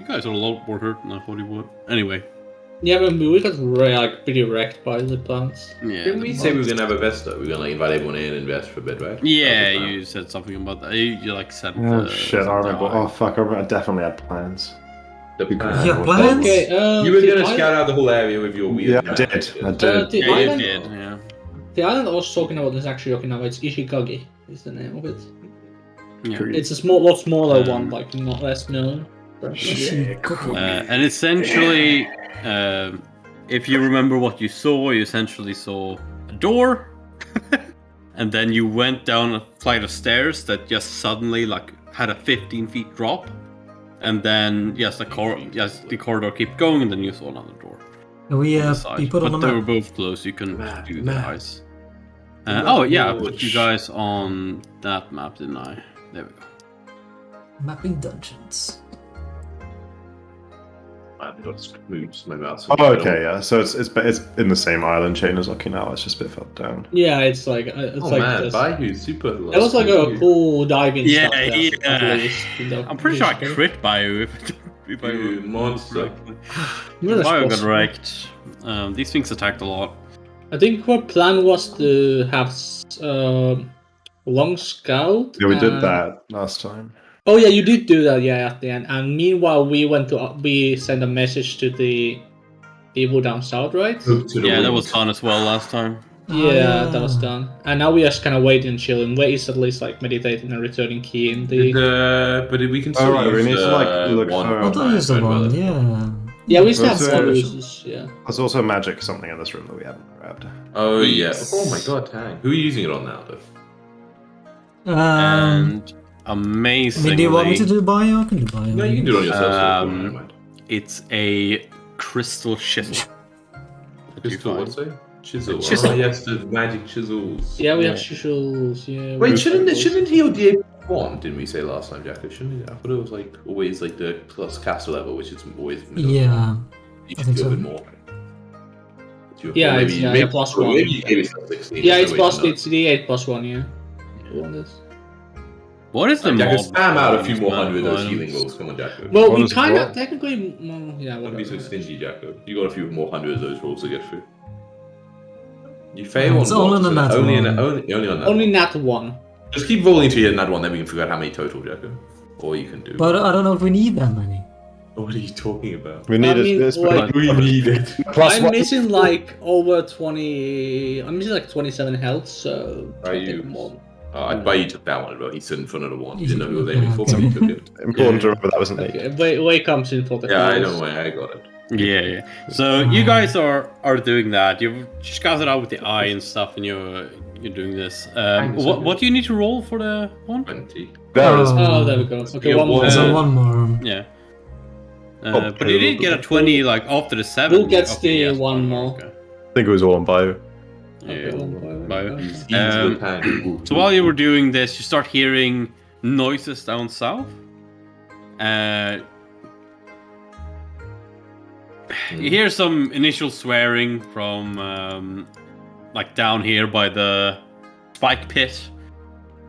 guys are a lot more hurt than I thought you would. Anyway. Yeah, but we got like pretty wrecked by the plants. Yeah. Didn't we say we were gonna have a vest though? We are gonna like invite everyone in and vest for a bit, right? Yeah, you said something about that. You like said. Oh shit! I remember. Oh fuck! I definitely had plans. The plan. Yeah, plans? Okay, You were gonna scout out the whole area with your weird. Yeah, I did. The Yeah, you island, did. Yeah. the island I was talking about is actually Okinawa. It's Ishigaki. Is the name of it. Yeah. It's a lot smaller one, like not less known. And essentially, if you remember what you essentially saw a door, and then you went down a flight of stairs that just suddenly like had a 15 feet drop, and then the corridor kept going, and then you saw another door. Can we on the side. be put on But the they were map? both close. You couldn't do the eyes. Oh yeah, I put you guys on that map, didn't I? There we go. Mapping dungeons. I've got moves my mouse. Oh, okay, yeah. So it's in the same island chain as Okinawa. It's just a bit further down. Yeah, it's like it's Oh like man, this. Bayou super. It was like a cool diving Yeah, stuff. there, yeah. at least, in the I'm pretty sure I history. crit Bio if I You monster. You're Bio got responsible. wrecked. These things attacked a lot. I think our plan was to have long scout. Yeah, we did and- that last time. Oh yeah, you did do that. Yeah, at the end. And meanwhile, we sent a message to the people down south, right? Yeah, that was fun as well last time. Yeah, that was done. And now we are just kind of waiting and chilling. Wait is at least like meditating and returning key in the. But we can still Alright, we use need to, like, look one. for- Well, that is the one, yeah. Yeah, we still have Well, one so- uses. Yeah. There's also magic something in this room that we haven't grabbed. Oh yeah. Yes. Oh my god, dang. Who are you using it on now, though? And I amazingly, mean, do you want me to do bio? I can do bio. No, you can do it on yourself. so never mind. it's a crystal chisel. that you Crystal, find. what's it? Chisel. Chisel. Oh yes, the magic chisels. Yeah, we Yeah. have chisels. Yeah. Wait, we shouldn't have shouldn't he be one? Didn't we say last time, Jacko? Shouldn't he? I thought it was like always like the plus caster level, which is always middle. Yeah. You I should think do a so. bit more. Yeah, it's plus one. Maybe you gave it 16. Yeah, there's it's no way plus. to know. It's the 8 plus 1. Yeah. One is- What is the Jacko, mod? spam out a few more for hundred of those items? healing rolls. Come on, Jacko. Well, What we is kind of what? technically. Yeah. Don't be so Whatever. stingy, Jacko. You got a few more hundred of those rolls to get through. You fail It's on all one, on the so nat only, one. only on that Only one. nat 1. Just keep rolling until you hit that one, then we can figure out how many total, Jacko. Or you can do. But I don't know if we need that many. What are you talking about? We need mean, this. like- We need it. Plus I'm one. missing like over 20. I'm missing like 27 health, so. Are I'll take you- more. I'd buy you took that one, bro. He stood in front of the one. You Easy. didn't know who was aiming for, Yeah, but he took it. Important to remember that wasn't me. Okay, way comes in for the. Yeah, I kills. know. I got it. Yeah. So you guys are doing that. You've scouted out with the eye and stuff, and you're doing this. What do you need to roll for the one? 20. There it is. Oh, there we go. Okay, Yeah, one more. one- So one more. Yeah. Oh, But you did get a 20 like after the 7. Who gets Okay, the yes, one more? Okay. I think it was all on bio. Yeah. Okay, one more. Bio. Okay. He's the pan. So while you were doing this, you start hearing noises down south. You hear some initial swearing from like down here by the spike pit.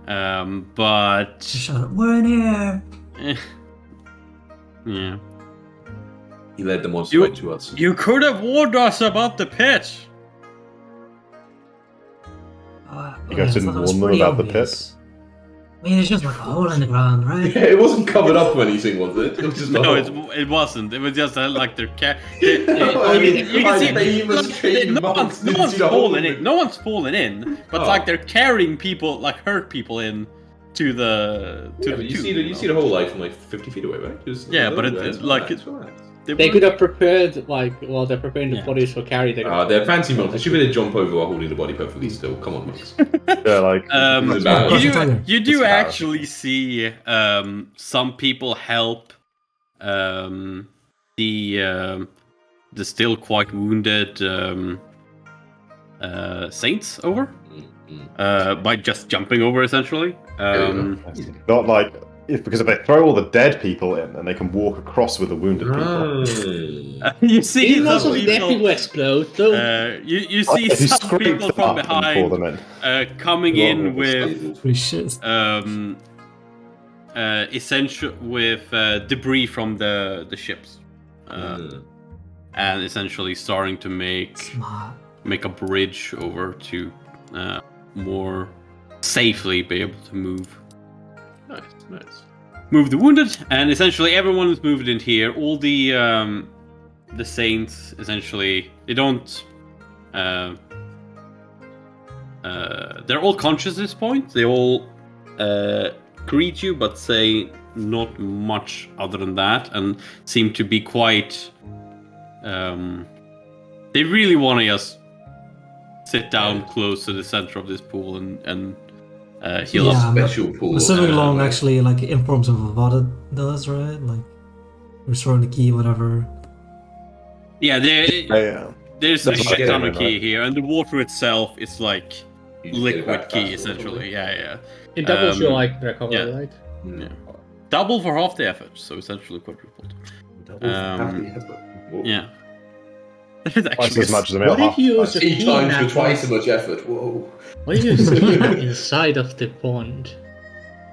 But Shut up. We're in here. yeah. He led them on You- straight to us. You could have warned us about the pit. You guys didn't warn them about the pit? I mean, it's just like a hole in the ground, right? It wasn't covered up or anything, was it? It was just a No, hole. it wasn't. It was just like their cat. I mean, You can see famous trained no monks one's, no didn't one's see the hole fallen in in. it. No one's fallen in, but Oh. like they're carrying people, like hurt people in to the Yeah, but you see the whole light from like 50 feet away, right? Just, Yeah, but relax, it's like relax, relax. They could have prepared, like, while they're preparing the Yeah. bodies for carry. They They're fancy monks. They should be able to jump over while holding the body perfectly still. Come on, monks. Yeah, like. It's embarrassing. you Tiger. do, you do It's actually see some people help the still quite wounded saints over by just jumping over essentially. Not like. Because if they throw all the dead people in, then they can walk across with the wounded people. You see Didn't most some of the dead people. people explode, though. You see If you some scrape people them from up and pull behind them in. coming in with Holy shit. essential with debris from the ships, and essentially starting to make a bridge over to more safely be able to move. Nice. Move the wounded, and essentially everyone is moved in here. All the saints, essentially, they don't. They're all conscious at this point. They all greet you, but say not much other than that, and seem to be quite. They really want to just sit down close to the center of this pool and heal up. Special pool. Assuming Long actually like informs him of what it does, right? Like restoring the key, whatever. Yeah, there's a That's shit like ton of it, key right? here, and the water itself is like You just get it liquid back key, faster or essentially. Yeah. It doubles your like yeah. recovery, right? Yeah. Double for half the effort, so essentially quadrupled. Yeah. That is Twice actually as much as a What meal. if you use a 8 key times map? for twice as much effort. Whoa. What if you use a key map inside of the pond?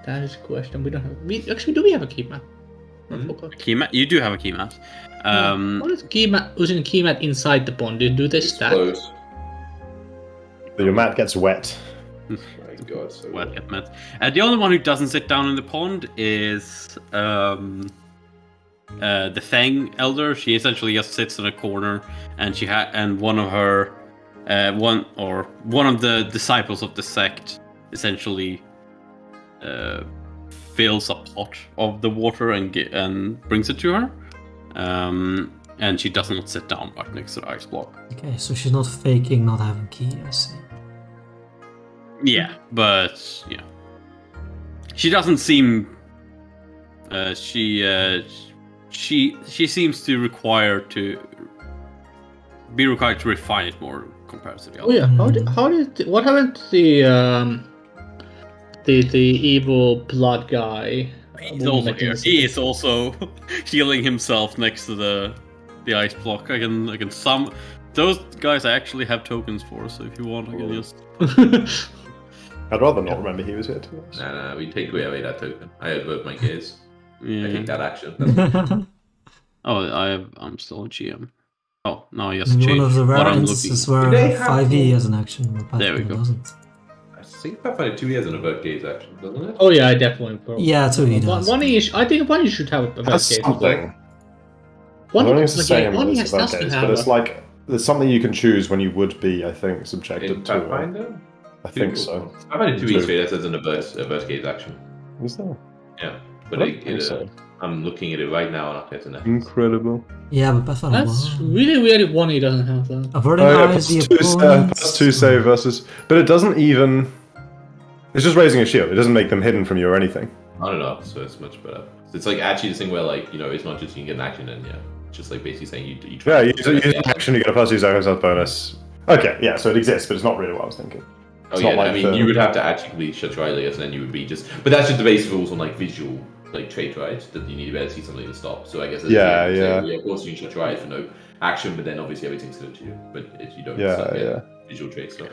That is a question. We don't have. Do we have a key map? I forgot. key mat. You do have a key mat. What is key map? Using key mat inside the pond? Do they stack? Close. Your mat gets wet. My God, so Well, get met. The only one who doesn't sit down in the pond is the Fang Elder. She essentially just sits in a corner, and one of her one of the disciples of the sect essentially fills a pot of the water and brings it to her. And she does not sit down right next to the ice block. Okay, so she's not faking not having key, I see. Yeah, but yeah, she doesn't seem. She seems to be required to refine it more compared to the Oh other. yeah. What happened to the evil blood guy? He's also here. He is also healing himself next to the ice block. I can those guys I actually have tokens for, so if you want, I can just. I'd rather not remember he was here, to be honest. Nah, we take away that token. I avert my gaze. I Yeah. take that action. Oh, I'm still a GM. Oh no, yes, One change of the what rare I'm instances looking. Do they where have 5e has an action, where There we Pathfinder go. doesn't. I think Pathfinder 2 has an avert gaze action, doesn't it? Oh yeah, I definitely. Yeah, 2e does. I think one should have a That's best case. something. One I don't think it's the same one as has that doesn't case, have but it's a- like there's something you can choose when you would be, I think, In subjected to. Pathfinder? I think so. Pathfinder 2 True. is straight as an avert gaze action. Is there? Yeah, but I don't think so. I'm looking at it right now and I'll get an Incredible. Yeah, but Pathfinder That's won't. really weird if one doesn't have that. Averting Oh yeah, eyes, the plus opponent. two save versus, but it doesn't even. It's just raising a shield. It doesn't make them hidden from you or anything. I don't know, so it's much better. It's like actually this thing where like, it's not just you can get an action and just like basically saying you Yeah, try you use an action, you get a plus 2 circumstance bonus. Okay, yeah, so it exists, but it's not really what I was thinking. Oh It's yeah, not like I mean the- you would have to actually shut your eyelids and then you would be just but that's just the basic rules on like visual like trait, right? That you need to be able to see something to stop. So I guess Yeah, you yeah. say, of course you can shut your eyes for no action, but then obviously everything's done to you. But if you don't visual trait stuff.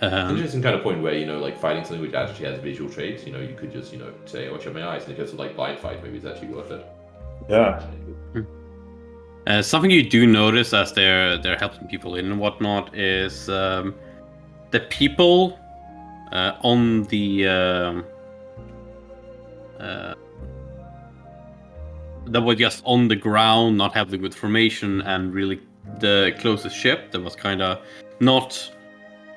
Interesting kind of point where like fighting something which actually has visual traits, you could just say, "Oh, shut my eyes," and if it's like blind fight, maybe it's actually worth it. Yeah. Something you do notice as they're helping people in and whatnot is the people on the that were just on the ground, not having good formation, and really the closest ship that was kind of not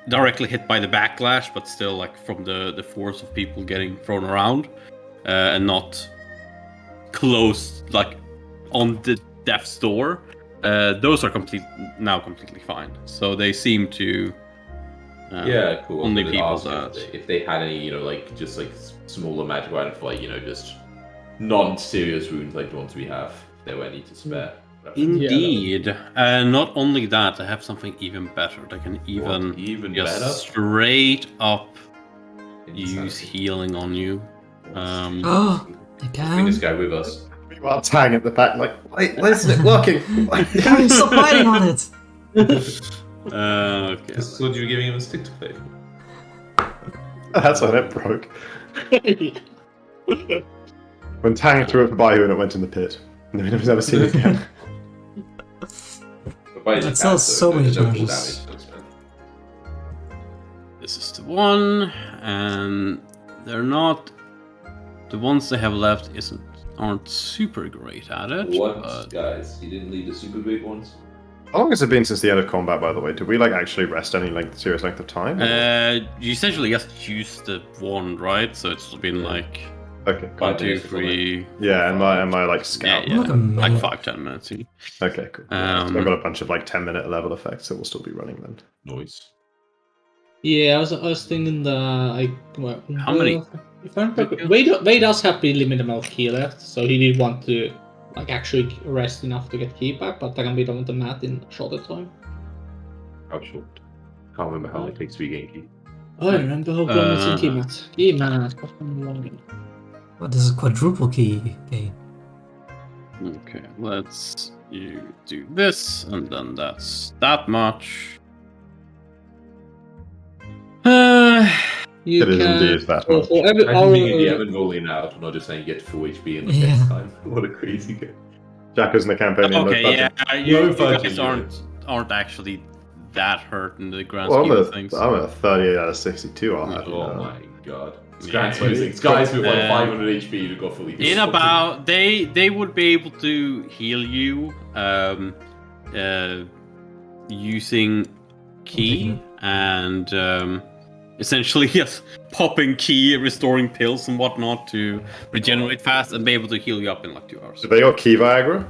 directly hit by the backlash, but still like from the force of people getting thrown around, and not close like on the death's door. Those are completely fine. So they seem to. Yeah, cool. Only But people ask that- if they had any, like just like smaller magic items for like just non-serious wounds like the ones we have, if there were any to spare. Indeed. Not only that, I have something even better. They can Even just better. straight up use Insanity. healing on you. Oh, they Bring this can. guy with us. Meanwhile, Tang at the back, like, wait, why isn't it working? Guys, stop biting on it! Okay. This is what you were giving him a stick to play. That's when it broke. When Tang threw it for Bayou and it went in the pit. No one was ever seen it again. That sells so many charges. This is the one, and they're not. The ones they have left aren't super great at it. What, but... guys? You didn't leave the super great ones? How long has it been since the end of combat, by the way? Did we actually rest any serious length of time? You essentially just used the wand, right? So it's been like okay, 1, 2, 3. Yeah, and my scout. Yeah, like 5-10 minutes. Okay, cool. So I've got a bunch of 10-minute level effects, so we'll still be running then. Noise. Yeah, I was thinking how many? If I remember, Wade does have pretty limited amount of key left, so he did want to actually rest enough to get key back, but I can be done with the mat in a shorter time. How short? Can't remember how long it takes to regain key. I remember how long it's in key mat. Key mat. Well, this is quadruple key game. Okay, let's do this, and then that's that much. You it is can, indeed that much. for every I'm being the Evan rolling out, not just saying get full HP in the next time. What a crazy game. Jacko's in the campaign. Okay, yeah, you budget, guys aren't actually that hurt in the grand Well, scheme of things. I'm at 38 out of 62. I'll have Oh my god. Yeah, guys with 500 HP to go fully healed. In about they would be able to heal you using key and essentially just popping key, restoring pills and whatnot to regenerate fast and be able to heal you up in 2 hours. So they got key Viagra?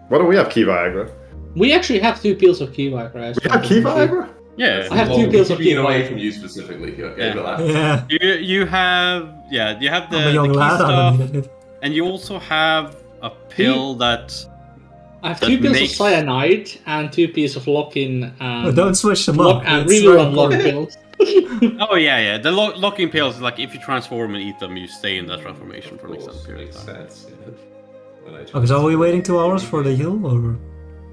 Why don't we have key Viagra? We actually have 2 pills of key Viagra. We have key Viagra? Yeah, I have 2 pills of key away Viagra. from you specifically. Okay, Yeah. relax. Yeah. You have the I'm a young key lad. I stuff, don't need it. and you also have a pill that I have That 2 pills makes- of cyanide and 2 pieces of lock-in Oh, don't switch them lock up. and It's reroll very and lock important. pills. Oh yeah. The locking pills is if you transform and eat them, you stay in that transformation for an extended period Makes of time. sense. Yeah. Okay, so are we waiting 2 hours for the heal, or?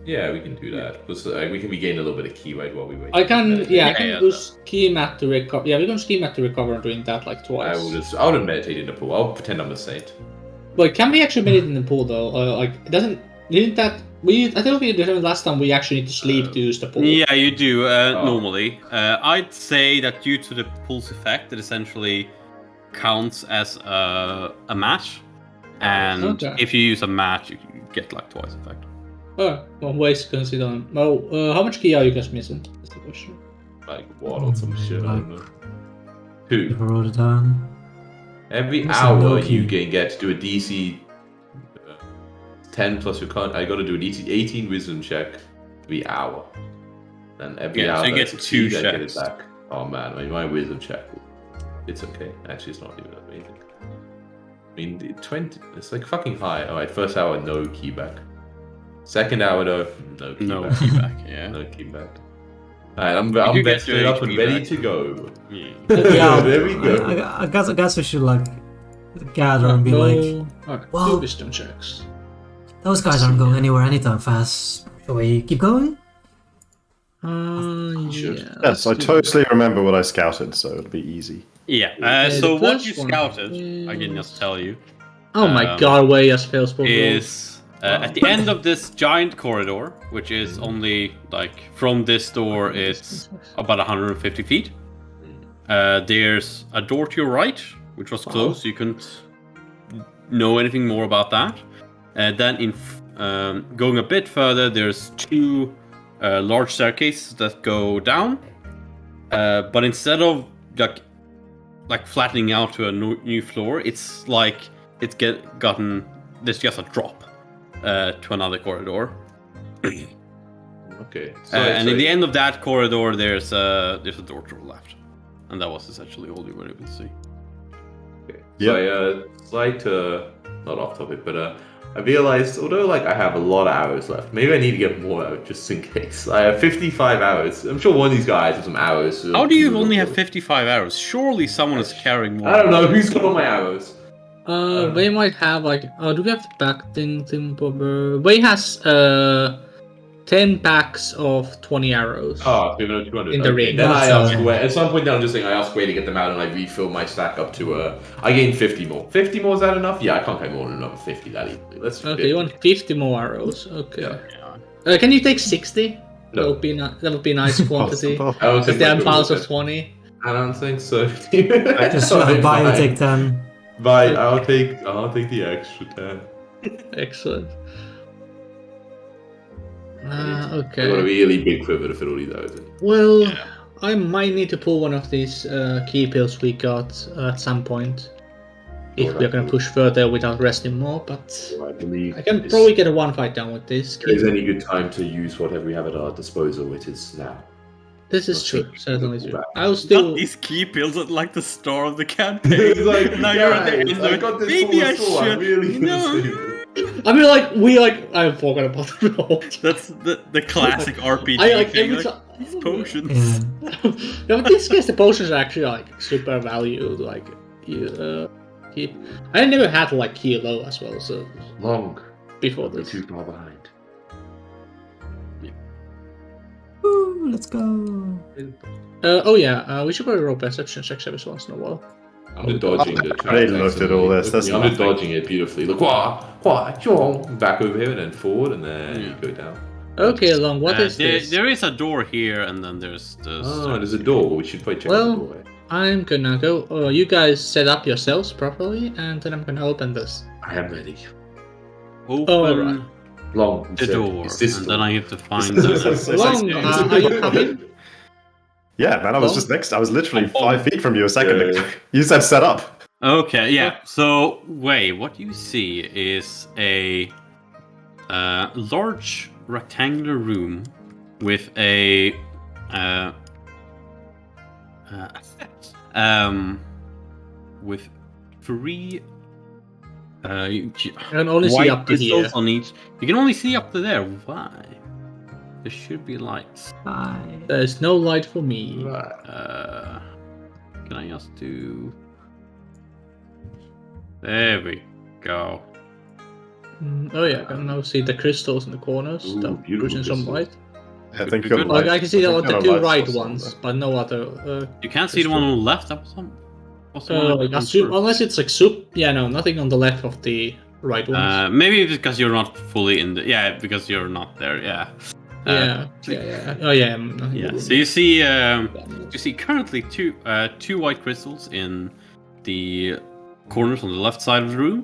Yeah, we can do that. Plus, we can regain a little bit of key right while we wait. I can Yeah, use key mat to recover. Yeah, we're going to key mat to recover and doing that twice. I'll meditate in the pool. I'll pretend I'm a saint. But can we actually meditate in the pool though? I think we determined last time we actually need to sleep to use the pool. Yeah, you do normally. I'd say that due to the pulse effect, it essentially counts as a match, and if you use a match, you get twice effect. Oh, well, ways to consider. Well, how much key are you guys missing? That's the question. What or some shit, I don't know. 2. I wrote it down. Every Missing hour no you key. can get to do a DC 10 plus your con. I got to do a DC 18 wisdom check every hour. And every hour so you that I get succeed, 2 I get it checks. back. Oh man, my wisdom check. It's okay. Actually, it's not even that amazing. I mean, 20. It's fucking high. Alright, first hour, no key back. Second hour, though, no key No back. key back. Yeah. No key back. Alright, I'm do get vested your up and HP ready back. to go. Yeah. Yeah, there we go. I guess we should gather and be Alright, wow. 2 wisdom checks. those guys aren't going anywhere anytime fast. Shall we keep going? Yes, I totally remember what I scouted, so it'll be easy. Yeah. So the what first you one scouted, I can is- just tell you, Oh my god, way as fails both is at the end of this giant corridor, which is only from this door, it's about 150 feet. There's a door to your right, which was closed. You couldn't know anything more about that. Then going a bit further, there's 2 large staircases that go down. But instead of flattening out to a new floor, it's there's just a drop to another corridor. Okay. And in the end of that corridor, there's a door to the left, and that was essentially all you were able to see. Okay. So slight not off topic, but I realized although I have a lot of arrows left, maybe I need to get more out just in case. I have 55 arrows. I'm sure one of these guys has some arrows. How do you only have 55 arrows? Surely someone is carrying more. I don't know who's got all my arrows. Way might have do we have the back thing? Way has 10 packs of 20 arrows. Oh, 200. In the ring. Then I That's ask Way, at some point down, I'm just saying, I ask Way to get them out and I refill my stack up to, I gain 50 more. 50 more, is that enough? Yeah, I can't get more than another 50 that easily. Let's do Okay, 50. you want 50 more arrows. Okay. Yeah. Can you take 60? No. That would be a nice quantity. Impossible. I don't Because think there my are piles of equivalent 20. I don't think so. Just Sorry, buy and bye. take 10. Bye. I'll take the extra 10. Excellent. I've got a Okay. really big quiver to fill all these out in. Well, I might need to pull one of these key pills we got at some point. If we're gonna push further without resting more, but I believe I can probably get a one fight down with this. if there's any good time to use whatever we have at our disposal, it is now. This is true, certainly true. I'll Not still. these key pills at like the start of the campaign. It's like, now you're at the guys, end I of it. got this Maybe I full store, I'm should. really You gonna know, save it. I mean, I forgot about the roll. that's the classic RPG I like thing. every Like, time. potions. Yeah. No, in this case, the potions are actually like super valued. Like you keep. I never had like key low as well, so Long. before We're this. too far behind. Woo, let's go. Oh yeah, we should probably roll perception checks every once in a while. I'm just dodging the trap. They looked at all this, Excellently. that's I'm just nothing. dodging it beautifully. Look, back over here and then forward and then you go down. Okay, Long, what is there, this? there is a door here, and then there's Oh, there's a door. We should probably check Well- the doorway. I'm gonna go. You guys set up yourselves properly, and then I'm gonna open this. I am ready. open alright. Long. the door, Is this and door? then I have to find It's the. like- Long, are you coming? Yeah, man, I was Long? just next. I was literally Oh. 5 feet from you a second ago. Yeah. You said set up. Okay, yeah. So, wait, what you see is a large rectangular room with a with three I can only see white up to here. crystals on each. You can only see up to there. Why? There should be lights. Hi. There's no light for me. Can I just do? There we go. Oh yeah, I can now see the crystals in the corners. Ooh, that beautiful pushing some crystals. light. I think Good, you're good. right. Like I can see I the, think the you're two right right source on ones, there. but no other. You can't see the one on the left. That was some. What's the one that comes Assume, through? unless it's like soup. Yeah, no, nothing on the left of the right ones. Maybe because you're not fully in the. Yeah, because you're not there. Yeah. yeah. Oh yeah. Nothing Yeah. to So do. you see, you see currently two white crystals in the corners on the left side of the room,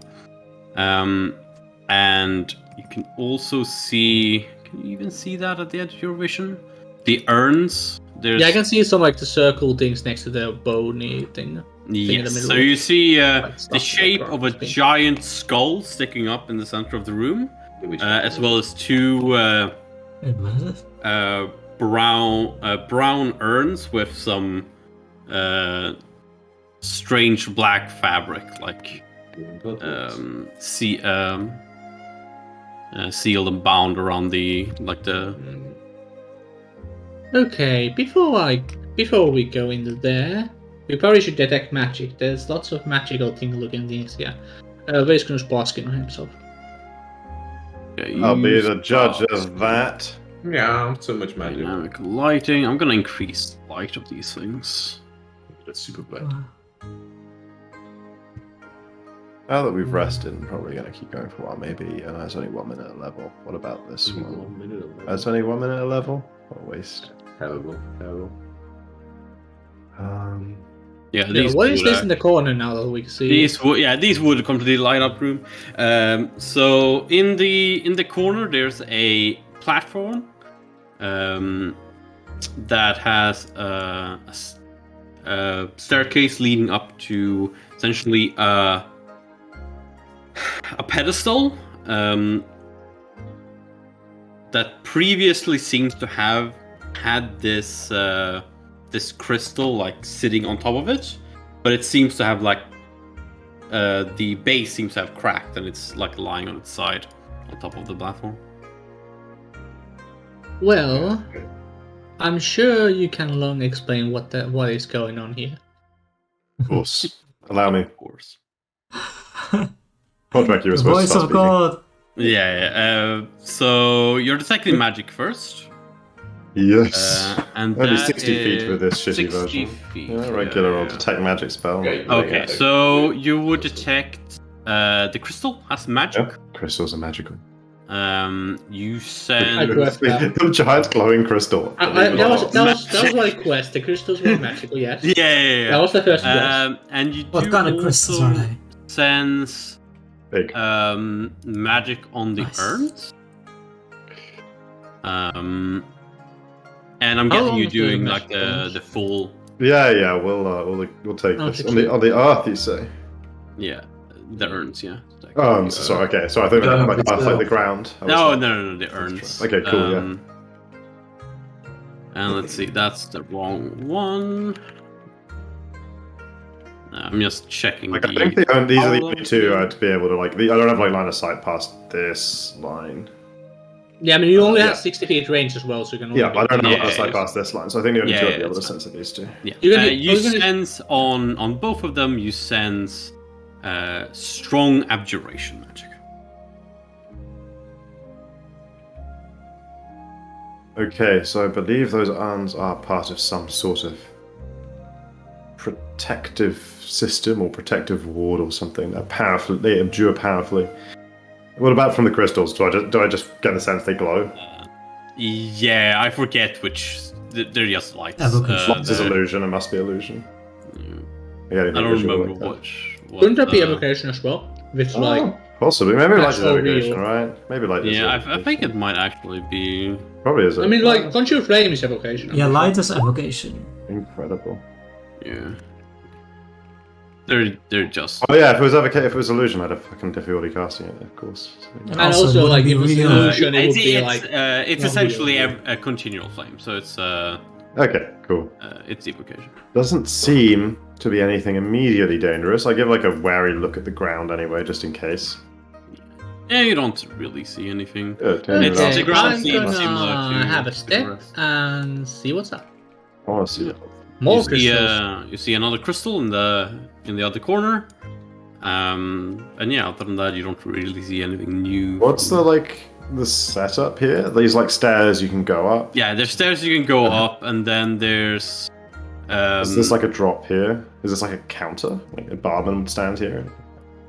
and you can also see. Can you even see that at the edge of your vision? The urns. There's, Yeah, I can see some like the circle things next to the bony thing. in the Yes. middle. So you see Like the stuff shape like of a that. giant skull sticking up in the center of the room, Which as well as two Wait a minute. brown urns with some strange black fabric, like sealed and bound around the Okay, before we go into there, we probably should detect magic. There's lots of magical thing looking things here. Where's Knus Baskin on himself? I'll be the judge of that. Yeah, so much magic. Dynamic lighting. I'm gonna increase the light of these things. That's super black. Now that we've rested, I'm probably going to keep going for a while. Maybe it's only 1 minute a level. What about this one? That's only 1 minute a level? What a waste. Terrible. Yeah, Yeah, these what is would, this in the corner now that we can see? these would come to the light up room. So in the corner there's a platform that has a staircase leading up to essentially a pedestal that previously seems to have had this this crystal like sitting on top of it, but it seems to have like the base seems to have cracked and it's like lying on its side on top of the platform. Well, I'm sure you can long explain what is going on here. Of course. Allow me. Of course. Podrick, you were The supposed to voice start of speaking. God. Yeah. So you're detecting magic first. Yes. And Only that 60 feet with this shitty 60 version. feet. Yeah, regular old detect magic spell. Okay, so you would detect the crystal has magic. Yep. Crystals are magical. You send the giant glowing crystal. That was my quest. The crystals were magical, yes. Yeah. That was the first quest. And you What do kind of crystals are they? sense Big. magic on the Nice. urns. And I'm How guessing long you're is the doing magic like urns? the full. Yeah. We'll take this 60. on the earth. You say? Yeah, the urns. Yeah. Oh, I'm sorry. Okay, so I think like the ground. No, the urns. Okay, cool. Yeah. And let's see, that's the wrong one. I'm just checking. Like, I think these are the only two I'd be able to like. I don't have like line of sight past this line. Yeah, I mean, you only have 60 feet range as well, so you can only I don't have line of Yeah. sight past this line, so I think the only two I'd be able to it's sense at these two. Yeah. You're gonna- sense on both of them. You sense strong abjuration magic. Okay, so I believe those urns are part of some sort of protective system or protective ward or something. They abjure powerfully. What about from the crystals? Do I just get the sense they glow? Yeah, I forget which. They're just lights. Evocation. This is illusion. It must be illusion. I don't remember what. which. Couldn't that be evocation as well? With Possibly. Maybe light That's is so evocation, real. right? Maybe light is Yeah, I evocation. think it might actually be. Probably is. I mean, like, Conjure Flame is evocation. Yeah, light is evocation. Incredible. Yeah. They're just. Oh yeah, if it was illusion, I'd have fucking difficulty casting it, of course. And also, like, if it's illusion, it would be like. It's essentially a continual flame, so it's Okay, cool. it's evocation. Doesn't seem to be anything immediately dangerous. I give like a wary look at the ground anyway, just in case. Yeah, you don't really see anything. Good. It's the ground I'm seems similar gonna to have a the step rest. and see what's up. I want to see it. More crystals. You see another crystal in the other corner. And yeah, other than that, you don't really see anything new. What's the setup here? These like stairs you can go up. Yeah, there's stairs you can go up, and then there's. Is this like a drop here? Is this like a counter? Like a barman would stand here?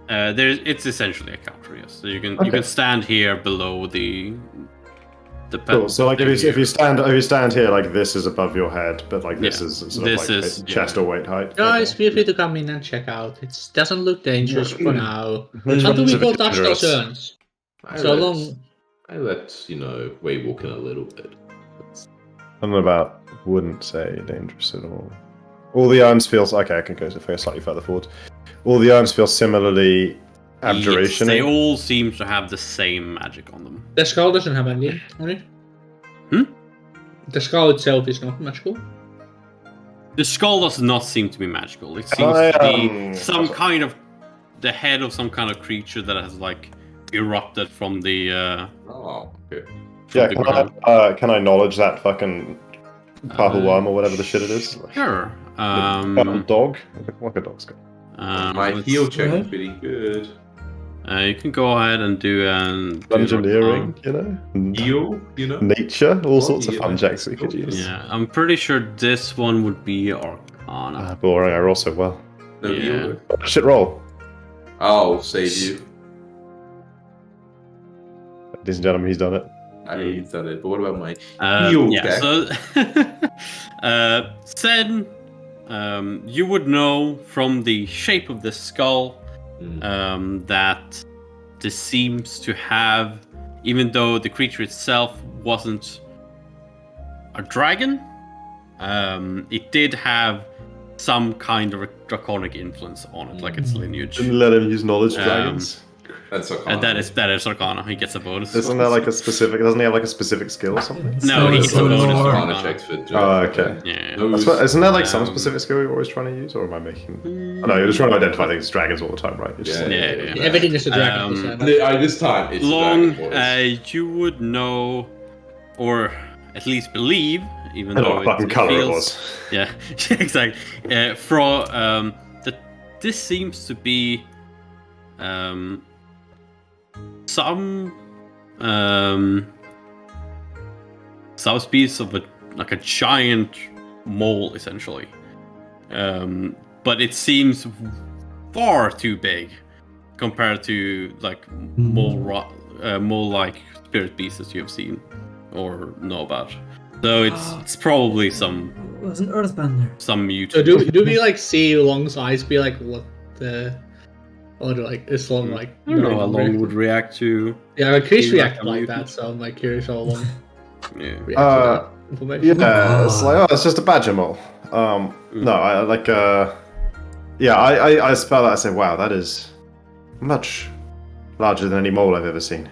It's essentially a counter, yes. So you can stand here below the. Cool. So like if you stand here, like this is above your head, but like this is sort of like chest or weight height. Guys, feel free to come in and check out. It doesn't look dangerous for now. Until we go touch those urns. I let Way walk in a little bit. I don't know about. Wouldn't say dangerous at all. All the urns feel okay. I can go slightly further forward. All the urns feel similarly abjuration. Yes, they all seem to have the same magic on them. The skull doesn't have any on it. The skull itself is not magical. The skull does not seem to be magical. It seems to be some kind of the head of some kind of creature that has like erupted from the. Okay. Yeah, can I knowledge that fucking purple worm or whatever the shit it is? Sure. Dog. What a dog's got. My heal check is pretty good. You can go ahead and do engineering, heal, nature, all sorts of fun checks we could use. Yeah, I'm pretty sure this one would be Arcana. Boring. I roll so well. No heal. Shit roll. I'll save you. Ladies and gentlemen, he's done it. He's done it. But what about my heal check? So, Sen, you would know from the shape of the skull that this seems to have, even though the creature itself wasn't a dragon, it did have some kind of a draconic influence on it, like its lineage. Didn't let him use knowledge dragons. That's Arcana. That is Arcana. He gets a bonus. Isn't that like a specific? Doesn't he have like a specific skill or something? No, he gets a bonus. Arcana checks for. Okay. Yeah. Isn't there like some specific skill you're always trying to use, or am I making? Oh, no, you're just trying to identify things as dragons all the time, right? Yeah. Everything is a dragon. This time it's Long. You would know, or at least believe, even though fucking color it was. Yeah, exactly. That this seems to be some subspecies of a giant mole, essentially. But it seems far too big compared to like mole-like spirit beasts that you've seen or know about. So it's probably some. It was an earthbender. Some mutant. So do we like see Long's eyes be like what the? Or like is Long like? I don't know how Long would react to. Yeah, like Chris reacted like a like mutant. that, so I'm like curious how Long Yeah. reacted to that information. Yeah, it's like, it's just a badger mole. No, I like, yeah, I spell that, I say, wow, that is much larger than any mole I've ever seen.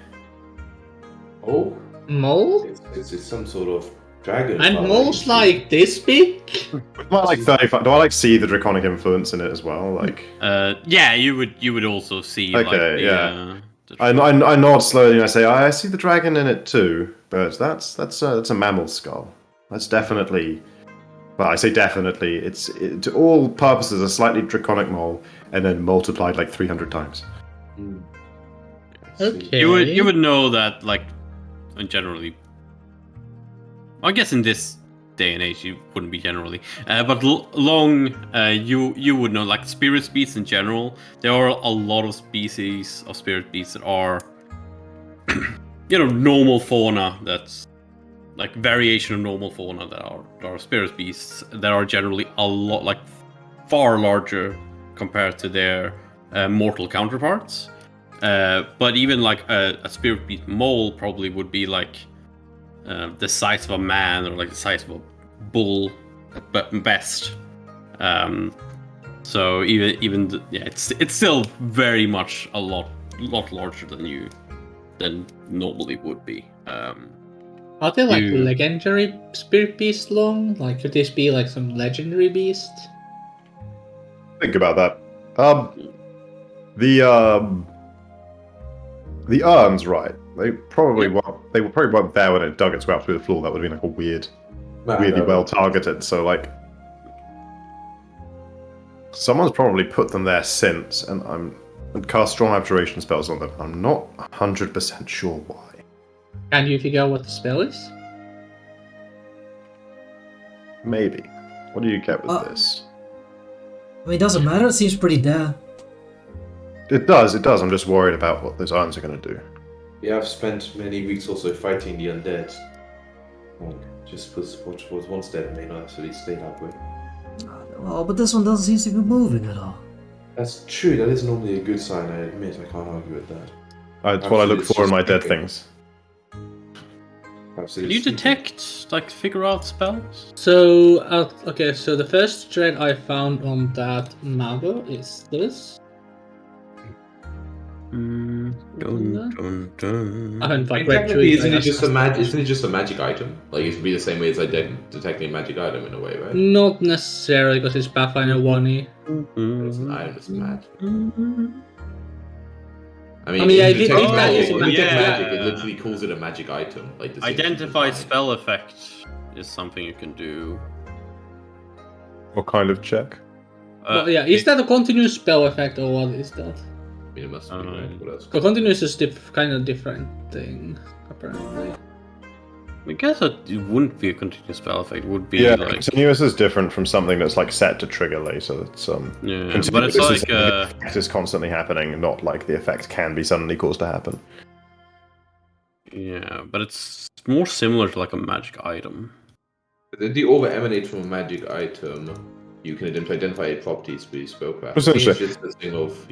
Oh, Mole? it's some sort of dragon. And moles like this big? Am I like 35? Do I like see the draconic influence in it as well? Like, Yeah, you would also see. Okay, like, the, yeah. the- I nod slowly and I say, I see the dragon in it too, but that's a mammal skull. That's definitely. Well, I say definitely. It's to all purposes a slightly draconic mole, and then multiplied like 300 times. Okay. You would know that, like, generally. I guess in this day and age, you wouldn't be generally, but Long, you would know, like, spirit beasts in general. There are a lot of species of spirit beasts that are, normal fauna. That's like variation of normal fauna that are spirit beasts that are generally a lot, like, far larger compared to their mortal counterparts. But even like a spirit beast mole probably would be like the size of a man or like the size of a bull at best. So it's still very much a lot larger than normally would be. Are they like legendary spirit beasts, Long? Like, could this be like some legendary beast? Think about that. The urns, right? They probably weren't there when it dug its way up through the floor. That would have been like a weirdly well targeted. So like, someone's probably put them there since, and cast strong abjuration spells on them. I'm not 100% sure why. Can you figure out what the spell is? Maybe. What do you get with this? I mean, it doesn't matter. It seems pretty dead. It does. I'm just worried about what those urns are going to do. Yeah, I've spent many weeks also fighting the undead. Just because what was once dead may not actually stay that way. Oh, but this one doesn't seem to be moving at all. That's true. That is normally a good sign. I admit. I can't argue with that. That's what I look for in my dead things. Can you detect, like, figure out spells? So, okay, so the first thread I found on that Mago is this. I haven't like read through it. Isn't it just a magic item? Like, it would be the same way as detecting a magic item in a way, right? Not necessarily, because it's Pathfinder 1E. It's an item, it's magic. I mean, yeah, in detect it magic, is magic, it literally calls it a magic item. Like, Identify spell effect is something you can do. What kind of check? Well, yeah, is that a continuous spell effect or what is that? I mean, it must be, right? What else? The continuous is kind of different thing, apparently. I guess it wouldn't be a continuous spell effect. It would be Yeah, like continuous is different from something that's like set to trigger later. It's yeah, but it's like the effect is constantly happening, not like the effect can be suddenly caused to happen. yeah, but it's more similar to like a magic item. The orb emanates from a magic item. You can identify its properties with spellcraft. Essentially. It's just this thing of,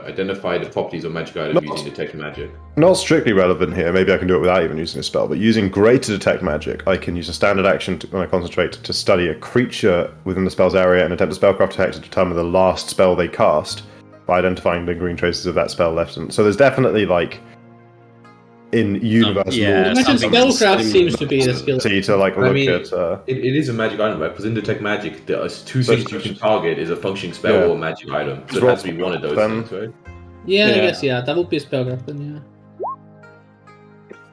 identify the properties of magic item using detect magic. Not strictly relevant here. Maybe I can do it without even using a spell. But using Grey to detect magic, I can use a standard action when I concentrate to study a creature within the spell's area and attempt a spellcraft check to determine the last spell they cast by identifying lingering traces of that spell left. So there's definitely like in universal yeah, laws, Imagine spellcraft seems to be the skill. to like look at. It is a magic item, right? Because in detect magic, there are two things you can target: is a functioning spell or a magic item. So it has to be one of those things, right? Yeah, I guess that would be spellcraft then, yeah.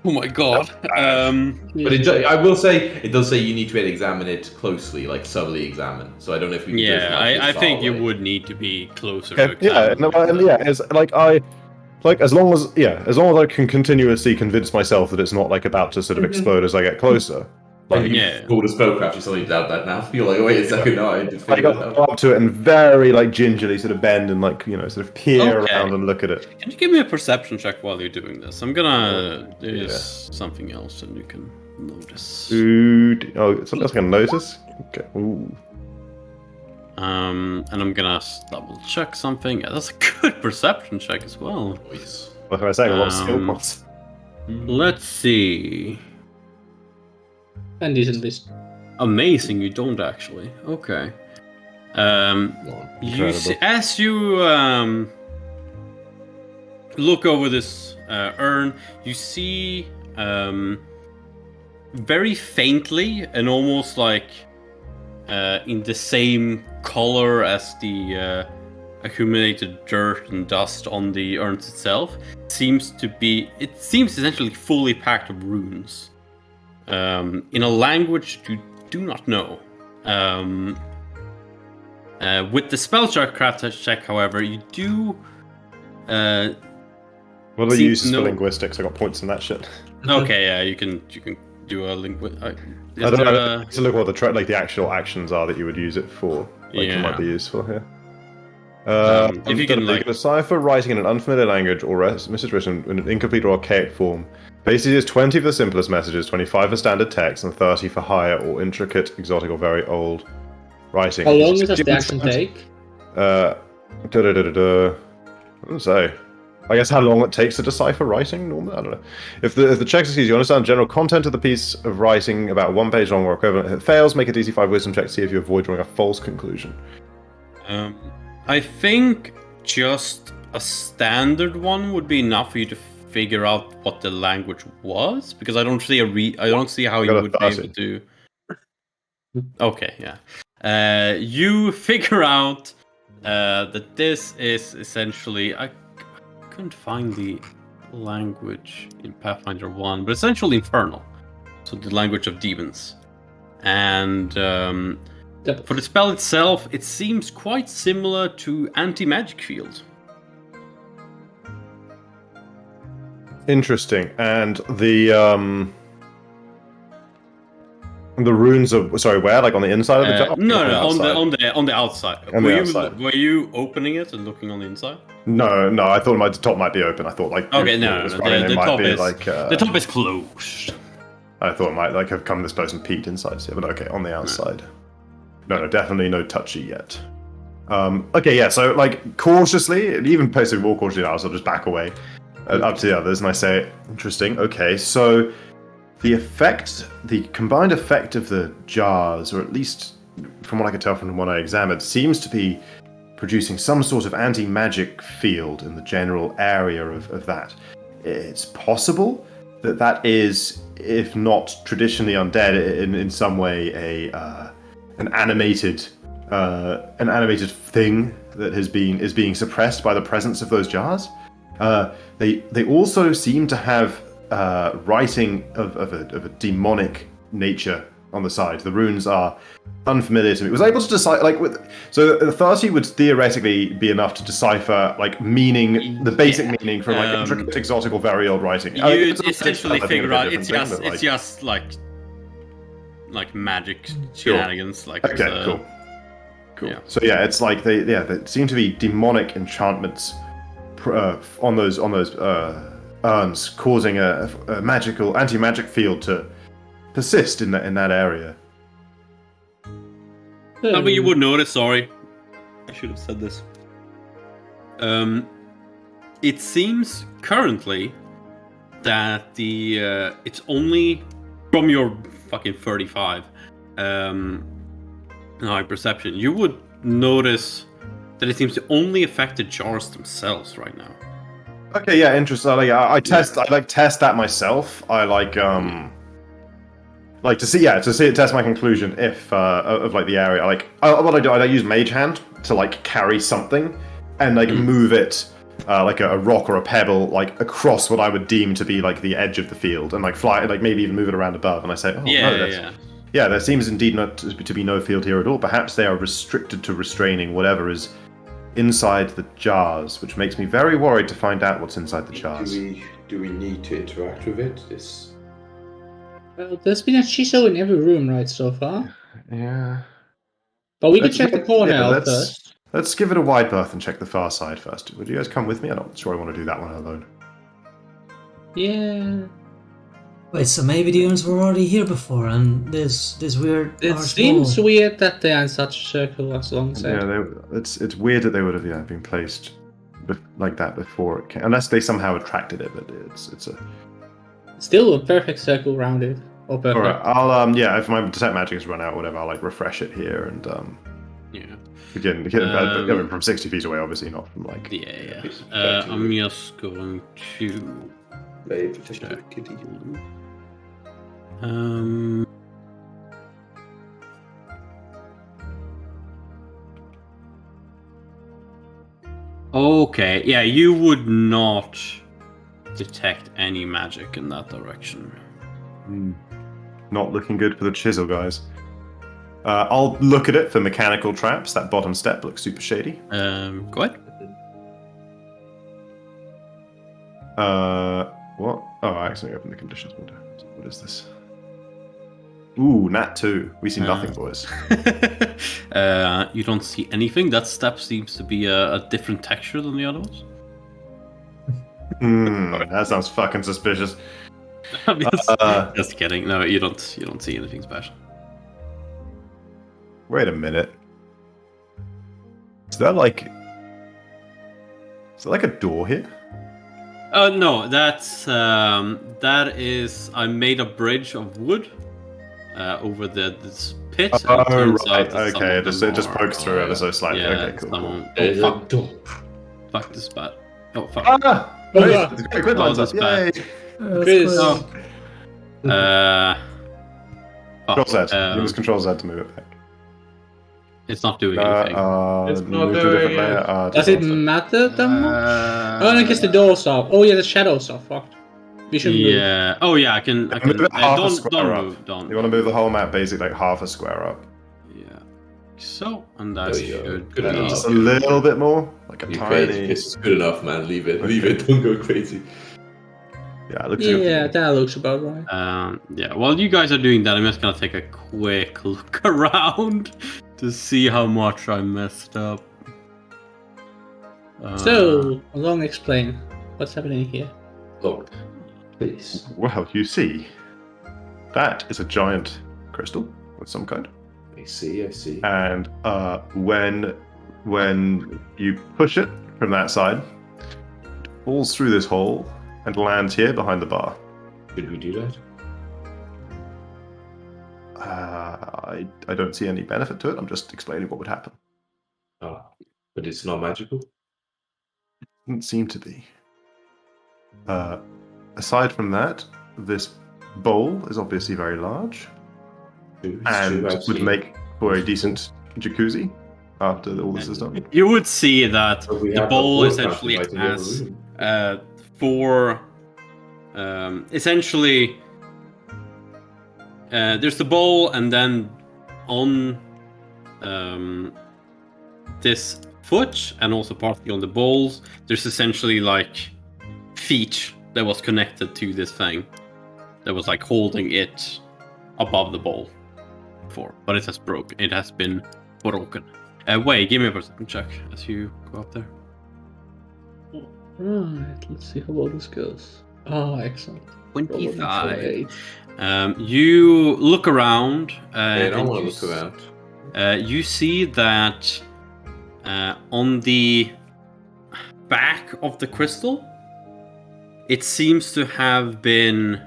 Oh my god. But I will say, it does say you need to examine it closely, like subtly examine. So I don't know if we can Yeah, I think you would need to be closer to Yeah, examine. it's like Like, as long as I can continuously convince myself that it's not like about to sort of explode as I get closer. Like, you pulled a spellcraft, you suddenly doubt that now. You're like, wait a second, no, I just figured it out. Go up to it and very, like, gingerly sort of bend and, like, sort of peer around and look at it. Can you give me a perception check while you're doing this? I'm gonna do something else and you can notice. Something else I can notice? Okay. Ooh. And I'm gonna double check something. Yeah, that's a good perception check as well. What can I say? A lot of skill points. Let's see. And isn't this amazing? You don't actually. Okay. You see, as you look over this urn, you see very faintly and almost like in the same color as the accumulated dirt and dust on the urn itself. It seems essentially fully packed with runes. In a language you do not know. With the spellcraft check, however, you do. What do I use for linguistics? I got points in that shit. Okay, yeah, you can do a linguist. I don't know. To look what the actual actions are that you would use it for. It might be useful here. If you can decipher writing in an unfamiliar language or message written in an incomplete or archaic form. Basically, it's 20 for the simplest messages, 25 for standard text, and 30 for higher or intricate, exotic, or very old writing. How long does the action take? I don't say. I guess how long it takes to decipher writing normally? I don't know. If the check succeeds, you understand the general content of the piece of writing about 1 page long or equivalent. If it fails, make a DC 5 wisdom check to see if you avoid drawing a false conclusion. I think just a standard one would be enough for you to figure out what the language was, because I don't see how you would be able to. Okay, yeah. You figure out that this is essentially. I couldn't find the language in Pathfinder 1, but essentially Infernal, so the language of demons. And for the spell itself, it seems quite similar to anti-magic field. Interesting. And the runes are where? Like on the inside of the jar? No, on the outside. Were you opening it and looking on the inside? No. I thought the top might be open. I thought the top is closed. I thought it might have come this person peeked inside. But okay, on the outside. No, definitely no touchy yet. Okay, yeah. So cautiously, even posted more cautiously now, so I'll just back away up to the others, and I say, interesting. Okay, so the combined effect of the jars, or at least from what I could tell from what I examined, seems to be producing some sort of anti-magic field in the general area of that. It's possible that is, if not traditionally undead, in some way an animated thing that is being suppressed by the presence of those jars. They also seem to have writing of a demonic nature on the side. The runes are unfamiliar to me. Was able to decipher so the 30 would theoretically be enough to decipher meaning, the basic meaning from intricate, exotic, or very old writing. You essentially figure out it's just like magic shenanigans. Cool. Yeah. So yeah, it's they seem to be demonic enchantments on those urns, causing a magical anti-magic field to persist in that area. But you would notice. Sorry, I should have said this. It seems currently that it's only from your fucking 35 high perception. You would notice that it seems to only affect the jars themselves right now. Okay, yeah, interesting. I test that myself. I test my conclusion if of the area. What I do, I use Mage Hand to carry something and move it like a rock or a pebble across what I would deem to be the edge of the field, and fly maybe even move it around above. And I say, there seems indeed not to be no field here at all. Perhaps they are restricted to restraining whatever is inside the jars, which makes me very worried to find out what's inside the jars. Do we need to interact with it? Well, there's been a Chiso in every room, right, so far? Yeah. But we could check the corner out first. Let's give it a wide berth and check the far side first. Would you guys come with me? I'm not sure I want to do that one alone. Yeah. Wait, so maybe the owners were already here before, and this weird. It seems weird that they are in such a circle as long as. Yeah, it's weird that they would have been placed like that before it came, unless they somehow attracted it. But it's a still a perfect circle around it. Or perfect. All right, I'll if my detect magic has run out, whatever, I'll like refresh it here and begin from 60 feet away, obviously not from like. Yeah. I'm just going to. Okay, yeah, you would not detect any magic in that direction. Not looking good for the chisel, guys. I'll look at it for mechanical traps. That bottom step looks super shady. Go ahead. What? Oh, I accidentally opened the conditions window. What is this? Ooh, nat 2. We see nothing, boys. You don't see anything. That step seems to be a different texture than the other ones. That sounds fucking suspicious. Just kidding. No, you don't see anything special. Wait a minute. Is there like a door here? No, that is. I made a bridge of wood over this pit. Oh, right. Okay, it just pokes through ever so slightly. Yeah, okay, cool. Fuck this bad. Oh fuck. It's great. Grid lines up. Yay! Control Z. Use Control Z to move it back. It's not doing anything. It's not doing it. Does it matter that much? I guess the doors up. Oh yeah, the shadows are fucked. We should move. Oh yeah, I can. Move it half a square don't up. move. Don't. You want to move the whole map basically like half a square up. Yeah. So, and that should good be enough. Just a little bit more, like a tiny. It's good enough, man. Leave it. Don't go crazy. Yeah, it looks good. Yeah, that looks about right. Yeah. While you guys are doing that, I'm just gonna take a quick look around to see how much I messed up. So, long explain what's happening here. Look, please. Well, you see, that is a giant crystal of some kind. I see. And when you push it from that side, it falls through this hole and lands here behind the bar. Did we do that? I don't see any benefit to it. I'm just explaining what would happen. Oh, but it's not magical? It doesn't seem to be. Aside from that, this bowl is obviously very large and would make for a decent jacuzzi after all this is done. You would see that the bowl essentially has four. Essentially, there's the bowl, and then on this foot, and also partly on the bowls, there's essentially like feet that was connected to this thing that was like holding it above the bowl before, but it has broken. It has been broken. Wait, give me a perception check as you go up there. Right, let's see how well this goes. Oh, excellent. 25. You look around. I want to look around. You see that on the back of the crystal, it seems to have been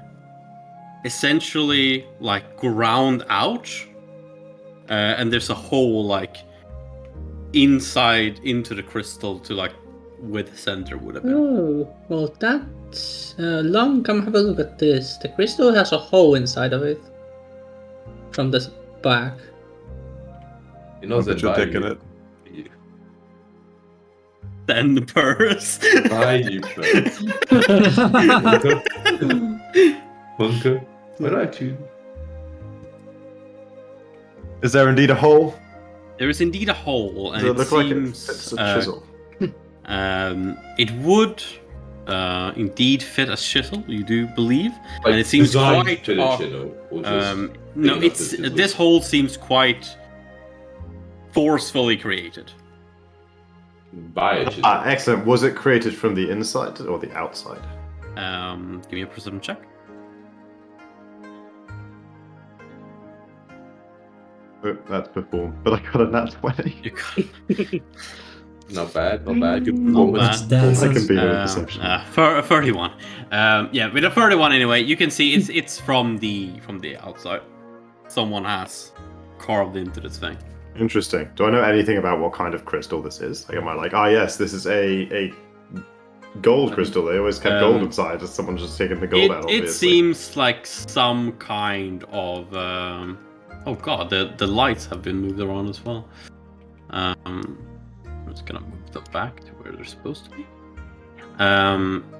essentially like ground out, and there's a hole like inside into the crystal to like where the center would have been. Oh, well, that's Long, come have a look at this. The crystal has a hole inside of it from the back. You know that your dick in it. Then the purse. Why you Bunker? What are you? Is there indeed a hole? There is indeed a hole, and Does it it look like it seems fits a chisel? it would indeed fit a chisel. You do believe, Like, and it seems designed quite. to fit a chisel, or just No, enough it's to chisel? this hole seems quite forcefully created. By a chisel. Excellent. Was it created from the inside or the outside? Give me a perception check. Oh, that's performed, but I got a nat 20. You got, Not bad. Good not performance. bad. I can beat it with perception. 31. Yeah, with a 31 anyway, you can see it's from the outside. Someone has carved into this thing. Interesting. Do I know anything about what kind of crystal this is? Like, am I like, yes, this is a gold crystal. They always kept gold inside. Just someone's just taken the gold out. It Obviously. seems like some kind of. Oh god, the lights have been moved around as well. I'm just gonna move them back to where they're supposed to be.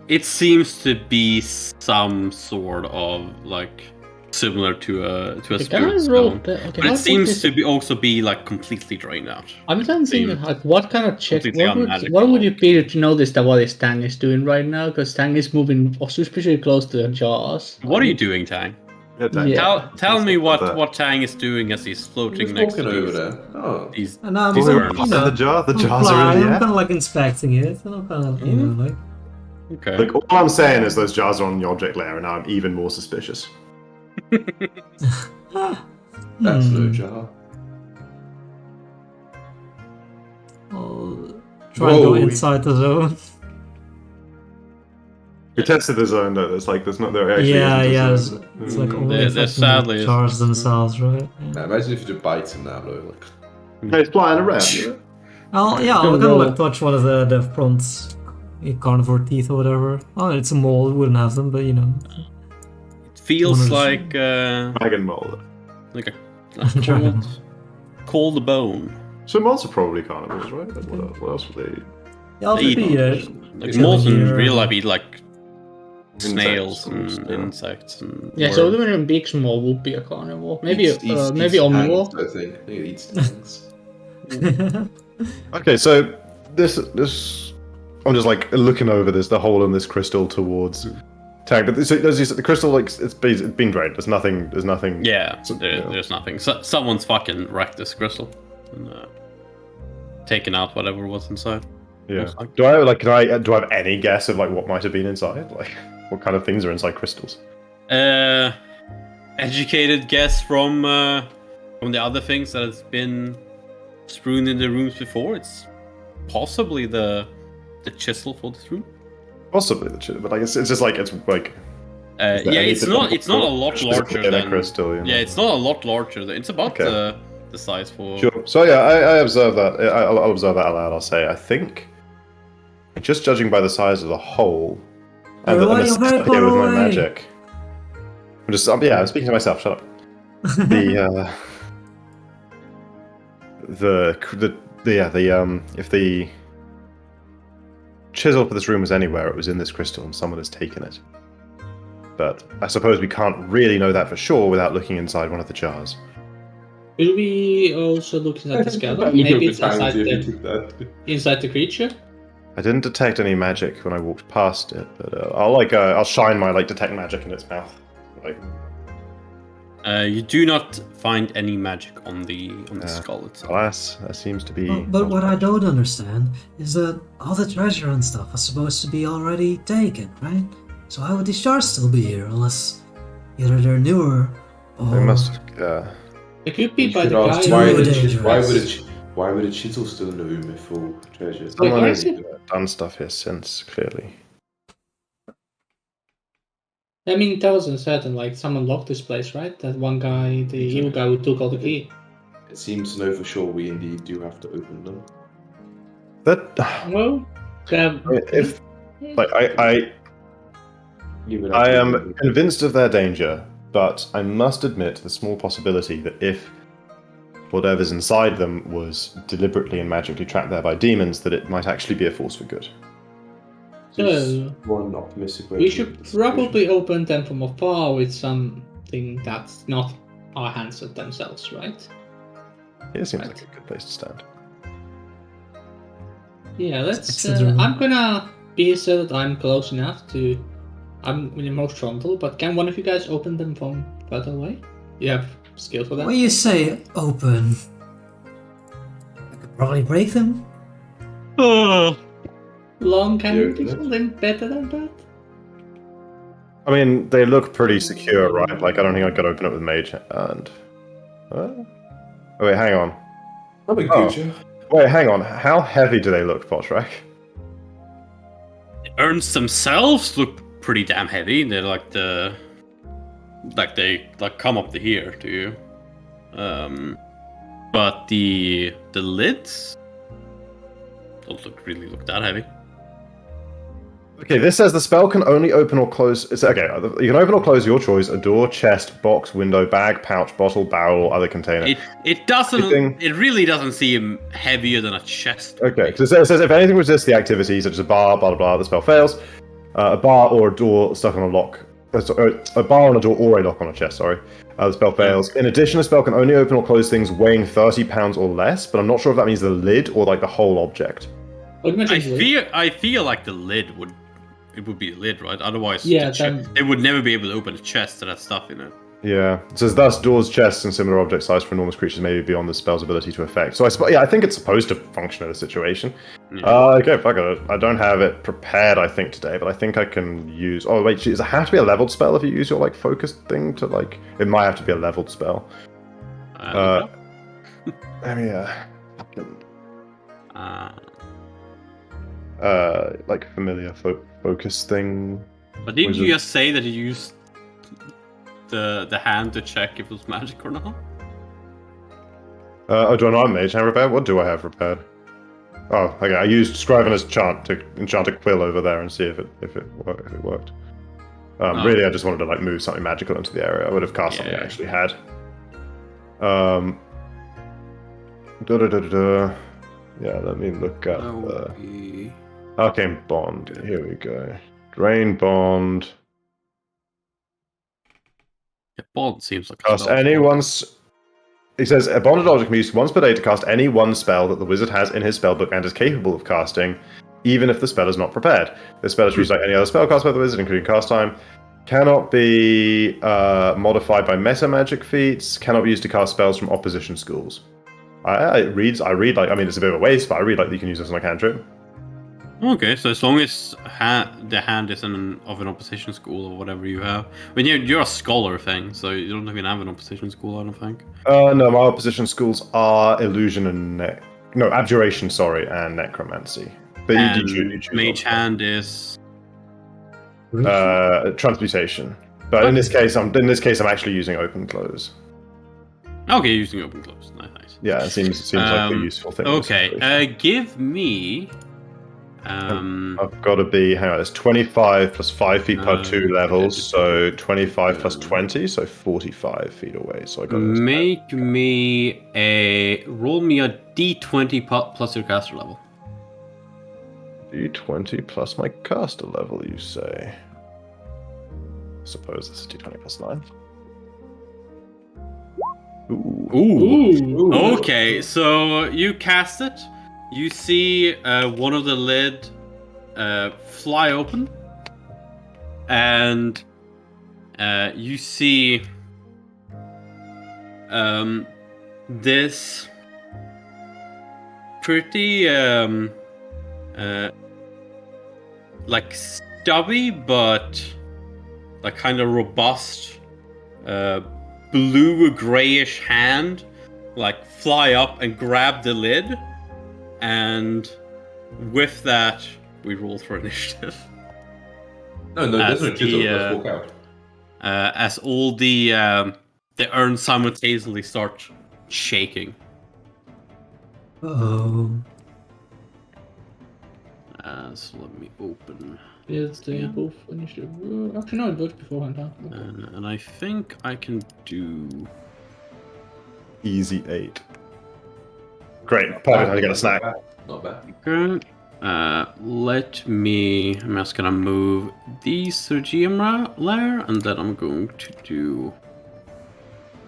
It seems to be some sort of like similar to a spirit stone, but it seems to be also be like completely drained out. I'm thinking like what kind of check? Completely What would you be to notice that what Tang is doing right now? Because Tang is moving suspiciously close to the jaws. What are you doing, Tang? Yeah, Tang. Yeah. Tell me what Tang is doing as he's floating next to over these, there. Oh. these And I'm these like, urns. you know, the jars I'm are in flying, the I'm air. kind of like inspecting it. And I'm kind of, you know, like. Okay. Like, all I'm saying is those jars are on the object layer, and now I'm even more suspicious. That's no jar. I'll try and go inside the zone. We tested the zone though. There's not there actually. Yeah, isn't a yeah. zone. It's like Mm, only there affecting sadly the is- jars themselves, right? Yeah. Now, imagine if you just bites him now, though. Like, Hey, it's flying around. You know? I'll kind of like touch one of the front carnivore teeth or whatever. Oh, it's a mole. Wouldn't have them, but you know. It feels One of like Dragon mold. like a cold bone. So moles are probably carnivores, right? Like, what else would they? Yeah, I'll They eat be like it's moles in here. real life eat like Insects snails and and stuff. insects and Yeah, so even a big small would be a carnivore. Maybe eats maybe omnivore. tangs, I think it eats tangs. Okay, so this I'm just like looking over the hole in this crystal towards Tang. But so, as you said, the crystal like it's been drained. There's nothing. yeah, So- there's nothing. So, someone's fucking wrecked this crystal and taken out whatever was inside. Yeah. Looks like. Do I have any guess of like what might have been inside? Like what kind of things are inside crystals? Educated guess from the other things that has been strewn in the rooms before. It's possibly the chisel for this room. Possibly the shit, but like it's just like it's like. Yeah, it's not a lot larger than a than crystal. You know? Yeah, it's not a lot larger than. It's about Okay. the size for. Sure. So yeah, I observe that. I'll observe that aloud. I'll say I think, just judging by the size of the hole, and You're the very with far my away. magic. I'm speaking to myself. Shut up. If the chisel for this room was anywhere, it was in this crystal, and someone has taken it. But I suppose we can't really know that for sure without looking inside one of the jars. Will we also look at the skeleton? Maybe it's inside the creature. I didn't detect any magic when I walked past it, but I'll shine my detect magic in its mouth. Like, You do not find any magic on the skull itself. alas, that seems to be. But what I don't understand is that all the treasure and stuff is supposed to be already taken, right? So why would these jars still be here unless either they're newer or They must. It could be We by should the ask guy. why would a chisel still in the room with full treasure? Someone why has is it- done stuff here since, clearly. I mean, that was uncertain. Like someone locked this place, right? That one guy, the evil guy who took all the key. It seems to know for sure we indeed do have to open them. That Well, if like I am convinced of their danger, but I must admit the small possibility that if whatever's inside them was deliberately and magically trapped there by demons, that it might actually be a force for good. So One optimistic way we to should look at the situation. probably open them from afar with something that's not our hands at themselves, right? It seems like a good place to stand. Yeah, let's. Considering- I'm gonna be so that I'm close enough to. I'm in the most frontal, but can one of you guys open them from further away? You have skill for that? When you say open, I could probably break them. Long can you Yeah, do that's- something better than that? I mean, they look pretty secure, right? Like, I don't think I could open it with mage and. Oh, wait, hang on. Probably Oh. Gucci. Wait, hang on. How heavy do they look, Potrak? The urns themselves look pretty damn heavy. They're like they come up to here to you. But the lids don't really look that heavy. Okay, this says the spell can only open or close. It's okay. You can open or close your choice: a door, chest, box, window, bag, pouch, bottle, barrel, or other container. It doesn't. Anything- It really doesn't seem heavier than a chest. Okay, because it says if anything resists the activity, such as a bar, blah blah blah, the spell fails. A bar or a door stuck on a lock. A bar on a door or a lock on a chest. Sorry, the spell fails. In addition, a spell can only open or close things weighing 30 pounds or less. But I'm not sure if that means the lid or like the whole object. I feel like the lid would. It would be the lid, right? Otherwise, Yeah, they would never be able to open a chest to that stuff in it. Yeah. It says thus doors, chests, and similar object size for enormous creatures may be beyond the spell's ability to affect. So I think it's supposed to function in a situation. Yeah. Okay, fuck it. I don't have it prepared, I think, today, but I think I can use. Oh wait, does it have to be a leveled spell if you use your like focused thing to like? It might have to be a leveled spell. I mean, like familiar focus thing. But didn't you Wizard. just say that you used the hand to check if it was magic or not? Oh, do I not have mage hand repaired? What do I have repaired? Oh, okay. I used Scrivener's chant to enchant a quill over there and see if it worked. Really, I just wanted to like move something magical into the area. I would have cast something I actually had. Yeah, let me look at the Arcane Bond. Here we go. Drain Bond. Yeah, bond seems like Cast spell. any once. It says a bonded object can be used once per day to cast any one spell that the wizard has in his spellbook and is capable of casting, even if the spell is not prepared. This spell is used like any other spell cast by the wizard, including cast time. Cannot be modified by meta magic feats. Cannot be used to cast spells from opposition schools. I read like, I mean, it's a bit of a waste, but I read like you can use this on a cantrip. Okay, so as long as the hand is of an opposition school or whatever you have. I mean, you're a scholar thing, so you don't even have an opposition school, I don't think. No, my opposition schools are illusion and abjuration, sorry, and necromancy. But And you choose mage hand is transmutation. But in this case, I'm actually using open close. okay. Using open close, nice. Yeah, it seems like a useful thing. Okay, give me. I've got to be. Hang on, it's 25 plus 5 feet per 2 levels, so 25 plus 20, so 45 feet away. So I got roll me a d20 plus your caster level. D20 plus my caster level, you say? I suppose this is D20 plus 9. Ooh. Okay, so you cast it. You see one of the lid fly open, and you see this pretty like stubby but like kind of robust blue grayish hand like fly up and grab the lid. And with that, we roll for initiative. No, there's no chisel. Let's walk out. As all the urns simultaneously start shaking. Oh. So let me open. Yes, they both initiative. Actually, no, it worked beforehand. Huh? And I think I can do. Easy 8. Great, perfect. I get a snack. Not bad. Okay. I'm just gonna move these to GM layer, and then I'm going to do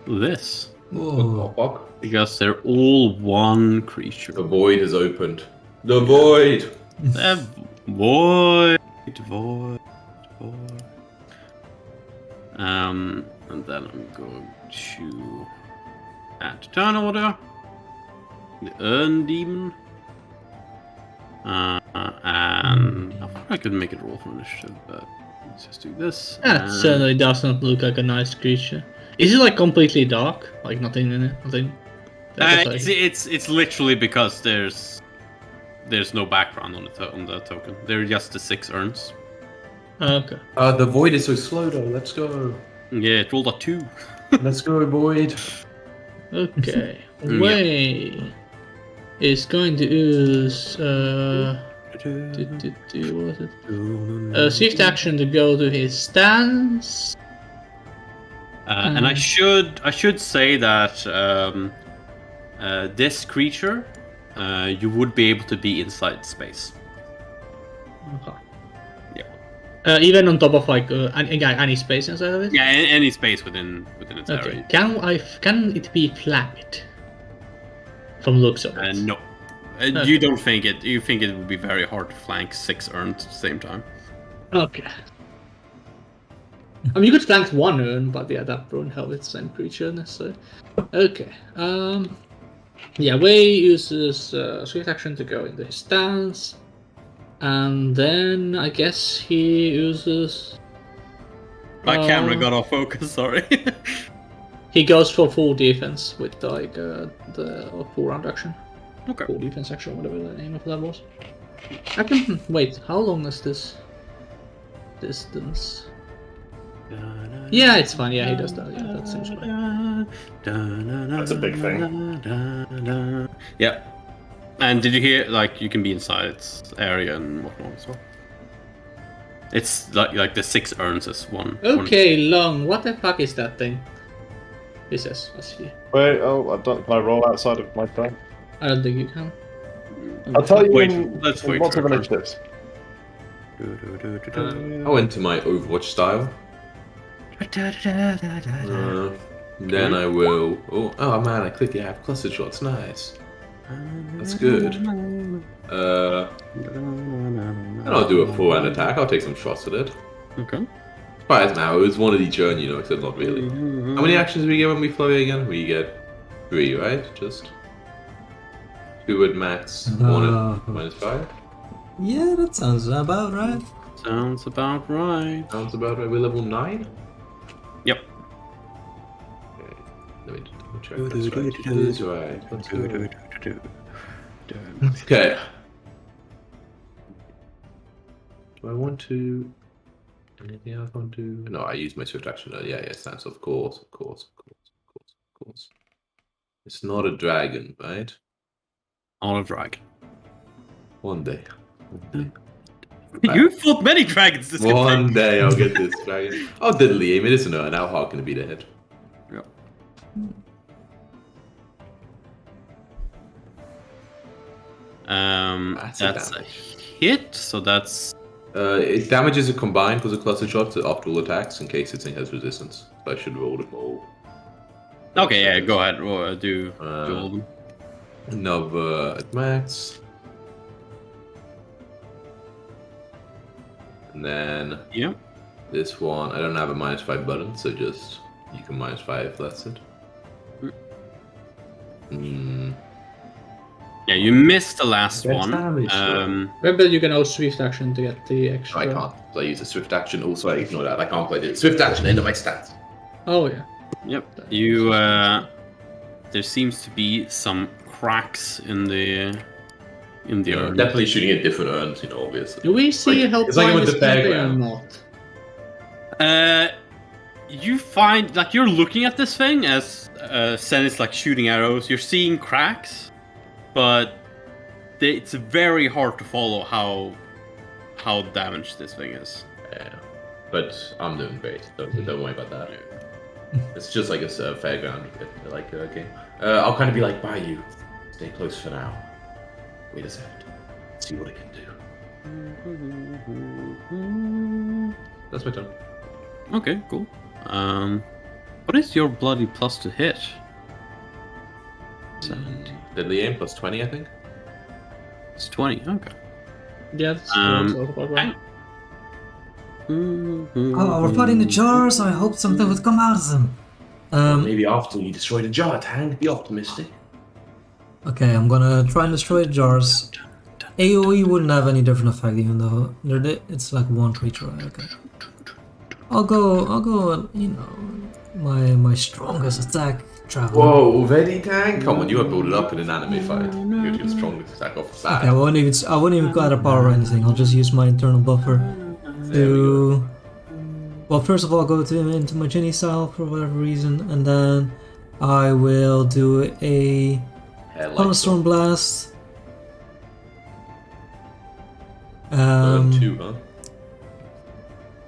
this. Oh. Because they're all one creature. The void is opened. The void! The void. And then I'm going to add to turn order the Urn Demon. And I thought I could make it roll for initiative, but let's just do this. That certainly does not look like a nice creature. Is it like completely dark? Like nothing in it? Nothing? It's literally because there's no background on the token. They're just the 6 urns. Okay. The void is so slow though. Let's go. Yeah, it rolled a 2. Let's go, void. Okay. Way is going to use what was it? Swift action to go to his stance. And I should say that this creature, you would be able to be inside space. Okay. Yeah. Even on top of like any space inside of it. Yeah, any space within its Okay. area. Can it be flanked? From looks of it. No. Okay. You don't think it. You think it would be very hard to flank 6 urns at the same time. Okay. I mean, you could flank 1 urn, but yeah, that won't help with the same creature necessarily. Okay. Yeah, Wei uses swift action to go into his stance, and then I guess he uses. My camera got off focus. Sorry. He goes for full defense with like the full round action. Okay. Full defense action, whatever the name of that was. I can wait. How long is this distance? Yeah, it's fine. Yeah, he does that. Yeah, that seems fine. That's a big thing. Yeah. And did you hear, like, you can be inside its area and whatnot as well? It's like the 6 urns is one. Okay, Long. What the fuck is that thing? He says, I see. Wait, can I roll outside of my turn? I don't think you can. I'll tell you Let's in wait lots for of it. initiatives. I went to my Overwatch style. Then I will. Oh man! I clicked. Yeah, I have cluster shots. Nice. That's good. And I'll do a full hand attack. I'll take some shots at it. Okay. Surprise now. It was one of each urn, except not really. How many actions do we get when we flurry again? We get 3, right? Just 2 at max. 1 at -5. Yeah, that sounds about right. Sounds about right. Sounds about right. We're level 9. Yep. Okay. Let me just double check. That's right. Let's go. Okay. Do I want to? Anything else I want to? No, I used my swift action. Yeah, stance. Of course. It's not a dragon, right? On a dragon. One day. You fought many dragons this One campaign. day I'll get this dragon. Oh, diddly aim. It isn't an how hard can it be to hit? Yeah. That's a hit, so that's. It damages it combined because of cluster shots after all attacks in case it has resistance. So I should roll it more. Okay, yeah, go ahead. Do all of them. Another at max. And then Yeah. this one, I don't have a -5 button, so just you can -5. That's it. Yeah, you missed the last That's one. damage, Remember, you can also swift action to get the No, extra. I can't. So I use a swift action. Also, I ignore that. I can't play it. Swift action into my stats. Oh yeah. Yep. You. There seems to be some cracks in the urn. Definitely shooting at different urns, obviously. Do we see Like- help it's like by with this the campaign or fairground. not? You find like you're looking at this thing as Sen is like shooting arrows. You're seeing cracks, but it's very hard to follow how damaged this thing is. Yeah. But I'm doing great. Don't worry about that. It's just like a fairground game. I'll kind of be like, by you. Stay close for now. Wait a second. See what I can do. That's my turn. Okay, cool. What is your bloody plus to hit? Deadly aim plus 20, I think. It's 20. Okay. Yeah, that's about right. Oh, we're putting the jars. I hoped something would come out of them. Maybe after you destroy the jar, Tang. Be optimistic. Okay, I'm gonna try and destroy the jars. AoE wouldn't have any different effect, even though it's like one creature. Okay. I'll go. You know, my strongest attack. Traveler. Whoa, already, Tang? Come on, you have built it up in an anime fight. You're your strongest attack off the bat. Okay, I won't even go out of power or anything. I'll just use my internal buffer to. Well, first of all, I'll go into my Ginny style for whatever reason, and then I will do a Thunderstorm Blast. Two, huh?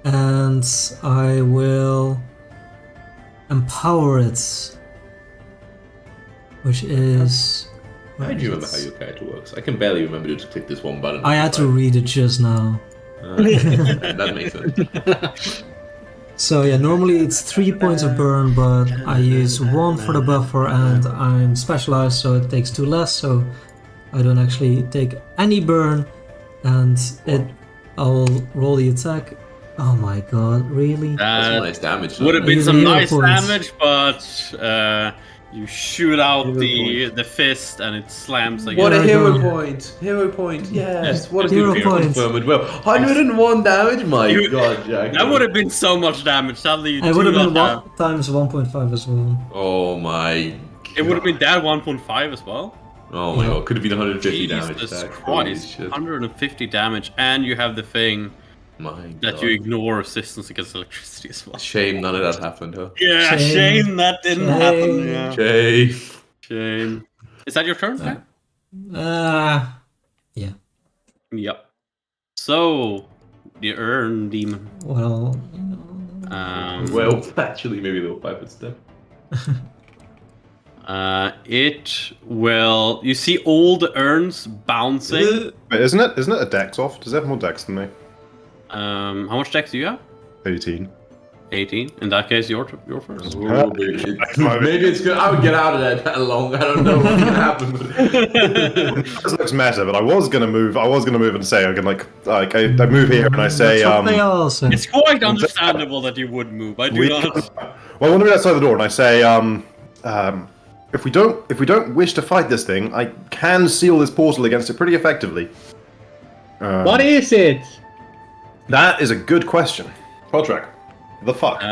And I will empower it, which is. How do you remember how your character works? I can barely remember to click this one button. I had to read it just now. That makes sense. So yeah, normally it's 3 points of burn, but I use 1 for the buffer, and I'm specialized, so it takes 2 less, so I don't actually take any burn, and I'll roll the attack. Oh my god, really? That's nice damage. Would have been some hero nice points. damage, but you shoot out the fist and it slams again. What a Hero hero point! Hero point, yes! What a Hero good point. confirmed. Well, 101 damage? My god, Jack. That would have been so much damage. Sadly, you It would have do been not have. times 1.5 as well. Oh my. It would have been that 1.5 as well. Oh my god, could have been 150 damage. Jesus Jack. Holy Christ, shit. 150 damage, and you have the thing My that god. you ignore resistance against electricity as well. Shame none of that happened, huh? Yeah, Shame. shame that didn't Shame. happen. Yeah. Shame. Shame. Is that your turn? Yeah. Yep. So, the Urn Demon. Well, Well, actually, maybe a little 5-foot step. It will. You see all the urns bouncing. Wait, isn't it a dex off? Does it have more dex than me? How much dex do you have? 18. 18. In that case, your first. Ooh, maybe it's good. I would get out of there that long. I don't know what's gonna happen. This looks meta, but I was gonna move and say I can I move here and I say something else. It's quite understandable that you would move. I do not. Well, I want to be outside the door and I say if we don't wish to fight this thing, I can seal this portal against it pretty effectively. What is it? That is a good question. Podtrack. The fuck?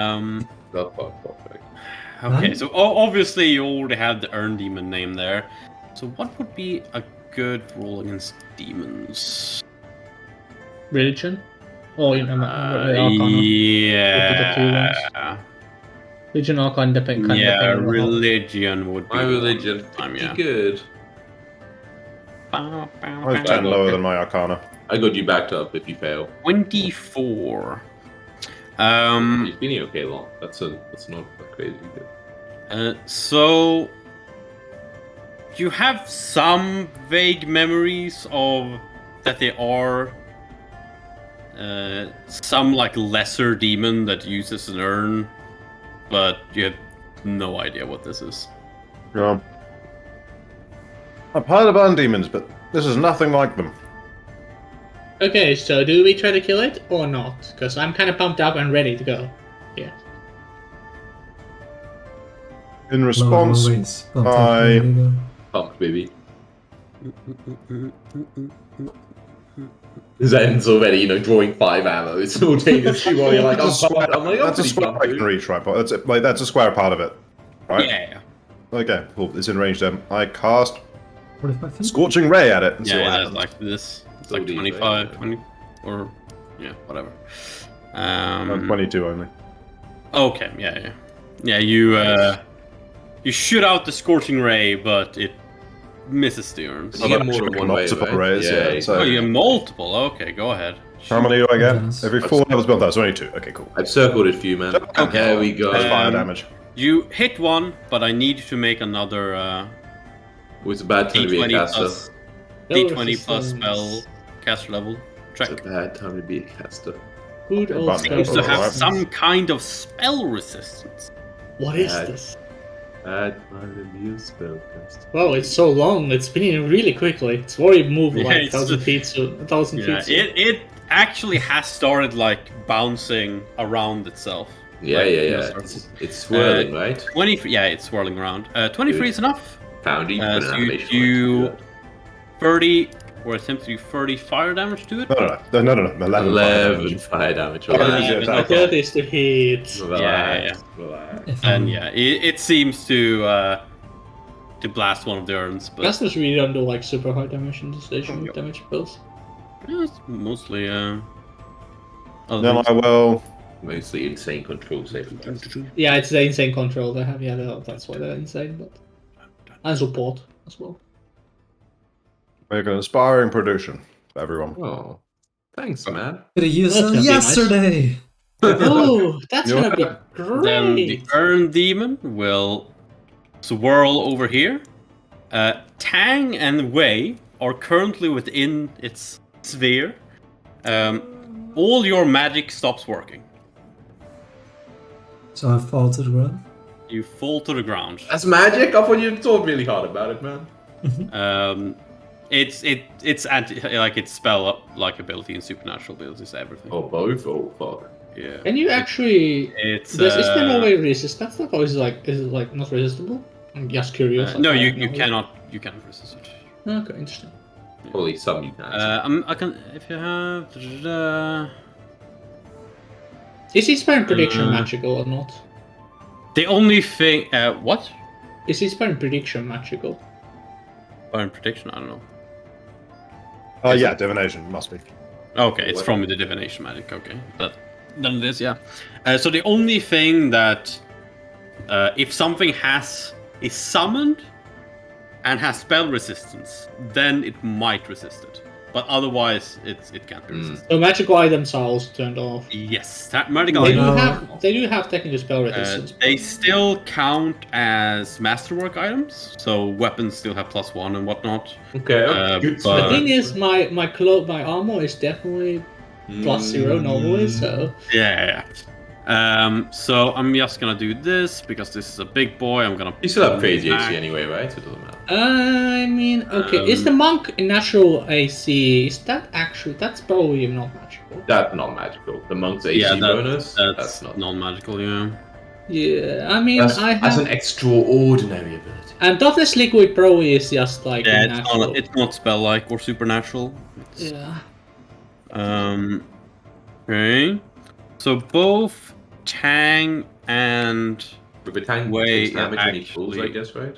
Okay, so obviously you already have the Urn Demon name there. So what would be a good roll against demons? Religion? Oh, you know, Arcana. Yeah. Religion, Arcana, depend. Yeah, religion would be My religion. yeah. Good. I was 10 lower than my Arcana. I got you backed up if you fail. 24. You've been here okay long. That's not crazy good. So you have some vague memories of that they are some like lesser demon that uses an urn, but you have no idea what this is. Yeah. I've heard about demons, but this is nothing like them. Okay, so do we try to kill it or not? Because I'm kind of pumped up and ready to go. Yeah. In response, I... Pumped, baby. Zen's already, drawing 5 ammo simultaneously while you're like, that's a square I can reach, right? That's a square part of it, right? Yeah. Okay, cool. It's in range then. I cast 45 feet? Scorching Ray at it. And see what Yeah, happens. like this. It's So like deep, 25, right? 20, or yeah, whatever. I'm 22 only. Okay, yeah. You shoot out the scorching ray, but it misses the urns. You get more than one wave, multiple right? rays, yeah. So Oh, you have multiple. Okay, go ahead. how many do I get? Yes. Every 4 levels beyond that, so only 2. Okay, cool. I've circled it for you, man. Okay. There we go. That's fire damage. You hit one, but I need you to make another It's a bad time to be a D20 caster. plus No D20 plus resistance. spell caster level It's a check. bad time to be a caster. Good old Button. Seems to have Alright. some kind of spell resistance. What is Yeah. this? Add one new spellcast. Wow, it's so long. It's spinning really quickly. It's already moved Yeah, like it's 1,000 feet soon. 1,000 Yeah, feet soon. it actually has started like bouncing around itself. Yeah, Like, yeah, you know, yeah. starts- It's swirling, right? 20. Yeah, it's swirling around. 23 is enough. Found you. So you do 30, or attempt to do 30 fire damage to it. No, 11 fire 11 fire damage. damage. Okay, Relax. easy Yeah, attack. That is to hit. Relax. Relax. If And I'm- yeah, it seems to blast one of the urns, but Blasters really don't do like super high damage in the station Yep. damage spells. yeah, it's mostly other Then things. I will. Mostly insane control saving throws. Yeah, it's the insane control they have. Yeah, that's why they're insane. But and support as well. Make an inspiring prediction for everyone. Oh, thanks, man. Could have used That's them gonna be nice. yesterday. Oh, that's You're gonna be Then the great. urn demon will swirl over here. Tang and Wei are currently within its sphere. All your magic stops working. So I fall to the ground. You fall to the ground. That's magic. I thought you thought really hard about it, man. It's anti like it's spell like ability and supernatural abilities, everything. Oh, both. Oh, fuck. Yeah. Can you actually? It's Is there no way resistance stuff, or is it like not resistible? I'm just curious. no, like, you I don't know. you cannot resist it. Okay, interesting. Probably some you can. I can if you have. Is his spell prediction Uh, magical or not? The only thing, what? Is his spell prediction magical? Burn prediction? I don't know. Yeah, divination must be. Okay, it's from the divination magic. Okay, then it is, yeah. So the only thing that, if something is summoned and has spell resistance, then it might resist it. But otherwise, it can't be resisted. So magical items are also turned off. Yes, magical They do items. they do have technical spell resistance. They still count as masterwork items, so weapons still have +1 and whatnot. Okay. Good. but- The thing is, my armor is definitely +0 normally. So Yeah. So I'm just gonna do this because this is a big boy. I'm gonna. You still have crazy attack. AC anyway, right? So it doesn't matter. I mean, okay, is the monk in natural AC? Is that actually? That's probably not magical. That's not magical. The monk's AC Yeah, bonus. That's not. non-magical. Yeah. Yeah, I mean, That's, I that's have. an extraordinary ability. And Toughness Liquid probably is just like Yeah, natural. it's not spell-like or supernatural. It's, Yeah. Okay. So both Tang and But the tank Wait, takes damage when he falls, I actually- guess, right?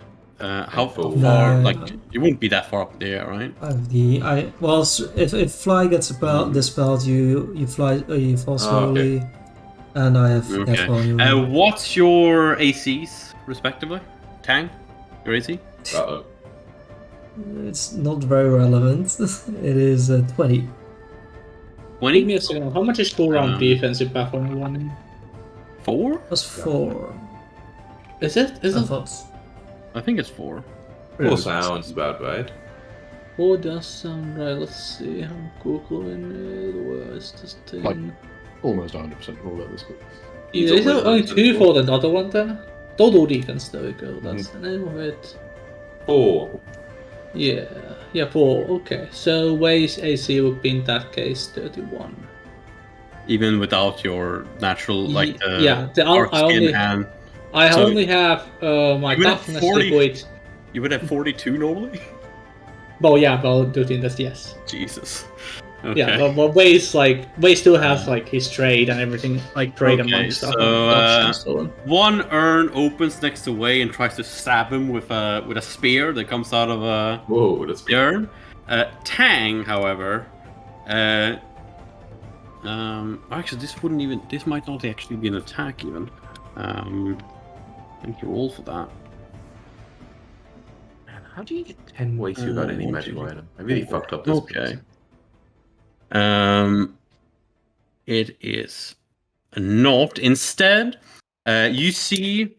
how full. far? No. Like you wouldn't be that far up there, right? If fly gets dispelled, you fly, you fall slowly, and I have Okay. that volume. What's your ACs respectively? Tang, your AC? Uh-oh. It's not very relevant. It is 20. Give 20? me a second. How much is full round Um, defensive performance running? 4? Plus 4. Is it? Is I it? thought. I think it's 4. 4 sounds about right. 4 does sound right. Let's see. I'm googling it. Where is this thing? Like, almost 100% roll at this point. Yeah, is there only 2 for the other one then? Total defense, there we go. That's the name of it. 4. Yeah, 4. Okay, so Wei's AC would be in that case 31. Even without your natural, like, yeah, dark I skin only and I So- only have my You would have toughness 40. liquid. you would have 42 normally? Well, yeah, well, do think that's yes. Jesus. Okay. Yeah, but Wei still has like his trade and everything, like trade Okay, among stuff. so, and so on. One urn opens next to Wei and tries to stab him with a spear that comes out of Whoa, that's the urn. Tang, however, actually, this might not actually be an attack even. Thank you roll for that. Man, how do you get 10 ways without any magical item? I really fucked up this. Okay. It is not. Instead, you see.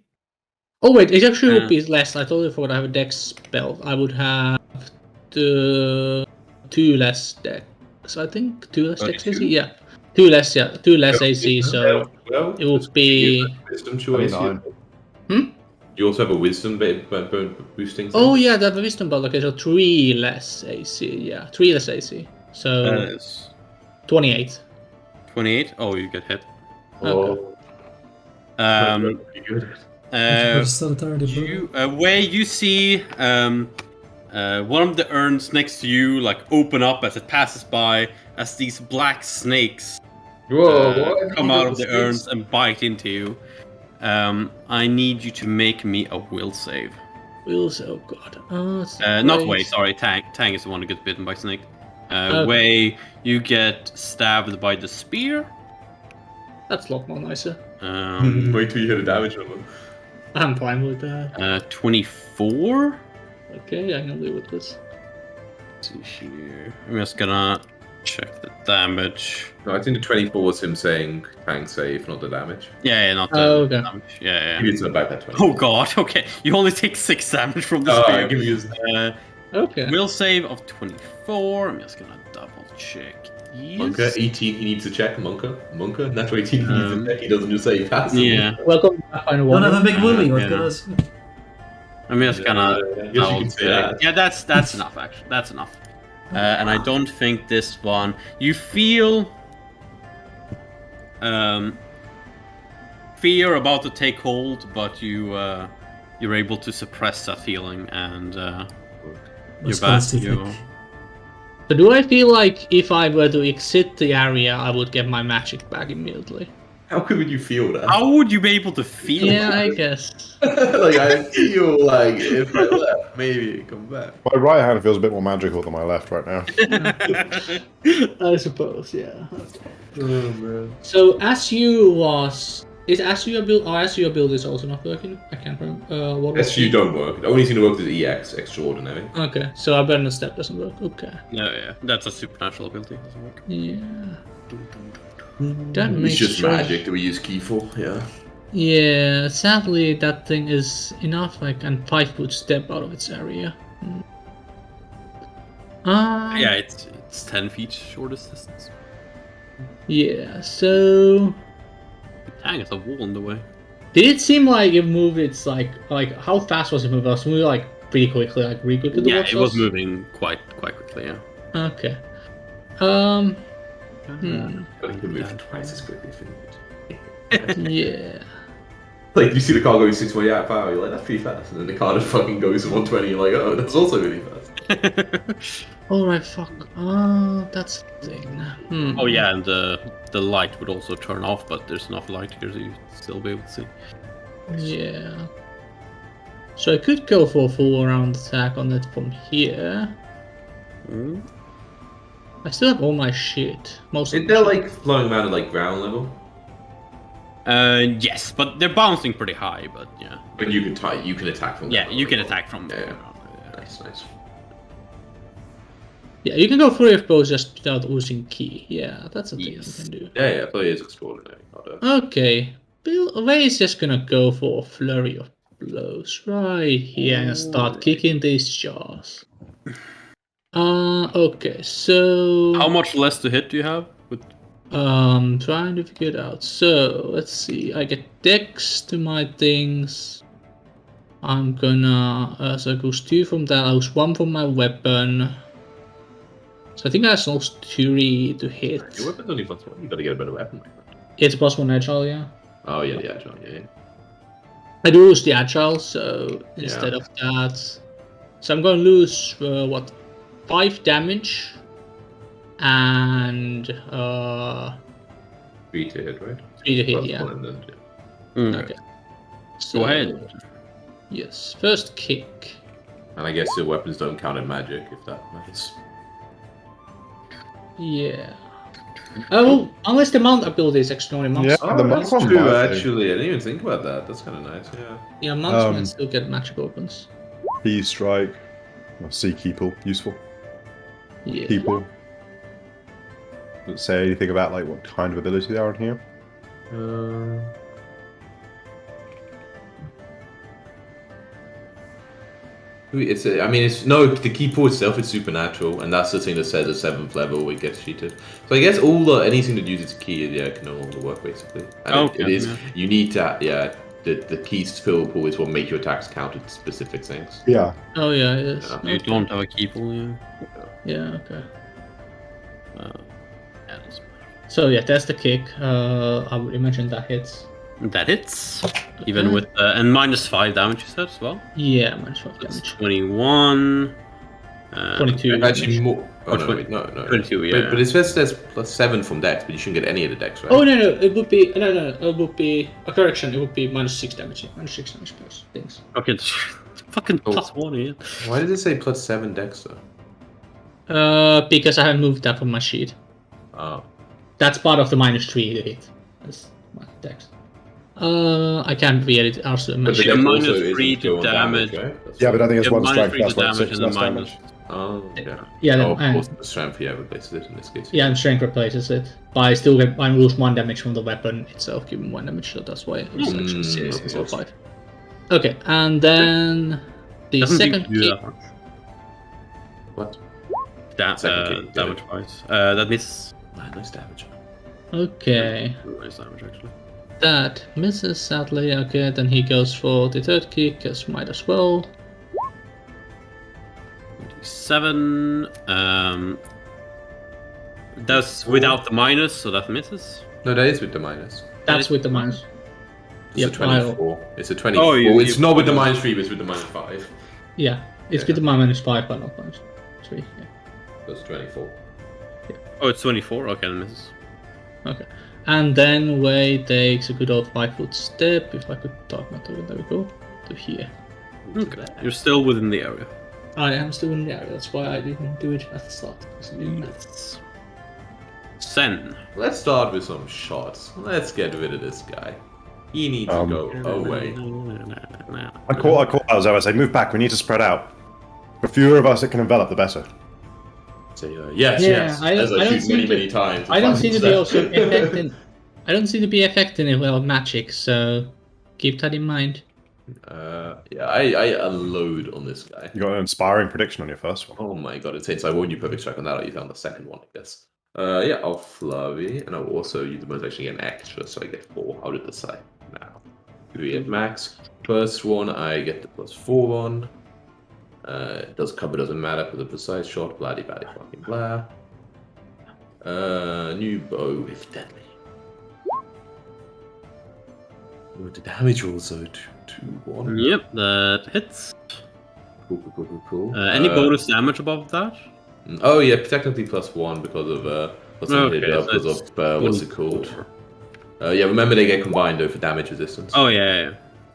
Oh wait, it actually would be less. I told you for I have a dex spell, I would have the 2 less dex. I think 2 less dex AC. 32? Yeah, 2 less. Yeah, 2 less AC. So Well, it would be. Wisdom to AC. 29. You also have a wisdom boosting. Oh yeah, that wisdom belt. Okay, so 3 less AC. Yeah, 3 less AC. So That is 28. 28. Oh, you get hit. Oh, pretty good. Where you see one of the urns next to you like open up as it passes by, as these black snakes come out of the urns and bite into you. I need you to make me a will save. Wills, oh god. Not Wei, sorry, Tang. Tang is the one who gets bitten by snake. Wei, you get stabbed by the spear. That's a lot more nicer. Wait till you hit a damage number. I'm fine with that. 24? Okay, I can live with this. Let's see here. I'm just gonna check the damage. No, I think the 24 was him saying tank save, not the damage. Yeah, not the okay. damage. Yeah. He did about that 20. Oh god, okay. You only take 6 damage from the spear. Give me his... Okay. Will save of 24. I'm just gonna double check. Monka, 18, he needs to check. Monka, natural 18, he needs to check. He doesn't just say pass. Yeah. Welcome to Pathfinder 1. Don't have a big willy, what yeah. can I say? I'm just gonna. Yes, you can say that. Yeah, that's enough. Actually, that's enough. And I don't think this one. You feel fear about to take hold, but you're able to suppress that feeling, and you're back. So do I feel like if I were to exit the area, I would get my magic back immediately? How could you feel that? How would you be able to feel? Yeah, that? I guess. Like I feel like if I left, maybe it come back. My right hand feels a bit more magical than my left right now. I suppose, yeah. Oh man. So as you build is also not working. I can't remember. What was SU don't work. The only thing that works is EX, extraordinary. Okay, so I bet the step doesn't work. Okay. Yeah, that's a supernatural ability. It doesn't work. Yeah. That It's makes just sense. magic that we use key for, yeah. Yeah, sadly that thing is enough. I can 5-foot step out of its area. Yeah, it's 10 feet shortest distance. Yeah. So Dang, it's a wall in the way. did it seem like it moved? It's like how fast was it moving? Was it moving like pretty quickly, like really quickly? Yeah, it was moving quite quickly. Yeah. Okay. I think we moved twice as quickly if it Yeah. Like, you see the car going 620 out of power, you're like, that's pretty fast. And then the car just fucking goes to 120, you're like, oh, that's also really fast. Alright, fuck. Oh, that's the thing. Oh yeah, and the light would also turn off, but there's enough light here so you'd still be able to see. Yeah. So I could go for a full round attack on it from here. I still have all my shit. Most of Is there like flowing around at like ground level? Yes, but they're bouncing pretty high, but yeah. But you can attack from Yeah, ground you can level. attack from Yeah. there. Nice. Yeah, you can go through if both just without using key. Yeah, that's a thing you can do. Yeah, play is extraordinary. Not a... Okay. Ray is just gonna go for a flurry of blows right here and start kicking these jaws. Okay, so How much less to hit do you have? With trying to figure it out. So let's see. I get dex to my things. I'm gonna so I lose 2 from that. I lose 1 from my weapon. So I think I lost 3 to hit. Your weapon's only +1. You gotta get a better weapon. It's +1 agile, yeah. Oh yeah, the agile, yeah. I do lose the agile, so instead of that, so I'm gonna lose 5 damage and 3 to hit, right? 3 to hit, +1 yeah. and then, Okay. So, Go ahead. Yes, first kick. And I guess your weapons don't count in magic if that matters. Yeah. Oh, unless the mount ability is extraordinary mounts. Yeah. The that's monk one true, might be. actually. I didn't even think about that. That's kind of nice, yeah. Yeah, mounts can still get magic weapons. Key strike. Sea keeple. Useful. Yeah. People. Doesn't say anything about like what kind of ability they are in here. The key pool itself is supernatural, and that's the thing that says at 7th level it gets cheated. So I guess anything that uses a key, can no longer work basically. And it is, you need to, the keys to skill pool is what make your attacks count at specific things. Yeah. Oh yeah, it is. Yeah. You don't have a key pool, yeah. Yeah, okay. Yeah, that's... So yeah, that's the kick. I would imagine that hits. That hits, even with and -5 damage. You said as well. Yeah, -5 That's damage. 21. 22. Okay. Actually, more. Oh, no, 20 wait, no. 22, yeah. But it says there's +7 from Dex, but you shouldn't get any of the Dex, right? Oh no, it would be it would be a correction. It would be -6 damage. -6 damage plus things. Okay, fucking +1 here. Why did it say +7 Dex though? Because I haven't moved that from my sheet. Oh. That's part of the -3 to hit. That's my dex. I can't read it also. But the Yeah, Dex minus also isn't 3 to going damage. right? That's Yeah, but I think it's Yeah, one strength -3 plus to 1 damage 6 and less then damage. Oh, yeah. Yeah, Oh, of and- course, the strength, yeah, replaces it in this case. Yeah, and strength replaces it. But I still get I lose 1 damage from the weapon itself, giving 1 damage, so that's why it was actually 6 of instead of course. 5. Okay, and then the Doesn't seem second to do kick. that much. What? That Second kick, damage wise. That misses. Nice damage. Okay, Nice damage actually. that misses sadly. Okay, then he goes for the third kick, as might as well. 7. That's without the minus, so that misses. No, that is with the minus. That's with the minus. It's Yep, a 24. It's a 24. Oh, It's not with the -3, but it's with the -5. Yeah, it's Yeah. with the -5, but not -3. Yeah. That's 24. Oh, it's 24. Okay, that misses. Okay. And then Wei takes a good old 5-foot step. If I could talk my turn, there we go. To here. Okay, you're still within the area. I am still in the area, that's why I didn't do it at the start. Because I didn't know. Sen. Let's start with some shots. Let's get rid of this guy. He needs to go away. I call out Zoe. I say, move back. We need to spread out. The fewer of us that can envelop, the better. Say, yes, Yeah, yes. I don't- As I I don't shoot seem many to- times. I don't find seem to be stuff. also affecting. I don't seem to be affecting it well magic, so keep that in mind. Yeah, I unload on this guy. You got an inspiring prediction on your first one. Oh my god, it's hits. I won't use perfect strike on that. I'll use that on the second one, I guess. Yeah, I'll flurry, and I'll also use the bonus action get an extra, so I get 4 out of the side. Now, 3 at max. First one, I get the +4 on. It does cover, doesn't matter for the precise shot. Bloody fucking blah. New bow, if deadly. With the damage also 2-1. Yep, that hits. Cool. Any bonus damage above that? Oh yeah, technically +1 because of what's Okay, because so of what's it called? Yeah, remember they get combined though for damage resistance. Oh yeah.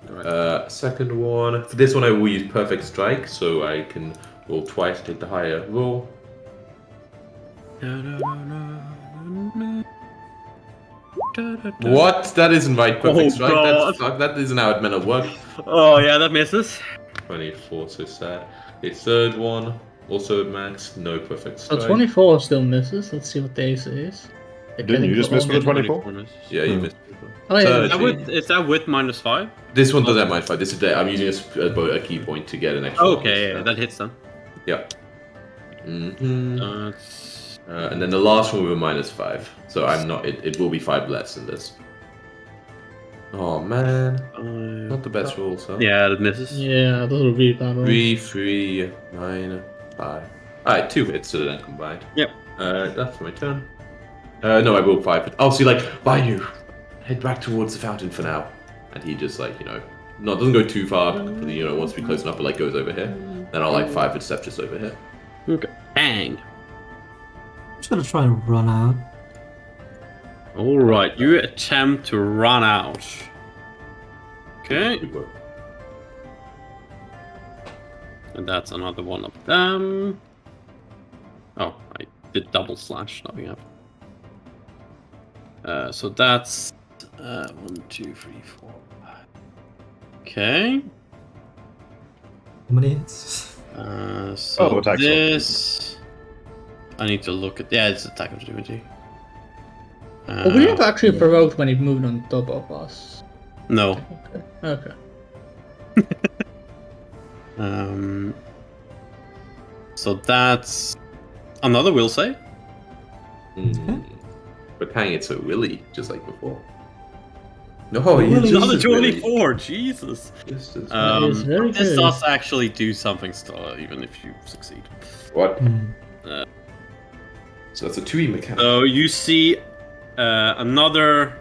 Right. Second one. For this one, I will use perfect strike, so I can roll twice, take the higher roll. What? That isn't right. Perfect strike. That isn't how it meant to work. Oh yeah, that misses. 24, so sad. A third one, also at max, no perfect So strike. 24 still misses. Let's see what the ace is. Didn't you just miss with a 24? misses. Yeah, you missed. Oh yeah. Is that is that with -5? This one doesn't have -5. This is I'm using a key point to get an extra. Okay, bonus. that hits then. Yeah. Mm-hmm. That's And then the last one with a -5. So I'm not. It will be 5 less than this. Oh man, not the best rolls, huh? yeah, that misses. Yeah, those are really bad rolls. 3, 3, 9, 5. Alright, 2 hits, so then combined. Yep. That's my turn. No, I will 5 it. Oh, see, like, Bainu, head back towards the fountain for now. And he just, like, doesn't go too far, wants to be close enough, but, like, goes over here. Then I'll, like, 5 foot step just over here. Okay. Bang. I'm just gonna try and run out. All right, you attempt to run out. Okay, Good work. and that's another one of them. Oh, I did double slash. Nothing happened. So that's 1, 2, 3, 4, 5. Okay. How many hits? So attack this, I need to look at. Yeah, it's attack opportunity. But we have actually provoked when it moved on top of us. No. Okay. So that's another will save. But hang it so willy, just like before. No, you Really? Another just really- 24, Jesus. Just as- That is very This good. does actually do something still, even if you succeed. What? Hmm. So that's a 2E mechanic. So you see another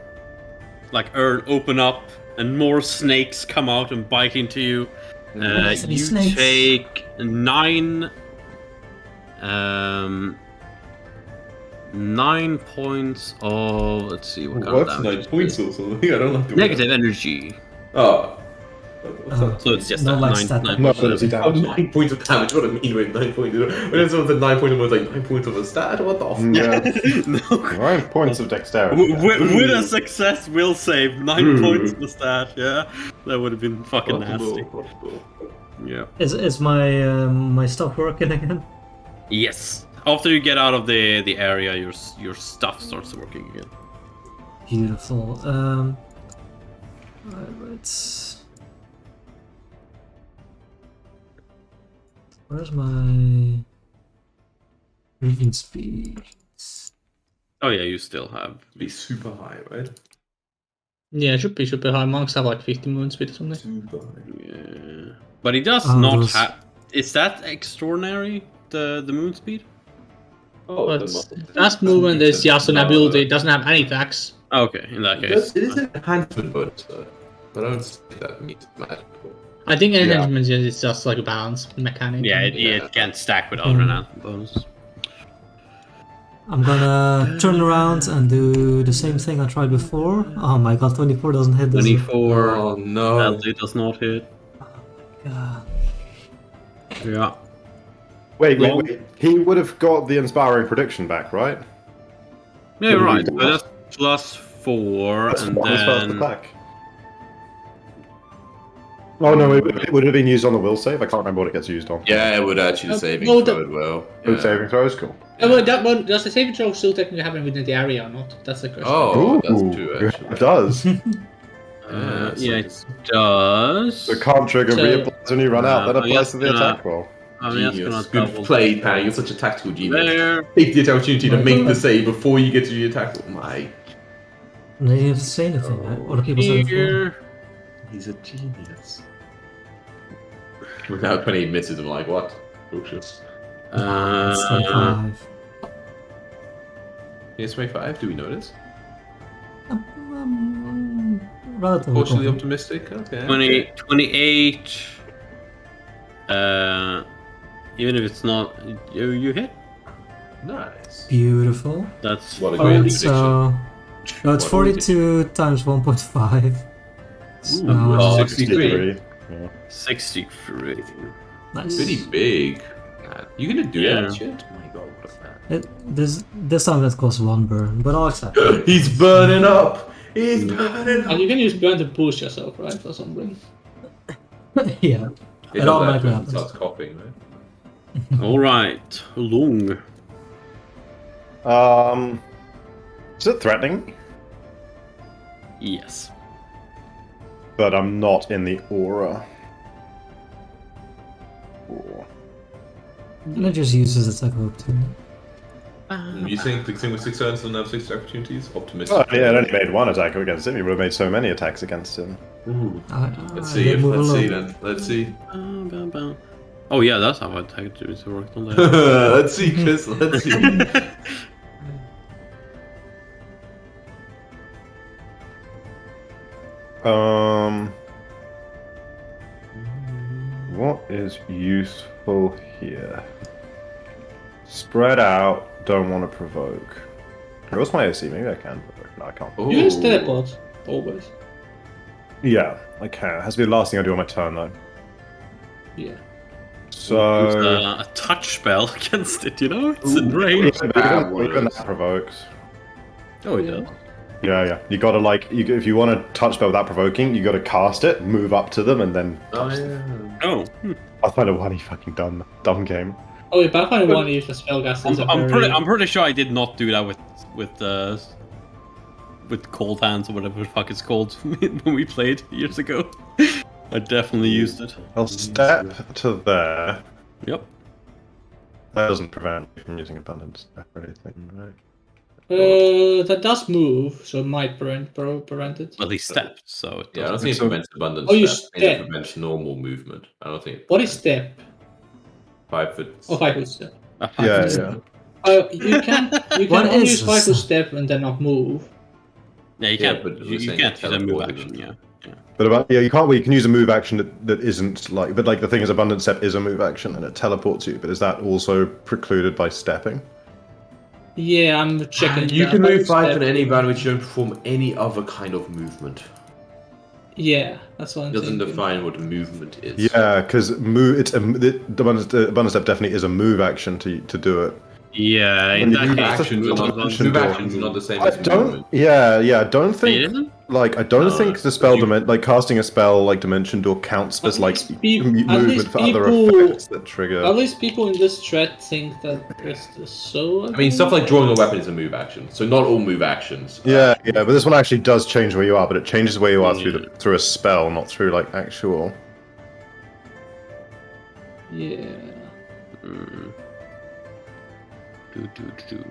like urn open up, and more snakes come out and bite into you. Nice, any You snakes? take 9 points of, let's see, what kind of What's damage 9 points or something? I don't like the negative energy. Oh. So it's just Not that, like 9 stat points. Not ability Oh, damage. 9 points of damage. What do I mean with 9 points? When someone said 9 points, it was like 9 points of a stat. What the fuck? Yeah. No. 9 points of dexterity. With a success will save 9 points of the stat, yeah. That would have been fucking nasty. Yeah. Is my my stuff working again? Yes. After you get out of the area, your stuff starts working again. Beautiful. Right. Where's my moving speed? Oh yeah, you still have. Be super high, right? Yeah, it should be super high. Monks have like 50 movement speed or something. Super high. Yeah. But he does Oh, not those- have. Is that extraordinary? The moon speed? Oh, But the muscle. fast movement is just an No, ability. It doesn't have any attacks. Okay, in that It case. is an enhancement bonus, though. But I don't think that means magical. I think Yeah. enhancement is just like a balance mechanic. Yeah, Yeah. it can't stack with other enhancement bonus. I'm gonna turn around and do the same thing I tried before. Oh my god, 24 doesn't hit this. 24. Oh no. Sadly, does not hit. God. Yeah. Wait. He would have got the inspiring prediction back, right? Yeah, What do you right. do? But that's +4, That's and on his first then. attack. Oh no, it would have been used on the will save. I can't remember what it gets used on. Yeah, it would actually the Uh, saving well, throw the- it well. Will Yeah. saving throw is cool. Well, that one does the saving throw still technically happen within the area or not? That's the question. Oh, that's Ooh, true, actually. it does. Yeah, it does. So can't trigger So- reapplies when you run out. That I'm applies just to the gonna- attack roll. I'm just gonna Genius. Good double play, Pan. You're such a tactical genius. there. Take the opportunity to make the save before you get to the attack. Oh my. And then you have to say anything, right? Other people say it for me. Here. He's a genius. Without 28 misses, I'm like, what? Bullshit. It's Uh, 25. Yes, 25, do we notice? Relatively Cautiously confident. optimistic? Okay. 20, 28. Even if it's not, you hit. Nice. Beautiful. That's What a fine. great Alright, prediction. so no, it's What 42 times 1.5. So, Ooh, 63. 63. nice. Pretty big. Man, you gonna do Yeah. that shit? Oh my god, what a man. This time that costs 1 burn, but I'll accept it. He's burning up! He's burning And you can use burn to boost yourself, right? For some reason. Yeah. It It automatically happens. starts coughing, right? All right, long. Is it threatening? Yes. But I'm not in the aura. Ooh. And it just uses its attack hope too. You think fixing with 6 turns and have 6 opportunities? Optimistic. Oh, yeah, it only made one attack against him. He would have made so many attacks against him. Ooh. Let's I see did if, move let's see along. then. Let's see. Oh yeah, that's how I attacked it. It worked on that. Let's see, Chris, let's see. What is useful here? Spread out, don't want to provoke. What's my AC? Maybe I can provoke. No, I can't. Ooh. You use teleport, always. Yeah, I can. It has to be the last thing I do on my turn, though. Yeah. Use, So... a touch spell against it, you know? It's in range. bad one of Even those. that provokes. Oh, it does. Yeah. You gotta, like, if you want to touch spell without provoking, you gotta cast it, move up to them, and then Oh, touch them. yeah. Oh, I find it one fucking dumb game. Oh, yeah, Pathfinder 1 use the spellcast. I'm pretty sure I did not do that with cold hands or whatever the fuck it's called when we played years ago. I definitely used it. I'll step to there. Yep. That doesn't prevent me from using abundance step or anything, right? That does move, so it might prevent it. Well, he stepped, so it Yeah, I don't doesn't. think it prevents abundant Oh, you step. I think it step. prevents normal movement. I don't think. What is step? 5 foot? Oh, 5 foot step. Yeah. You can What only is use 5 foot this? step and then not move. Yeah, you Yeah, can't. but You, we're you saying can't use a move teleport action. isn't. Yeah. But you can't. Well, you can use a move action that isn't like. But like the thing is, abundant step is a move action and it teleports you. But is that also precluded by stepping? Yeah, I'm checking. You that. can move 5 step. foot any bound which you don't perform any other kind of movement. Yeah, that's what I'm It doesn't thinking. define what movement is. Yeah, because move. The abundant step definitely is a move action to do it. Yeah, in Move that Move case, actions are not, Dimension move door. actions are not the same I as don't. movement. Yeah. I don't It think. isn't? Like I don't No, think the but spell you- like casting a spell like Dimension Door counts At as like least at movement least for other people- effects that trigger. At least people in this thread think that it's so. I mean, stuff like drawing a weapon is a move action, so not all move actions. Yeah, but this one actually does change where you are, but it changes where you are Yeah. through a spell, not through like actual. Yeah. Mm. Do.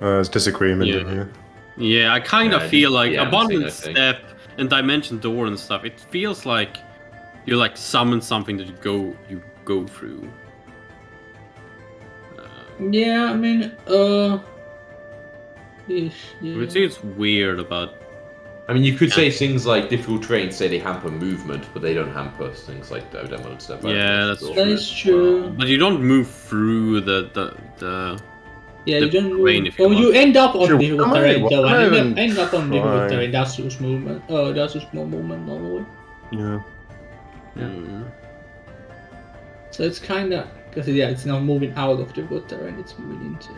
There's disagreement in Yeah. here. Yeah, I kind of Yeah, feel like yeah, abundant I think. step and dimension door and stuff. It feels like you like summon something that you go through. Yeah, I mean, yeah. It seems weird about. I mean, you could say things like difficult terrain say they hamper movement, but they don't hamper things like demo stuff. Yeah, that's That is true. But you don't move through the Yeah, the you don't terrain move. if you Well, you want. end up on Sure, difficult why terrain though, not and even you end up on difficult try? terrain. That's just movement. Oh, that's just more movement normally. Yeah. Mm. So it's kind of because it's not moving out of difficult terrain. It's moving into.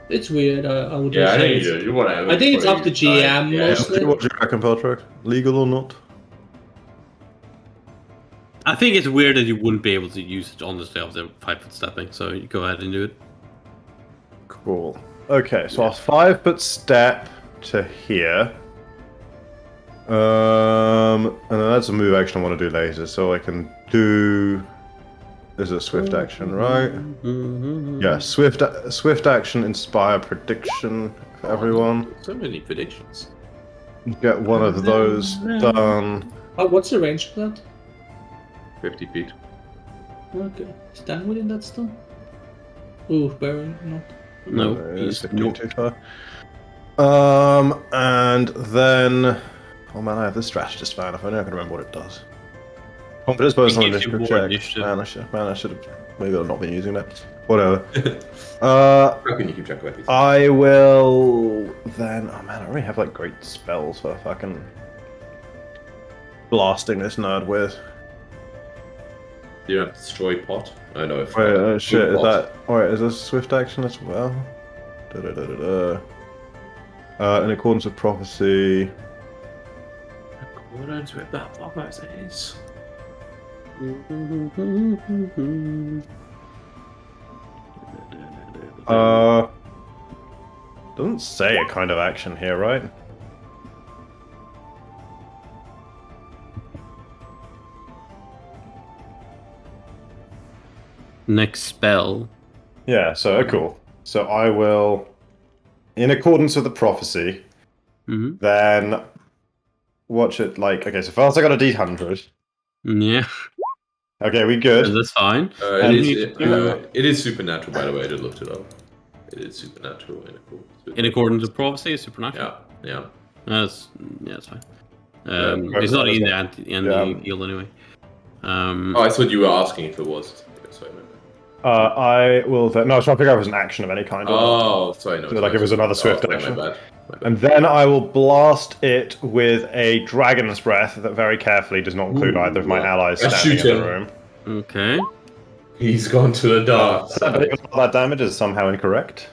It's weird. I would. Yeah, I say think it's- you whatever. I think it's up to GM Yeah, mostly. What do you reckon, Peltrick? Legal or not? I think it's weird that you wouldn't be able to use it on the step of the 5 foot stepping. So you go ahead and do it. Cool. Okay, so our 5 foot step to here. And then that's a move action I want to do later, so I can do. Is it a swift action, right? Yeah, swift action, inspire prediction for everyone. So many predictions. Get one of those done. Oh, what's the range for that? 50 feet. Okay, is Dan within that still? Ooh, Baron, not. No, It's he's 15 not. too far. And then. Oh man, I have this strategist fan. If I know, I can remember what it does. Confidence bonus on gives you initiative more check. initiative. Man, I should have. Maybe I've not been using that. Whatever. How can you keep track of everything? I will then. Oh man, I already have like great spells for fucking blasting this nerd with. You don't have destroy pot. I know if. Wait, shit, is pot. that. Alright, is this swift action as well? In accordance with prophecy. Accordance with that prophecies. Doesn't say a kind of action here, right? Next spell. Yeah, so cool. So I will, in accordance with the prophecy, Mm-hmm. then watch it like. Okay, so first I got a D100. Yeah, Okay, we good. that's fine. And It is supernatural, by the way. I just looked it up. It is supernatural In accordance with prophecy, it's supernatural. Yeah. That's fine. Yeah, It's not in the yeah. anti-heal anyway. Oh, I thought you were asking if it was. Sorry, my bad. I will. No, I was trying to figure out if it was an action of any kind. Oh, sorry, no. So, like, it was another swift sorry, action. My bad. And then I will blast it with a dragon's breath that very carefully does not include either of my allies Let's standing in shoot the him. room. Okay. He's gone to the dark side. That damage is somehow incorrect.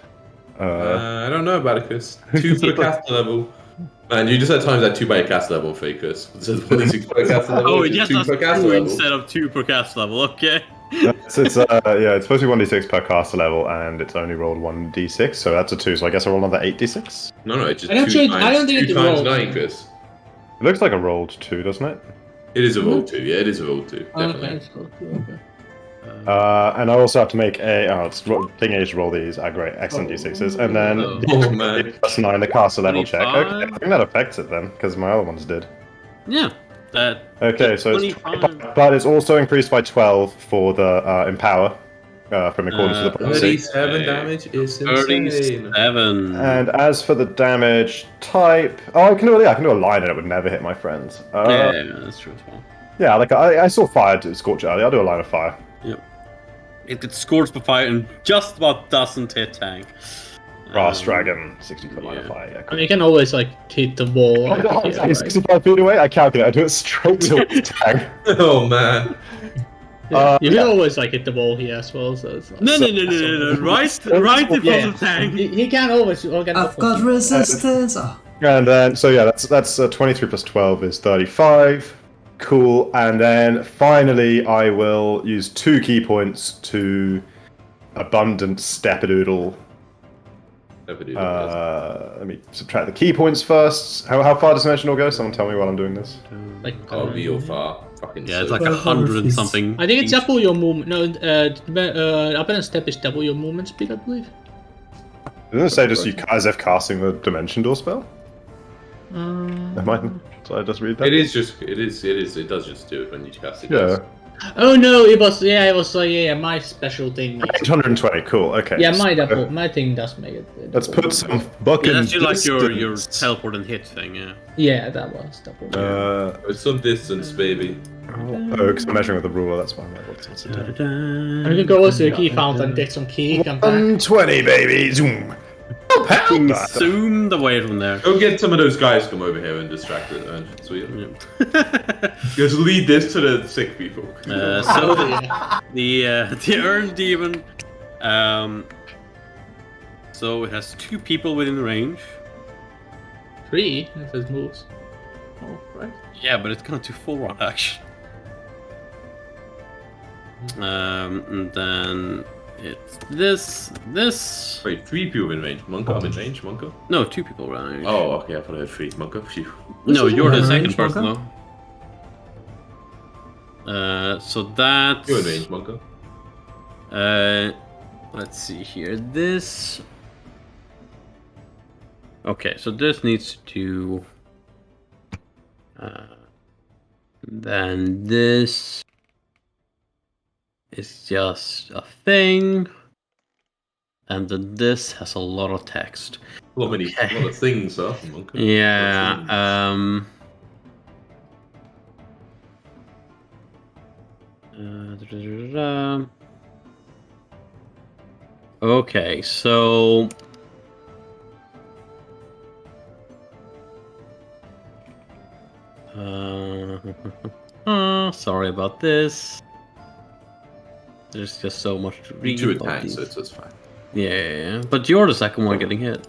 I don't know about it, Chris. 2 per caster level. Man, you just had times that 2 by a caster level, Fakers. It says 6 per caster level. Oh, it's yes, 2 that's per caster 2 level. instead of 2 per cast level. Okay. It's it's supposed to be 1d6 per caster level, and it's only rolled 1d6, so that's a 2. So I guess I roll another 8d6. No, it's just I don't 2 think- times, I don't think 2 it times rolls. 9, Chris. It looks like a rolled 2, doesn't it? It is a roll 2. Yeah, it is a roll 2. Definitely. Okay, it's cool. Okay. And I also have to make King Age to roll these. Great, excellent d6s, and then man. +9 the caster level check. 25. Okay, I think that affects it then, because my other ones did. Yeah. Okay, so it's 25, but it's also increased by 12 for the Empower, from accordance to the prophecy. 37 damage is insane. 37. And as for the damage type, I can do a line and it would never hit my friends. Yeah, that's true as well. Yeah, like I saw fire to scorch earlier. I'll do a line of fire. Yep. It scores by fire and just about doesn't hit tank. Brass Dragon, 60 foot line of fire. Yeah, I mean, you can always like hit the wall. I'm 65 feet away. I calculate. I do it straight to the tank. Oh man. You can always like hit the wall here as well. So it's like, No. Right in front of tank. He can always. I've got resistance. And then, so yeah, that's 23 plus 12 is 35. Cool. And then finally, I will use 2 key points to Abundant Stepadoodle. Let me subtract the key points first. How far does Dimensional go? Someone tell me while I'm doing this. like, Oh, real far. Fucking Yeah, it's so like 100 and something. I think it's double your movement. No, up and step is double your movement speed, I believe. Doesn't it say just you as if casting the Dimension Door spell? Never mind. So I just read that. It does just do it when you cast it. Yeah. Oh no, it was my special thing. 820. Cool. Okay. Yeah, so my thing does make it. let's put some bucket. Yeah, that's like your teleport and hit thing, yeah. Yeah, that was double. With some distance, baby. Because I'm measuring with the ruler. That's why I'm like, what's it do? And you can go also to the key fountain, get some key, come back. 120, baby. Zoom. Fucking zoom the way from there. Go get some of those guys to come over here and distract it, man. Sweet. Just lead this to the sick people. So the Earth Demon, so it has 2 people within range. 3 if it moves. Oh, right. Yeah, but it's gonna do full round action. And then it's this. Wait, 3 people in range. Monka, I'm in range, Monka? No, 2 people around range. Oh, okay, I thought I had 3. Monka, phew. No, you're the second range, person Monka? though. So that's. You're in range, Monka. Let's see here. This. Okay, so this needs to. Then this is just a thing, and then this has a lot of text. A lot of things, huh? Monka? Yeah. Okay, so. Sorry about this. There's just so much to read. 2 about attacks, these. so it's fine. Yeah, but you're the second one getting hit.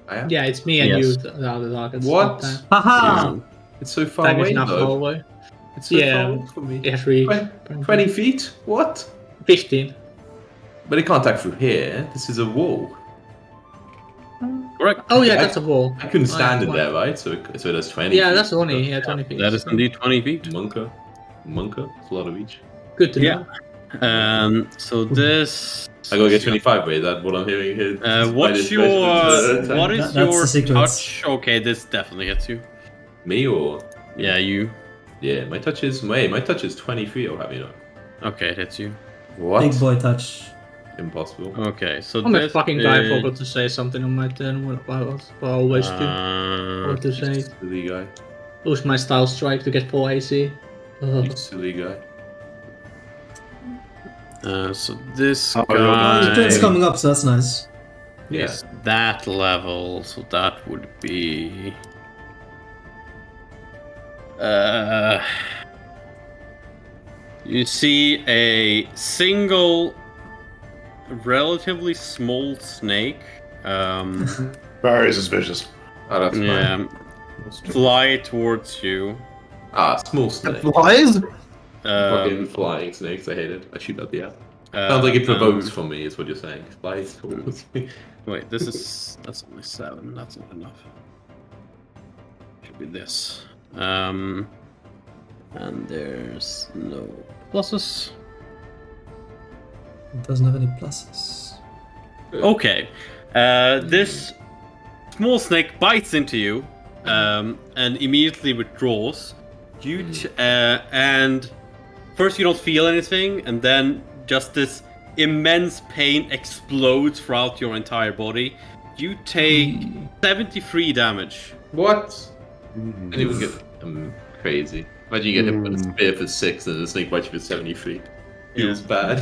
I am? Yeah, it's me and Yes. you, the other targets. What? Haha! It's so far That is away, enough though. far away. It's so Yeah. far away from me. Yeah, 3. 20 feet? What? 15. But it can't attack through here. This is a wall. Correct. Oh yeah, that's a wall. I couldn't stand Oh, in yeah. there, right? So that's 20 Yeah, feet. that's 20. Yeah, 20 feet. That is indeed 20 feet. Monka. It's a lot of each. Good to Yeah. know. So this. I gotta get 25, wait, is that what I'm hearing here? What's your what is That's your the secret. touch? Okay, this definitely hits you. Me or? Yeah, you. Yeah, my touch is 23, I'll have you know. Okay, it hits you. What? Big boy touch. Impossible. Okay, so I'm a this fucking guy. is- Forgot to say something on my turn. What I always do. What to say? Silly guy. Use my style strike to get 4 AC. Ugh. You silly guy. So this Oh, Oh, your turn's guy coming up, so that's nice. Yeah. is that level, so that would be. You see a single, relatively small snake. Very suspicious. Oh, that's fine. Yeah, fly towards you. Ah, small snake. Flies? Fucking flying snakes, I hate it. I shoot at the air. Sounds like it provokes from me, is what you're saying. Flies towards me. Wait, that's only 7. That's not enough. Should be this. And there's no pluses. It doesn't have any pluses. Okay. This small snake bites into you and immediately withdraws. And first you don't feel anything, and then just this immense pain explodes throughout your entire body. You take 73 damage. What? And even get crazy. Imagine you get hit with a spear for 6 and the snake bites you for 73. Feels bad.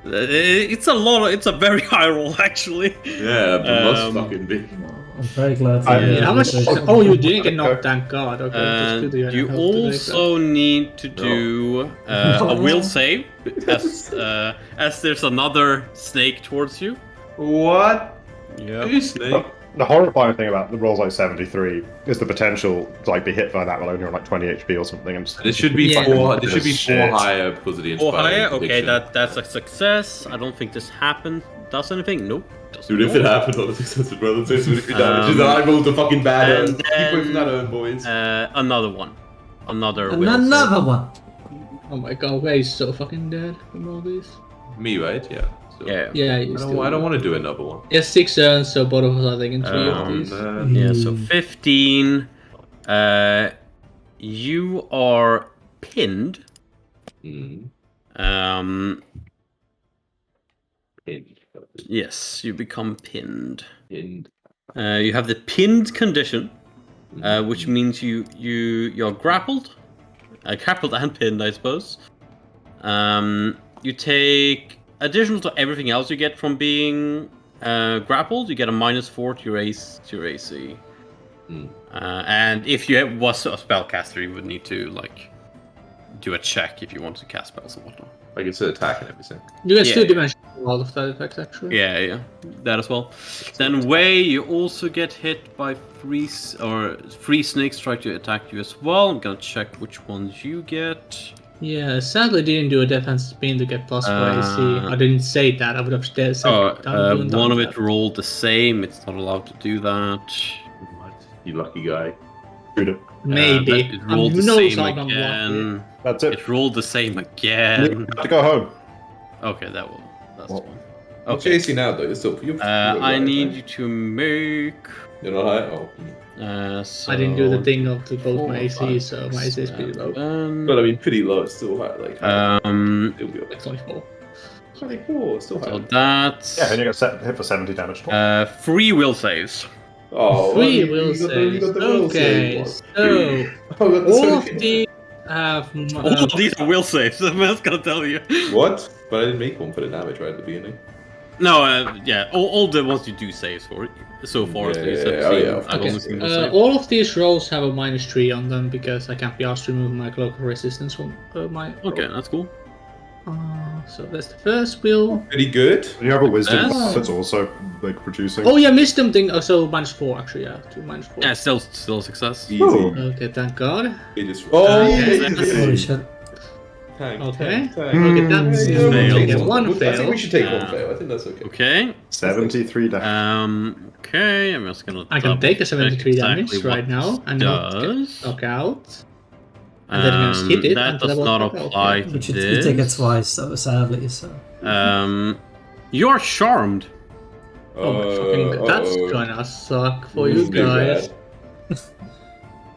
It's a lot. It's a very high roll, actually. Yeah, it must fucking be. I'm very glad. How much? Oh, you didn't get knocked. Thank God. Okay. You also need to do a will save, as there's another snake towards you. What? Yeah. Snake? The horrifying thing about the rolls like 73 is the potential to like be hit by that while only on like 20 HP or something. And just, This should be four. This should be 4 higher because of the Four inspiring higher. Okay, prediction. that's a success. I don't think this happened. Does anything? Nope. Dude, if it happened on the successive brother, so 73 damage. I rolled a fucking bad and Keep away from that urn, boys. Another one. Another And will another one. Oh my God, Ray's so fucking dead from all these. Me, right? Yeah. So, Yeah. Yeah, I don't want to do another one. Yeah, 6 urns, so both of us are taking 3 of these. Yeah, so 15. You are pinned. Pinned. Yes, you become pinned. Pinned. You have the pinned condition, which means you're grappled. Grappled and pinned, I suppose. You take additional to everything else you get from being grappled. You get a -4 to your AC. And if you was a spellcaster, you would need to like do a check if you want to cast spells and whatnot. Like it's an attack and everything. You get 2 dimensions of all of that effect, actually. Yeah, that as well. Then Wei, you also get hit by 3 snakes try to attack you as well. I'm gonna check which ones you get. Yeah, sadly didn't do a defense spin to get +4 AC. I didn't say that. I would have said one of it rolled the same. It's not allowed to do that. What? You lucky guy. shoot it. Maybe. It rolled the knows same I'm again. That's it. It rolled the same You again. have to go home. Okay, that's Well, one. What's Okay. your AC now, though? You're still. I need you to make. You're not high? Oh. So I didn't do the thing of the both my AC, so my AC is pretty low. But I mean, pretty low. It's still high. Like, it'll be Like 24. 24. Still high. So that's Yeah, and you get hit for 70 damage. 3 will saves. Oh, 3 well, will you saves. got the will Okay, save so one. Oh, that's all of okay. these have. All of these are will saves. I'm just gonna tell you. What? But I didn't make one for the damage right at the beginning. No, yeah, all the ones you do saves for so far. Yeah, at least, yeah, I've yeah. Oh, seen. yeah, of I've course. only seen will save. All of these rolls have a -3 on them because I can't be asked to remove my local resistance from my. Okay, that's cool. So that's the first will. Pretty good. You have a wisdom Yes. that's also like producing. Oh yeah, wisdom thing. Oh, so -4 actually. Yeah, to -4. Yeah, still a success. Easy. Oh. Okay, thank God. It just. Oh, Holy shit. Tank, Okay. tank, tank. Okay, that's Yeah, fail. we'll get take one I think fail. we should take one Uh, fail. I think that's okay. Okay. 73 damage. Okay, I'm just gonna. I can take a 73 damage exactly right what now this and not get does. knock out. And then you just hit it. That and does double not knock out. apply Okay. to But you this. take it twice, though, sadly, so. You are charmed. Oh my fucking God. That's gonna suck for you guys.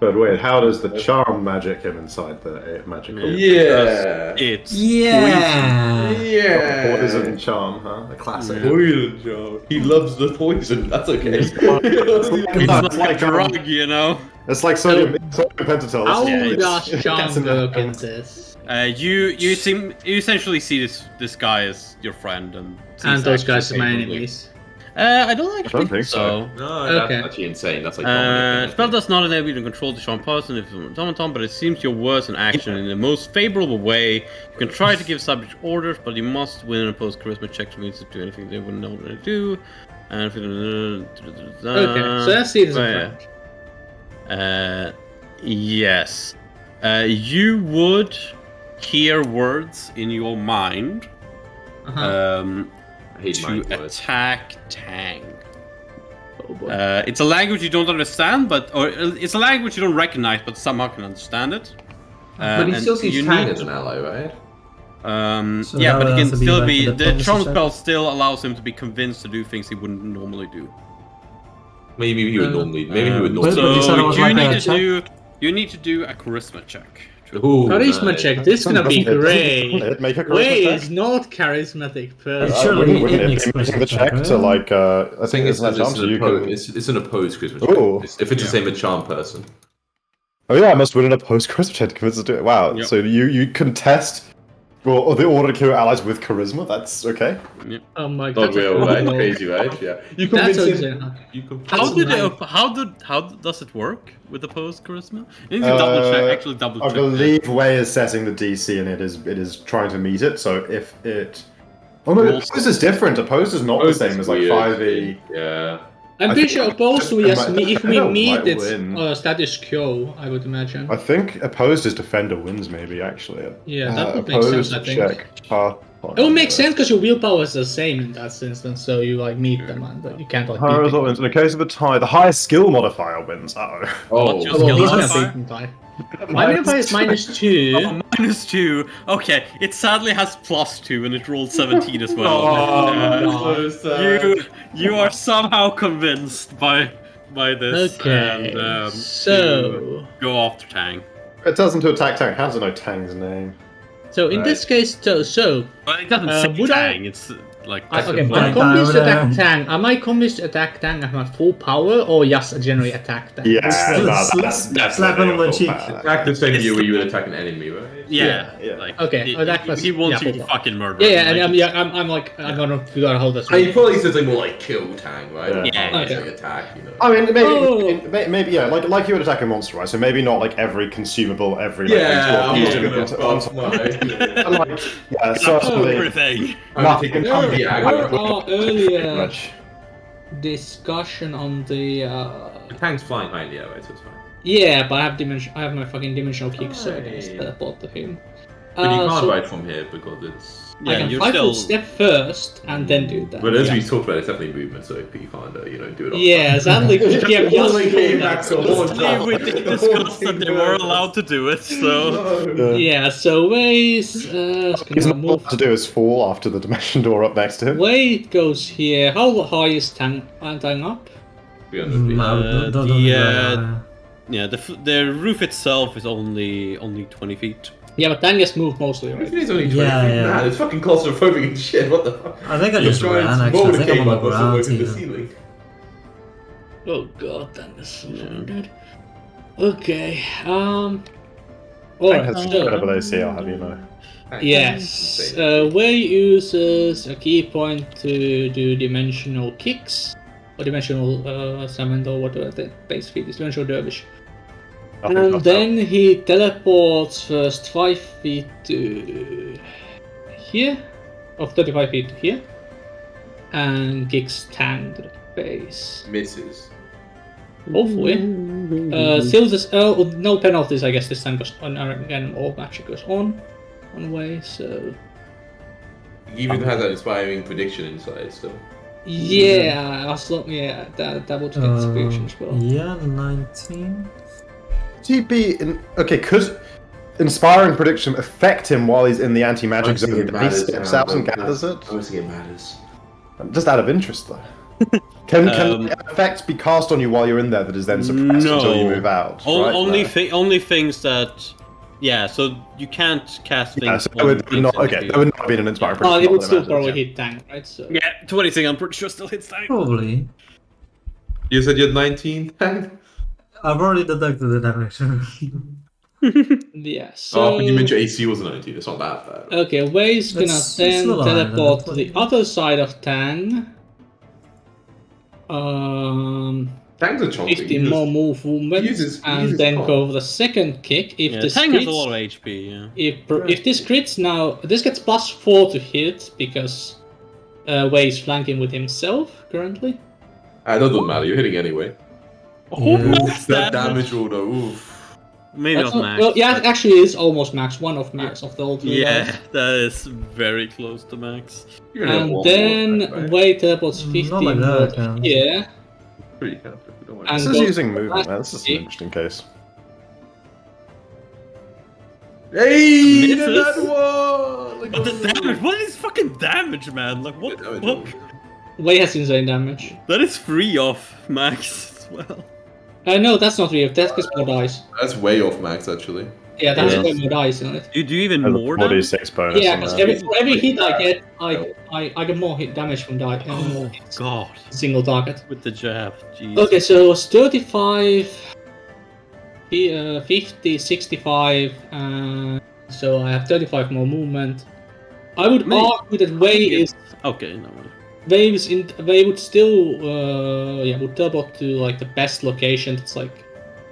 But wait, how does the charm magic him inside the magical? Yeah. It's Yeah! Yeah. Poison charm, huh? A classic. Poison, Joe. He loves the poison. That's okay. It's not like a drug, you know. It's like sodium pentatol. How Yeah, does it's- charm it's in the- work in this? You essentially see this guy as your friend and Those guys are my favorably. enemies. I don't actually think so. No, Okay. that's actually insane. That's like. Spell does not enable you to control the charm person if it's automaton, but it seems your words and action in the most favorable way. You can try to give subject orders, but you must win an opposed charisma check to mean to do anything they wouldn't know what to do. And Okay, so I see this in right. French. Yes. You would hear words in your mind Uh-huh. I hate to mind words. attack Tang. Oh, boy. It's a language you don't understand, or it's a language you don't recognize, but somehow can understand it. But he and still sees you Tang need as an ally, right? So yeah, that but would he have can to be still like be a the diplomacy charm check. spell still allows him to be convinced to do things he wouldn't normally do. Maybe he would normally. Maybe he would but normally. you said it was you like need a to check? you need to do a charisma check. Ooh, Charisma nice. check. This is gonna be Doesn't great. it make a charisma Way check? is not charismatic person. Surely wouldn't it it makes be making charisma the check, check to right? like I think It's it's an opposed charisma check. Ooh. If it's the same as charm person. Oh yeah, I must win an opposed charisma check to convince us to do it. Wow. Yep. So you contest well, the order to kill allies with charisma. That's okay. Oh my Not god. real, right? Crazy, right? Yeah. You That's convince insane. him. You convince How That's did nice. how does it work with opposed charisma? You need to double check. Actually, double I check. believe Way is setting the DC and it is trying to meet it. So if it oh no, Rolls- opposed is different. Opposed is not Opposed the same is as like weird. 5e. Yeah. I'm I pretty think sure opposed to just- if we Defender meet might its win. status quo, I would imagine. I think opposed is defender wins maybe actually. Yeah, that would make sense, I think. Check. It would make sense because your willpower is the same in that instance, so you like meet them and you can't like beat Result them. wins. In the case of a tie, the highest skill modifier wins. Uh-oh. Oh. your Oh, skill he's modifier? gonna beat them. My modifier is -2. Oh, -2. Okay, it sadly has +2 and it rolled 17 as well. Oh, so sad. You are somehow convinced by this Okay, and so to go after Tang. It tells him to attack Tang. How does it know Tang's name? in this case, so But it doesn't say would I- Tang. It's like okay, Fine. I'm convinced to Over there. attack Tang. Am I convinced to attack Tang at my full power or just generally attack Tang? Yeah, Slap- no, that's slap definitely him on the a full cheek. power. Attack the same you where you would attack an enemy, right? yeah, Yeah. like Okay, he, oh, that he- was- he wants yeah, you to full fucking murder. Yeah, him, and like, I'm like I'm gonna figure out how this And he works. probably says like more like kill Tang, right? Yeah. Yeah, Not, like, okay. attack, you know. I mean, maybe, Oh. maybe, yeah, like you would attack a monster, right? So maybe not like every consumable, every like, Yeah, I'm things not to gonna get buff onto- my. And, like, yeah, certainly. everything. I'm taking There the aggro. are Pretty earlier much. discussion on the Tang's flying high in the air, right? So it's fine. yeah, but I have my fucking dimensional kick, so I can just Right. teleport to him. But you can't so ride from here because it's. I can you're 5 still. foot step first and then do that. But as yeah. we talked about, it's definitely movement, so you can't, do it. All Yeah, sadly, yeah, just Only came back so to one Honestly, we did discuss that they were allowed to do it, so. yeah, so Waze He's gonna not move. allowed to do is fall after the dimension door up next to him. Wade goes here. How high is Tang up? 300 feet. No, don't the, do uh, that. Yeah, the roof itself is only 20 feet. Yeah, but Tang just moved mostly, Which right? means only 20 Yeah, feet. yeah. Man, it's fucking claustrophobic and shit. What the fuck? I think I You're just trying ran to actually. roll I the think I'm cave on up the or ground something in the even. ceiling. Oh god, Tang is so fucking dead. Okay, alright, Whatever they so, see, I'll have you know. yes, Wei uses a key point to do dimensional kicks, or dimensional summon, or whatever the base feat is, dimensional dervish. Nothing's And not then he teleports first 5 feet to here, or 35 feet to here, and kicks Tang to the face. Misses. Hopefully. Still this, no penalties, I guess, this time, because again, all magic goes on way, so. He even has that inspiring prediction inside, so. Yeah, as long, yeah, that would get inspiration as well. Yeah, 19. Could inspiring prediction affect him while he's in the anti-magic I think zone? it He matters, steps yeah, out and but- gathers it. I don't think it matters. Just out of interest, though. Can effects be cast on you while you're in there that is then suppressed until you move out? Right? Only things that. Yeah, so you can't cast things. Yeah, so on that would things not, in the okay, field. that would not be an inspiring Oh, prediction. it would still I imagine, probably yeah. hit Tang, right? So. Yeah, 20 I'm pretty sure still hits Tang. Probably. You said you had 19, Tang? I've already deducted the direction. Yeah, so. Oh, but you mentioned AC was 19, it's not that bad. Okay, Wei's gonna It's then still alive, teleport to then. the other side of Tang. Tang's a chonky. 15 more move movement, uses and then comp. go for the second kick. If Yeah, this Tang has a crits, lot of HP, yeah. if this crits now, this gets +4 to hit because Wei is flanking with himself currently. That doesn't matter, you're hitting anyway. Oh, Yeah. max That damage. damage roll though, oof. Maybe That's not not- max. well, yeah, it actually is almost max, one of max of the whole three. Yeah, rounds. that is very close to max. You're gonna have And one then more attack, right? Wei teleports Not 15 like more that, yeah. here. Pretty careful, don't worry. And This is go- using movement, man. This is an interesting case. Hey, Misses? that one! Like, But the damage, what is fucking damage, man? Like, what the fuck? Way has insane damage. That is free off max as well. No, that's not real. That gets more dice. That's way off max, actually. Yeah, that's got more dice in it. You do even There's a more damage? 46 bonus Yeah, on because there. for every hit I get, I get more hit damage from die. Oh god. Single target. With the jab. Jeez. Okay, so it was 35, 50, 65, so I have 35 more movement. I would argue that Way is... Okay, no. Way would still, would teleport to like the best location. It's like,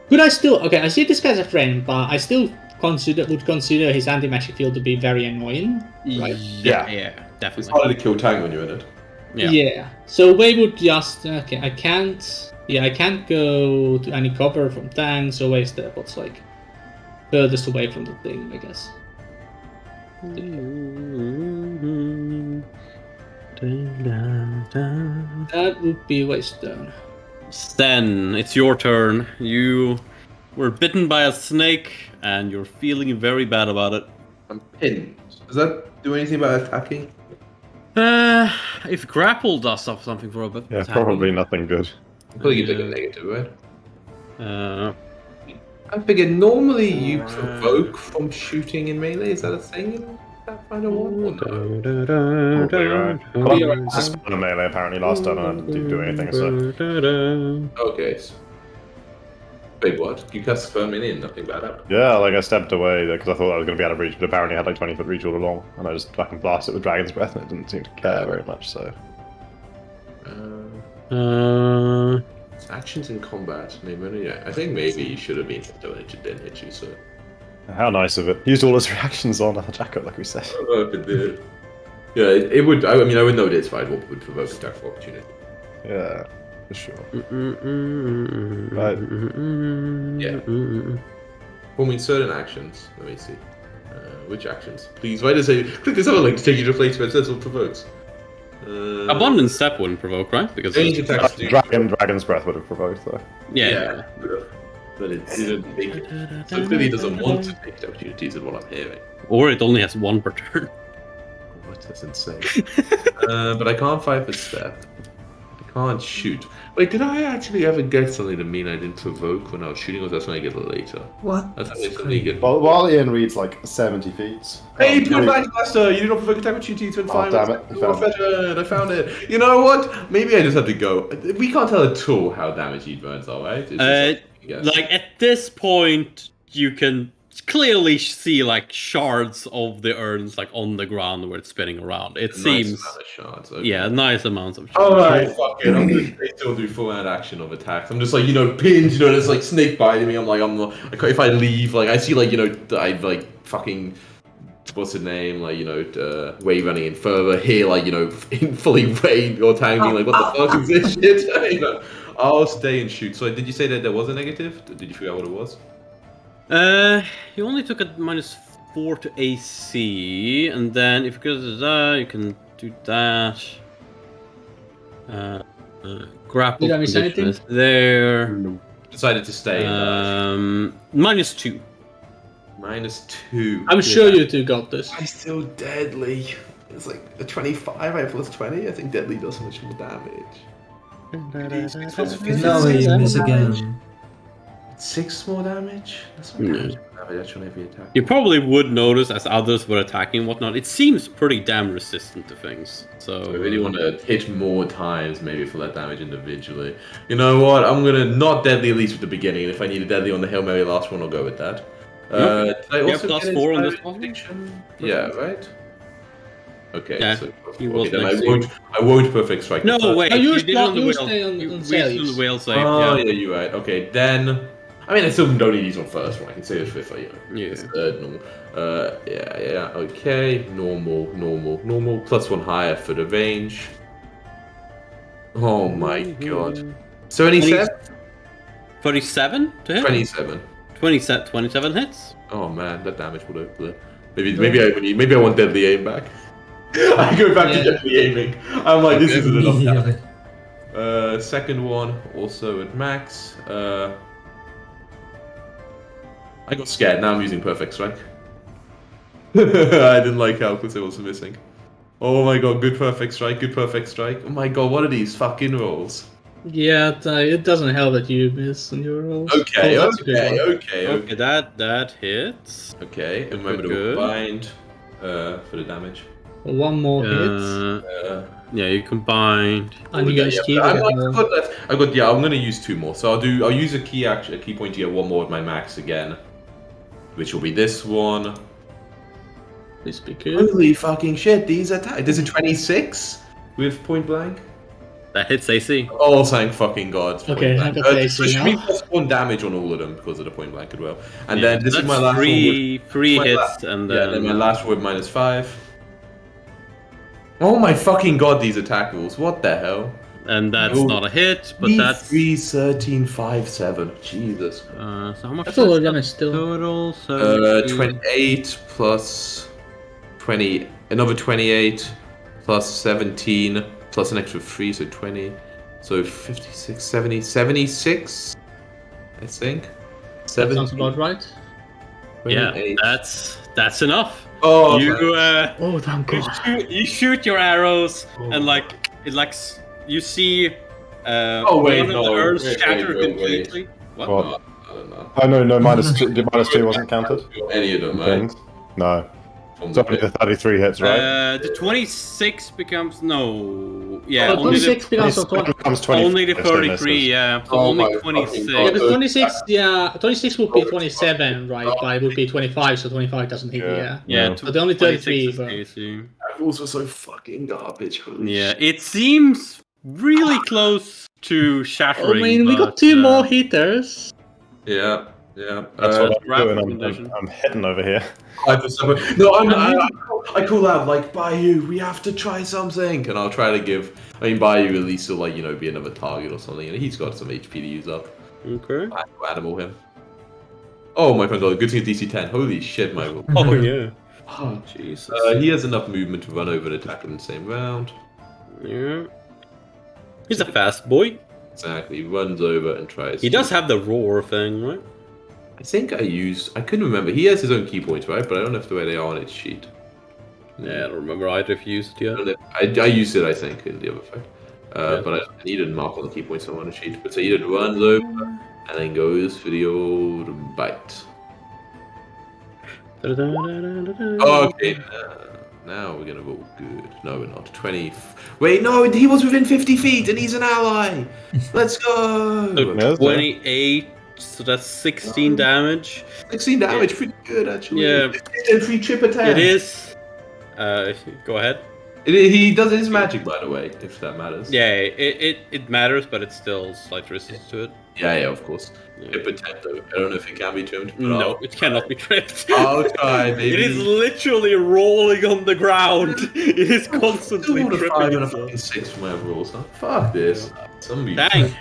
could I still? Okay, I see this guy's a friend, but I still would consider his anti-magic field to be very annoying, right? Yeah, definitely. It's harder to kill Tang when you're in it. Yeah. So Way would just okay. I can't go to any cover from Tang, so Way's teleport's like furthest away from the thing, I guess. That would be Way's turn. Sten, it's your turn. You were bitten by a snake, and you're feeling very bad about it. I'm pinned. Does that do anything about attacking? If grapple does something for a bit. Yeah, probably nothing good. I feel like you take a negative, right? Uh, I figured normally you provoke from shooting in melee. Is that a thing in Pathfinder 1? Or no? Probably right. Well, I just spun a melee apparently last time and I didn't do anything, so... Okay. Wait, what? You cast Firm in, nothing bad happened. Yeah, like I stepped away because I thought I was going to be out of reach, but apparently I had like 20-foot reach all along, and I just fucking blasted it with Dragon's Breath and it didn't seem to care very much, so... Actions in combat. Yeah, I think maybe you should have been hit when it didn't hit you, so... How nice of it. Used all his reactions on Jacko, like we said. I don't know if it did. Yeah, it would... I mean, I would know this fight would provoke attack of opportunity. Yeah, for sure. Right. Yeah. Performing certain actions. Let me see. Which actions? Please, why does it... Click this other link to take you to a place where it says what provokes. Abundant Step wouldn't provoke, right? Because Range attacks do. Dragon's Breath would have provoked, though. Yeah. But it didn't make it. So clearly it doesn't want to take the opportunities, is what I'm hearing. Or it only has one per turn. What? That's insane. But I can't fight for step. I can't shoot. Wait, did I actually ever get something to mean I didn't provoke when I was shooting, or was that something I get later? What? That's something you get. Well, while Ian reads like 70 feet. Hey, Blue Black Master, you did not provoke attack opportunities when firing. Damn it. I found it. You know what? Maybe I just have to go. We can't tell at all how damaged each burns are, right? It's just like at this point, you can clearly see like shards of the urns like on the ground where it's spinning around. It seems nice amount of shards. Okay. Yeah, nice amounts of shards. Alright, fuck it. I'm gonna still do full round action of attacks. I'm just like, pinned, there's like snake biting me. I'm not if I leave, like I see like, I like fucking what's the name? Like, Way running in further here, like, in fully Way or Tang being like, what the fuck is this shit? I'll stay and shoot. So did you say that there was a negative? Did you figure out what it was? You only took a -4 to AC, and then if you go to that, you can do that. Grapple. Did I miss anything? There. No. Decided to stay. -2. -2. I'm sure you two got this. I'm still deadly. It's like a 25. I have +20. I think deadly does so much more damage. No way, you miss again. 6 more damage? That's not damage actually every attack. You probably would notice as others were attacking and whatnot, it seems pretty damn resistant to things. So I really want to hit more times, maybe for that damage individually. You know what? I'm gonna not deadly at least at the beginning. If I need a deadly on the Hail Mary last one, I'll go with that. Did I also get +4 on this prediction? Yeah, right? Okay, yeah, so then I won't perfect strike. No, wait, you did it on the whale. stay on You saves. the whale save. Oh, yeah, you're right. Okay, then... I mean, I still don't need these on first one. I can say it's fifth, Yeah. Third, normal. Yeah, okay. Normal. +1 higher for the range. Oh my god. 77? 37 to hit? 27. 27 hits? Oh man, that damage would have... Maybe I want deadly aim back. I go back to deadly aiming. I'm like, this isn't enough damage. Second one, also at max. I got scared, now I'm using perfect strike. I didn't like how because it was missing. Oh my god, good perfect strike, good perfect strike. Oh my god, what are these fucking rolls? Yeah, it doesn't help that you miss on your rolls. Okay, that's a good one. okay. That hits. Okay, and remember to Good. combined for the damage. One more hit. Yeah, you combined. And you guys keep it more. I'm gonna use 2 more. So I'll use a key point to get 1 more with my max again. Which will be this one. Please be good. Holy fucking shit, these attack. There's a 26 with point blank. That hits AC. Oh, thank fucking god. Okay, I got the AC It should be now. +1 damage on all of them because of the point blank as well. And then this is my last three my hits, and then... Yeah, then my last one with -5. Oh my fucking god, these attack rules. What the hell? And that's not a hit, but that's... 3, 13, 5, 7. Jesus. So how much That's a lot of damage still. total? So 28 plus 20, another 28 plus 17 plus an extra 3, so 20. So 56, 70, 76, I think. That 70, sounds about right. yeah, 28. that's enough. Oh, You Oh, damn god. you shoot your arrows, and you see Oh, wait, one of the no, urns wait, shatter wait. completely. What? What? I don't know. Oh no, no, -2 wasn't counted. Any of them, right? Things. No. From It's only the 33 hits, right? The 26 becomes no. Yeah, Oh, only 26 becomes of 20. becomes 20. only the 33. Yeah, so Oh only my fucking 26. Yeah, but 26, 26 would be 27, right? But it would be 25, so 25 doesn't hit, Yeah. yeah. Yeah, But only 33, 26 but... AC. Rules are so fucking garbage. Holy Yeah, shit. it seems really close to I shattering. mean, we got but, 2 more hitters. Yeah. That's what I'm grapple doing. condition. I'm hitting over here. No, I call out like Bayou, we have to try something, and I'll try to give. I mean, Bayou at least will be another target or something, and he's got some HP to use up. Okay. I will animal him. Oh my god, good thing it's DC 10. Holy shit, Michael. Oh yeah. Oh, Jesus. he has enough movement to run over and attack in the same round. Yeah. He's a fast boy. Exactly, runs over and tries. He does have the roar thing, right? I think I couldn't remember. He has his own key points, right? But I don't know if the way they are on his sheet. Yeah, I don't remember either if you used it I, yet. don't know. I used it, I think, in the other fight. Yeah. But I needed mark on the key points on the sheet. But so he runs over and then goes for the old bite. Okay, now we're gonna roll good. No, we're not. 20. Wait, no, he was within 50 feet and he's an ally. Let's go. So 28, so that's 16 damage. 16 damage, pretty good actually. Yeah. And 3 chip attack. It is. Go ahead. He does his magic, by the way, if that matters. Yeah, it matters, but it's still slight resistance to it. Yeah, of course. Yeah. Chip attack, though. I don't know if it can be trimmed. But No, it cannot be tripped. I'll try, maybe. It is literally rolling on the ground. It is constantly Still a 5 tripping and a itself. fucking 6 for my rules, huh? Fuck this. Dang,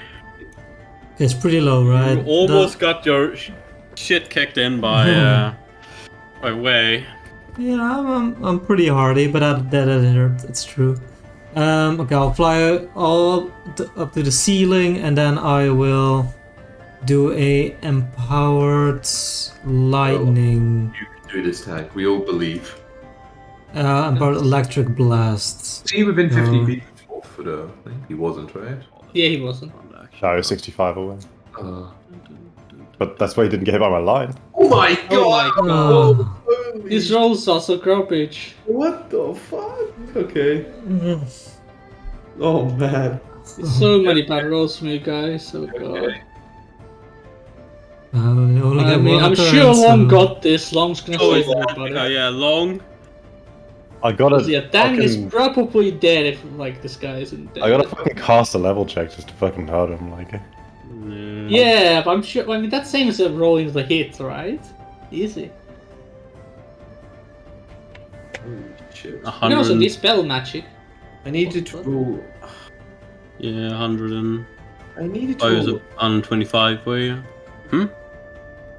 It's pretty low, right? you almost got your shit kicked in by Wei. Yeah, I'm pretty hardy, but that hurt. It's true. Okay, I'll fly all up to the ceiling, and then I will do a empowered lightning. You can do this, Tank. We all believe. Empowered electric blast. See, within 50 Oh. feet for the thing. He wasn't, right? Yeah, he wasn't. No, 65 away. But that's why he didn't get hit by my line. Oh my Oh my god! god. Holy These rolls are so garbage. What the fuck? Okay. Oh man. So many bad rolls from you guys, oh god. We only I get mean, one I'm turn, sure so- Long got this. Long's gonna Oh, save everybody. yeah, long. I gotta. Yeah, Dan is fucking- probably dead if like this guy isn't dead. I gotta fucking cast a level check just to fucking hurt him. Like, Yeah, but I'm sure. I mean, that's same as a roll into the hit, right? Easy. Holy shit. You can also 100. dispel magic. I needed to roll. Yeah, 100 and. I needed to Oh, is roll. it 125 were you?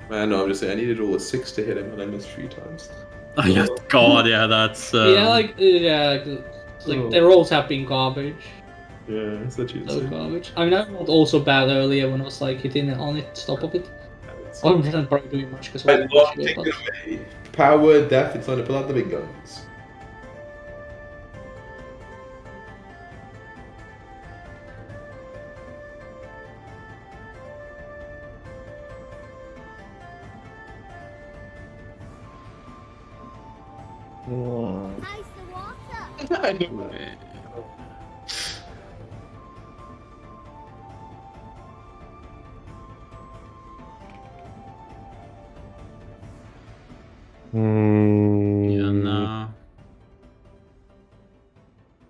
Man, no, I'm just saying, I needed to roll a 6 to hit him and I missed 3 times. Oh, yeah, God, yeah, that's. The rolls have been garbage. Yeah, such a So garbage. I mean, I rolled also bad earlier when I was like hitting on it, stop of it. I wasn't probably doing much because I I wasn't love much of it, taking but... away Power, death, it's time to pull out the big guns. Ice the water. I know. Yeah, no.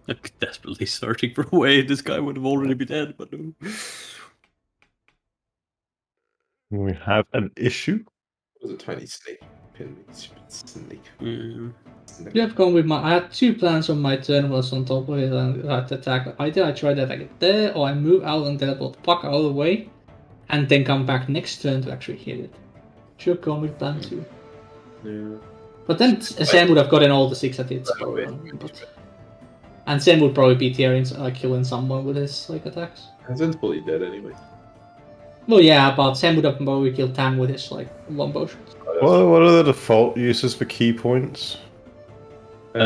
I'm desperately searching for a way. This guy would have already been dead, but no. We have an issue. It was a tiny snake. Pin me, stupid snake. Yeah. You have gone with my. I had 2 plans on my turn. Was on top of it and I had to attack. Either I try to attack it there, or I move out and teleport the fuck out of the way, and then come back next turn to actually hit it. Should have gone with plan 2. Yeah. But then Sam would have gotten all the 6 at its and Sam would probably be tearing, killing someone with his attacks. Zen's probably dead anyway. Well, yeah, but Sam would have probably killed Tam with his longbow shots. What are the default uses for key points? Thing.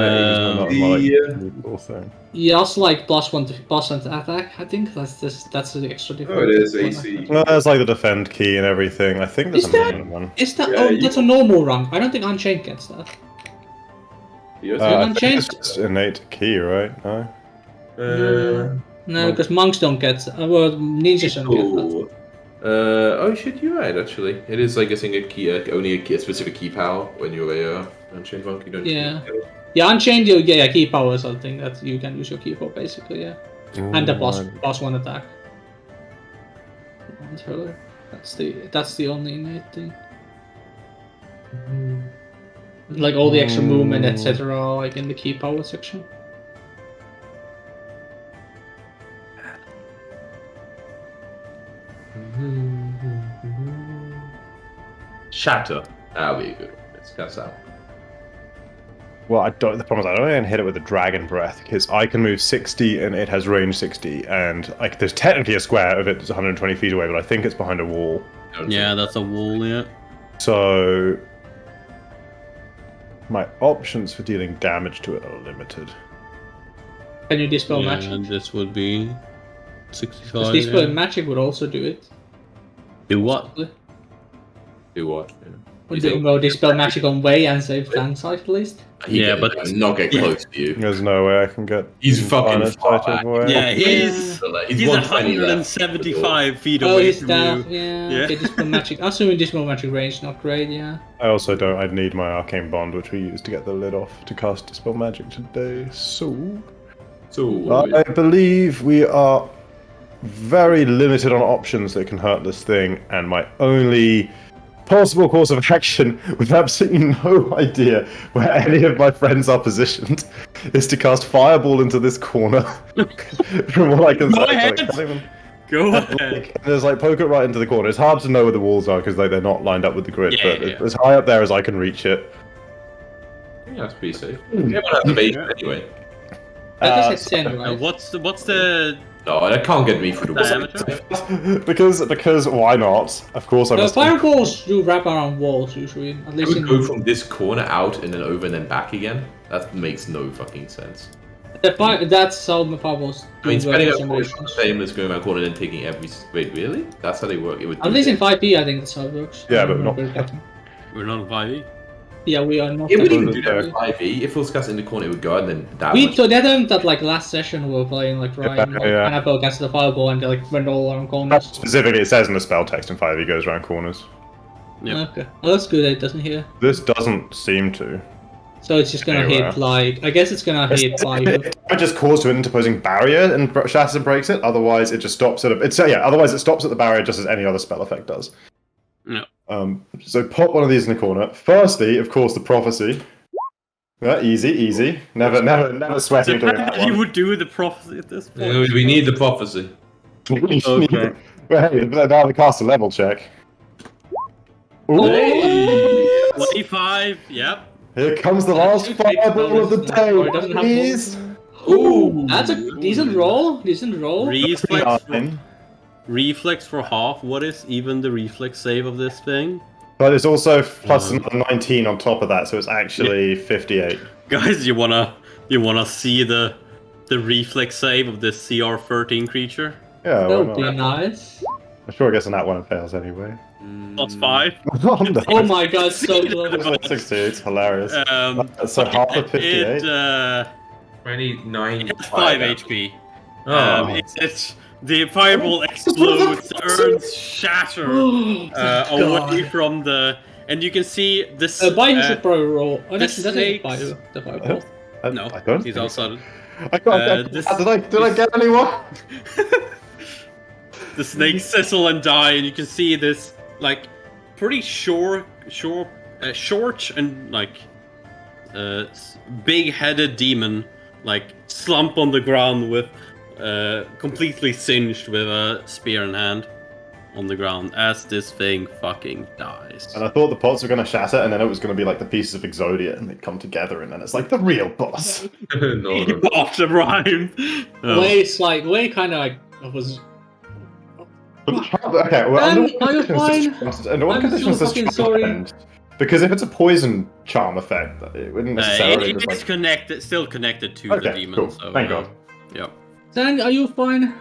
Yeah, it's +1 to attack. I think that's the extra difference. Oh, it is AC. Well, there's the defend key and everything. I think there's Is a that- minimum one. Is that? Yeah, that's a normal rank. I don't think Unchained gets that. I think Unchained? it's just innate key, right? No. No, because monks don't get. Well, ninjas don't get that. Cool. Oh shit, you're right. Actually, it is guessing a key, only a specific key power when you're a Unchained monk. You don't. Yeah. Yeah, Unchained, key power is something that you can use your key for, basically, yeah. And the +1 attack. That's the only innate thing. All the extra movement, etc., in the key power section. Shatter. That'll be a good one. Let's cast out. Well, the problem is I don't even hit it with a dragon breath because I can move 60 and it has range 60, and there's technically a square of it that's 120 feet away, but I think it's behind a wall. Yeah, that's a wall, yeah. So my options for dealing damage to it are limited. Can you dispel Yeah, magic? and this would be 65. Because dispel magic would also do it. Do what? Do what? Dispel magic on way and save flank sight at least. Yeah, but not get close to you. There's no way I can get. He's fucking line of far sight back. away. Yeah, he's 120 left. 175 feet Oh, away his from staff, you. yeah. Okay, dispel magic. Assuming dispel magic range, not great, yeah. I also don't. I'd need my arcane bond, which we used to get the lid off to cast dispel magic today. So I believe we are very limited on options that can hurt this thing, and my only possible course of action, with absolutely no idea where any of my friends are positioned, is to cast Fireball into this corner. From what I can Go say, ahead. Go ahead. There's poke it right into the corner. It's hard to know where the walls are because they're not lined up with the grid, Yeah, but yeah. as high up there as I can reach it. Yeah, that's pretty safe. Everyone has the base anyway. That is at 10, right? What's the No, that can't get me through the diameter? because why not? Of course I must. Fireballs do wrap around walls usually, at I least would in go from this corner out and then over and then back again. That makes no fucking sense. that's how the fireballs I mean, do spreading work out in corner is simulations. the same as going around corner and then taking every. Wait, really? That's how they work. It would. At least in 5e, I think that's how it works. Yeah, I but don't not- remember exactly. We're not 5e. Yeah, we are not. It would that even good do at that it. in 5e. If it was cast in the corner, it would go out and then that We much. so that done that last session we were playing Ryan, yeah. Annabelle cast the fireball and they went all around corners. Specifically, it says in the spell text in 5e goes around corners. Yep. Okay, well that's good. It doesn't here, This doesn't seem to. so it's just gonna Anywhere. hit I guess it's gonna hit It just caused to an interposing barrier and shatters and breaks it. Otherwise, it just stops at Otherwise, it stops at the barrier just as any other spell effect does. No. So pop one of these in the corner. Firstly, of course, the prophecy. Yeah, easy. Never sweating doing that You one. would do the prophecy at this point. We need the prophecy. Okay. Well, hey, now we cast a level check. Ooh. Hey, 25. Yep. Here comes the last Two big fireball of the bonus. day, Oh, it doesn't have please. Ooh, that's a decent roll. Reflex. Nine. Reflex for half. What is even the reflex save of this thing? But it's also plus another 19 on top of that, so it's actually 58. Guys, you wanna see the reflex save of this CR13 creature? Yeah, That why would be not? nice. I'm sure I guess on that one it fails anyway. +5. Oh my god, so close. 60, it's hilarious. So half of 58? It 29. has 5 HP. Oh. It's the fireball explodes, urns shatter away from the, and you can see this. Biden should probably roll. Oh, the actually, doesn't snakes- fire the fireball. No, I don't he's think outside. did I get anyone? The snakes sizzle and die, and you can see this like pretty short and like big-headed demon like slump on the ground with completely singed with a spear in hand on the ground as this thing fucking dies. And I thought the pots were going to shatter, and then it was going to be like the pieces of Exodia, and they'd come together, and then it's like the real boss. No. Off the rhyme. Way kind of like was. Okay, well, Are under you what fine? conditions under what I'm conditions so does fucking charm sorry. end? Because if it's a poison charm effect, it wouldn't necessarily It just is like... connected, still connected to the Okay, demon. cool. So, Thank God. Yeah. Dan, are you fine?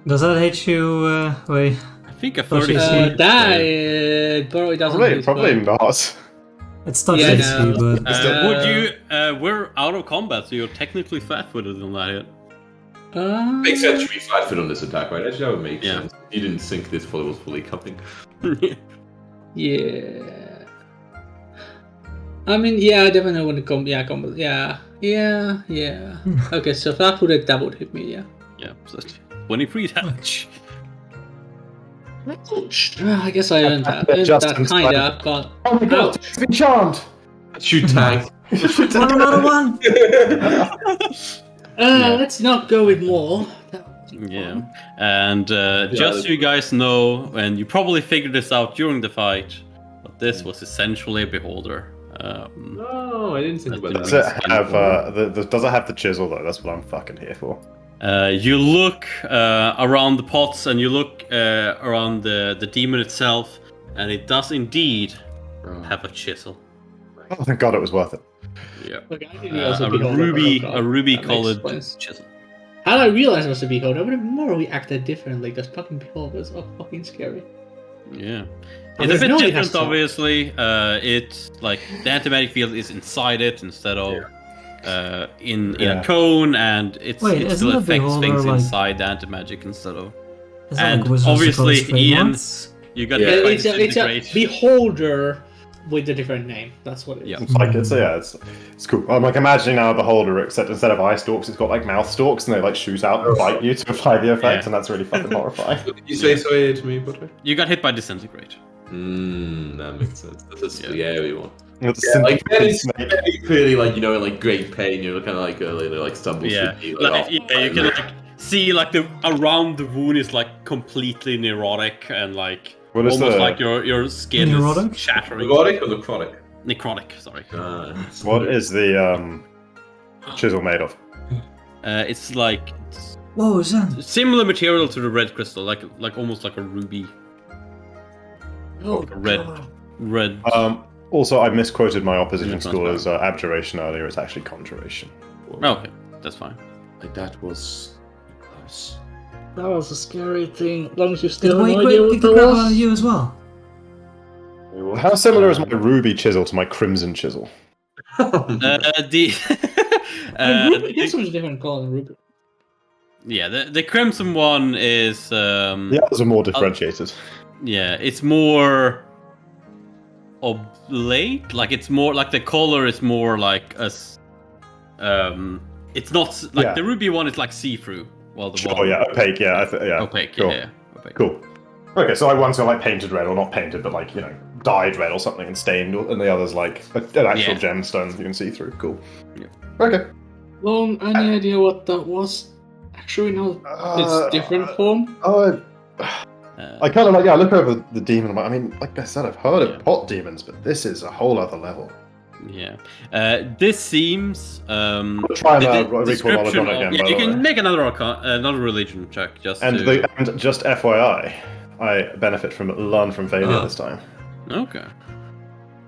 Does that hit you? Wait. I think a Plus 30. AC. That probably doesn't. hit, Probably but- not. It's not Yeah, AC, no. but Would you? We're out of combat, so you're technically flat-footed on that hit. Makes sense to be 5 foot on this attack, right? Actually, that would make Yeah. sense. You didn't think this fully was fully coming. Yeah. I mean, yeah, I definitely want to come. Yeah, come. Yeah. Okay, so that would hit me. Yeah. Yeah, so 23 damage. I guess I earned that. Kinda, but Oh my God, it's been charmed! Shoot tag. another one. let's not go with more. Yeah, and just so you guys know, and you probably figured this out during the fight, but this was essentially a beholder. Oh, I didn't think about Does that. it have the chisel though? That's what I'm fucking here for. You look around the pots and you look around the demon itself, and it does indeed have a chisel. Oh, thank God it was worth it. Yeah, Okay, I didn't realize it was a ruby That colored makes sense. chisel. Had I realized it was a beholder, I would have more reacted differently, because fucking beholders are fucking scary. Yeah. Oh, It's a bit no, it different, has to. obviously. It's like the antimatter field is inside it instead of in a cone, and it Wait, still isn't a affects beholder things like- inside the antimagic instead of. Is that And like Wizards of the obviously, Coast Ian, trademarks? you got Yeah. hit by It's a disintegrate. beholder with a different name. That's what it is. Yeah. It's like it's cool. I'm like imagining now a beholder, except instead of eye stalks, it's got like mouth stalks, and they like shoot out and bite you to apply the effect, Yeah. and that's really fucking horrifying. What did you say sorry to me, Butter? You got hit by disintegrate. That makes sense. That's a scary one. It's Yeah, like that is snake. very clearly like in like great pain. You're kind of like stumbles. Yeah, through like, you can like see like the around the wound is like completely neurotic and like What is almost the- like your skin Neurotic? is shattering. Necrotic or necrotic? Necrotic, sorry. What is the chisel made of? It's like Whoa, is that? similar material to the red crystal, like almost like a ruby, Oh, red. Also, I misquoted my opposition Yeah, school as abjuration earlier. It's actually conjuration. Okay, that's fine. Like that was close. that was a scary thing. As long as you Did still have Wake no idea pick what the that crap out of was. you as well? How similar is my ruby chisel to my crimson chisel? The This one's a different color than Ruby. yeah, the crimson one is The others are more differentiated. yeah, it's more oblate. Like it's more like the color is more like it's not like Yeah. the ruby one is like see-through. Well, the Sure, one yeah, opaque, yeah, opaque, cool. yeah, opaque. Cool. Okay, so like one's got like painted red, or not painted, but like dyed red or something and stained, and the other's like an actual Yeah. gemstone that you can see through. Cool. Yeah. Okay. Long, any idea what that was? Actually, no, it's different form. I kind of like, I look over the demon. I'm like, I mean, like I said, I've heard of Yeah. pot demons, but this is a whole other level. Yeah. This seems Try and the recall knowledge description on it of- again, yeah, by you the can way. make another religion check just And, to and just FYI, I benefit from learn from failure Oh. this time. okay.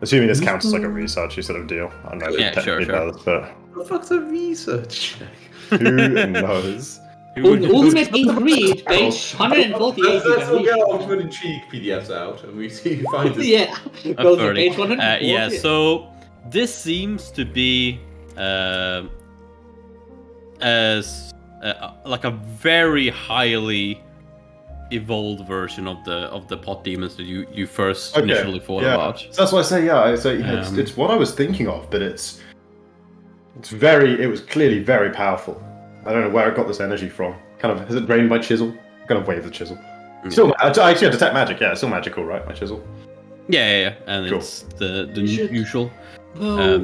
Assuming this counts as like a researchy sort of deal. I don't know if it technically does, but... What the fuck's a research check? Who knows? Ultimate Intrigue, page 148. Let's all get our Ultimate Intrigue PDFs out and we see who finds it. Yeah. Goes to page 148. Yeah, so this seems to be as like a very highly evolved version of the pot demons that you first initially thought about. So that's why I say it's what I was thinking of, but it was clearly very powerful. I don't know where it got this energy from. Kind of, has it drained my chisel? I'm gonna wave the chisel. Still, I actually detect magic. Yeah, it's still magical, right? My chisel. Yeah, and cool. It's the usual. I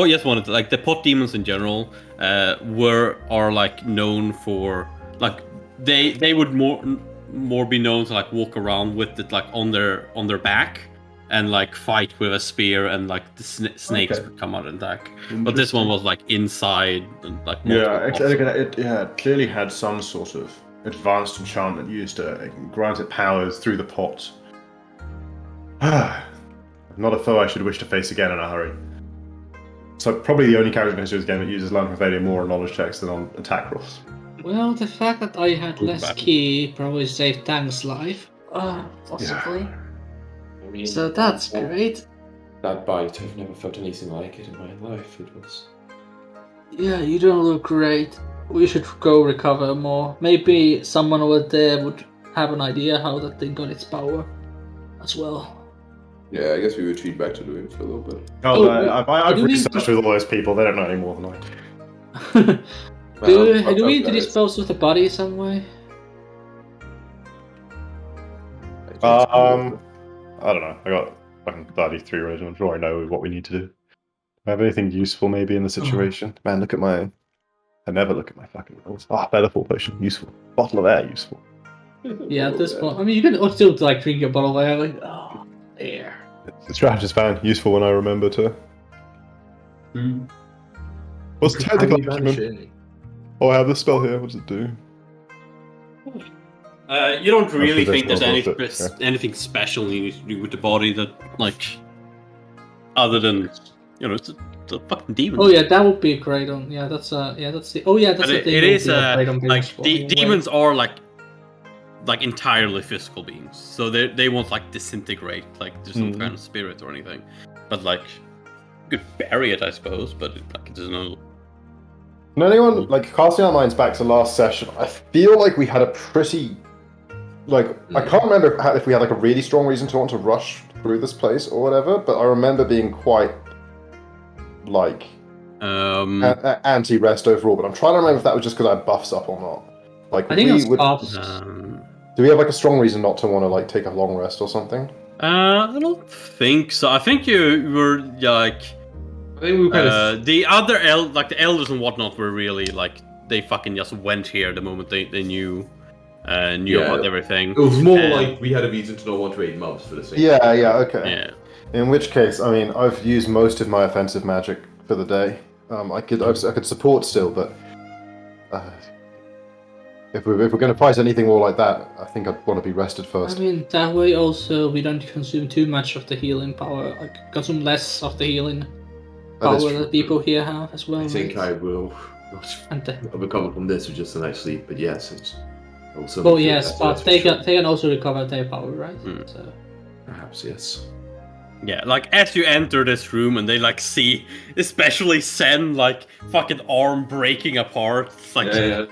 just wanted to, like, the pot demons in general are like known for, like, they would more be known to like walk around with it like on their back and like fight with a spear, and like the snakes would come out and attack. But this one was like inside and like it clearly had some sort of advanced enchantment used to grant it powers through the pot. Not a foe I should wish to face again in a hurry. So probably the only character in history of this game that uses Learn Prevailing more on knowledge checks than on attack rolls. Well, the fact that I had less key probably saved Tang's life. Possibly. Yeah. I mean, So that's great. That bite, I've never felt anything like it in my life. It was... Yeah, you don't look great. We should go recover more. Maybe someone over there would have an idea how that thing got its power as well. Yeah, I guess we retreat back to the room for a little bit. I've researched with all those people. They don't know any more than I do. Do we need to dispose of the body some way? I don't know. I got fucking 33 right. I'm sure I know what we need to do. Do I have anything useful maybe in the situation? Man, look at my... I never look at my fucking rolls. Featherfall potion, useful. Bottle of air, useful. Yeah, at this point. I mean, you can still like drink your bottle of air, like, air. The strategist fan, useful when I remember to. What's the technical action? Oh, I have this spell here. What does it do? You don't really think there's anything special you need to do with the body that, like, other than, it's a fucking demon. Oh yeah, that would be great on. Yeah, that's the. Oh yeah, that's the thing. It is like demons are like entirely physical beings, so they won't like disintegrate like there's some kind of spirit or anything. But like, you could bury it, I suppose. But it doesn't know. Can anyone, like, casting our minds back to last session, I feel like we had a pretty, like, I can't remember if we had like a really strong reason to want to rush through this place or whatever, but I remember being quite like anti-rest overall. But I'm trying to remember if that was just because I had buffs up or not. Like, I think it's buffs. Do we have like a strong reason not to want to like take a long rest or something? I don't think so. I think you were like. I think we kind of... the other the elders and whatnot were really like they fucking just went here the moment they knew about everything. It was more like we had a reason to not want to raid mobs for the same. Yeah, okay. Yeah. In which case, I mean, I've used most of my offensive magic for the day. I could support still, but if we're going to fight anything more like that, I think I'd want to be rested first. I mean, that way also we don't consume too much of the healing power. Like, consume less of the healing power that people here have as well. I think I will recover from this with just a night's sleep, but yes, it's also... Well, yes, but they can also recover their power, right? So. Perhaps, yes. Yeah, like, as you enter this room and they, like, see, especially Sen, like, fucking arm breaking apart. It's like... Yeah.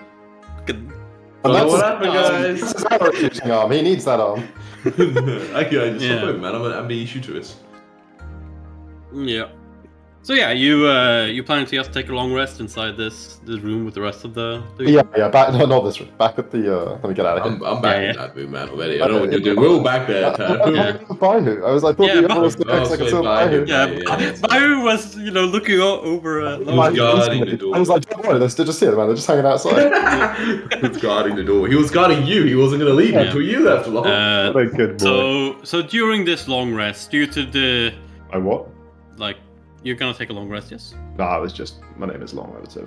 What happened, guys? This is our shooting arm. He needs that arm. Okay, man. I'm being used to it. Yeah. So yeah, you planning to just take a long rest inside this room with the rest of the Yeah, back not this room. Back at the let me get out of here. I'm back in that room, man, already. I know what you're doing. We're all back there. I was like, the other was the next like Bahu was, looking over guarding the door. I was like, don't worry, they're just here, man, they're just hanging outside. He was guarding the door. He was guarding you, he wasn't gonna leave until you left alone. What a good boy. So during this long rest, due to the what? Like, you're gonna take a long rest, yes? No, I was just... My name is long, I would say.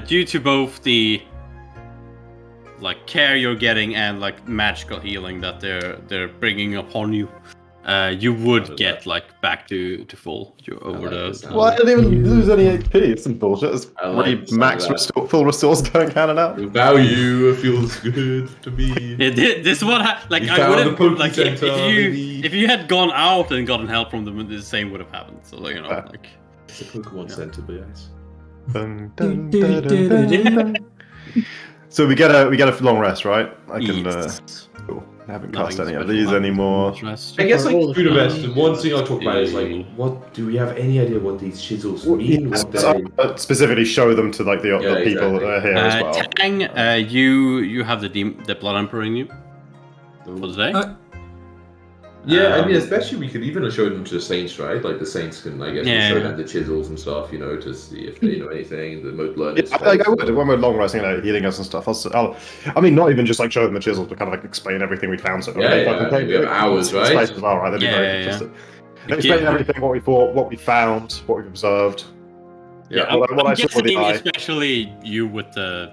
Due to both the like care you're getting and like magical healing that they're bringing upon you, you would get like back to full over the. Well, I didn't even lose any HP. It's some bullshit. It's already max full restores going hand and out. The value feels good to me. This one, like I would have like if you had gone out and gotten help from them, the same would have happened. So like, you know, like it's a Pokemon Center, but yes. So we get a long rest, right? I can. Cool. I haven't cast any of these anymore. I guess like through the best. And one thing I'll talk about is like, what do we have any idea what these chisels mean? What specifically show them to like the people here as well. Tang, you have the Blood Emperor in you for the day. Yeah, I mean, especially we could even show them to the Saints, right? Like the Saints can, I guess, show them the chisels and stuff, you know, to see if they know anything. The mode learning. Yeah, I would when we're long resting and healing us and stuff. I mean, not even just like show them the chisels, but kind of like explain everything we found. So we have hours, right? As well, right? That'd be very interesting. Explain everything, what we thought, what we found, what we've observed. Yeah, what I saw with the eye. Especially you with the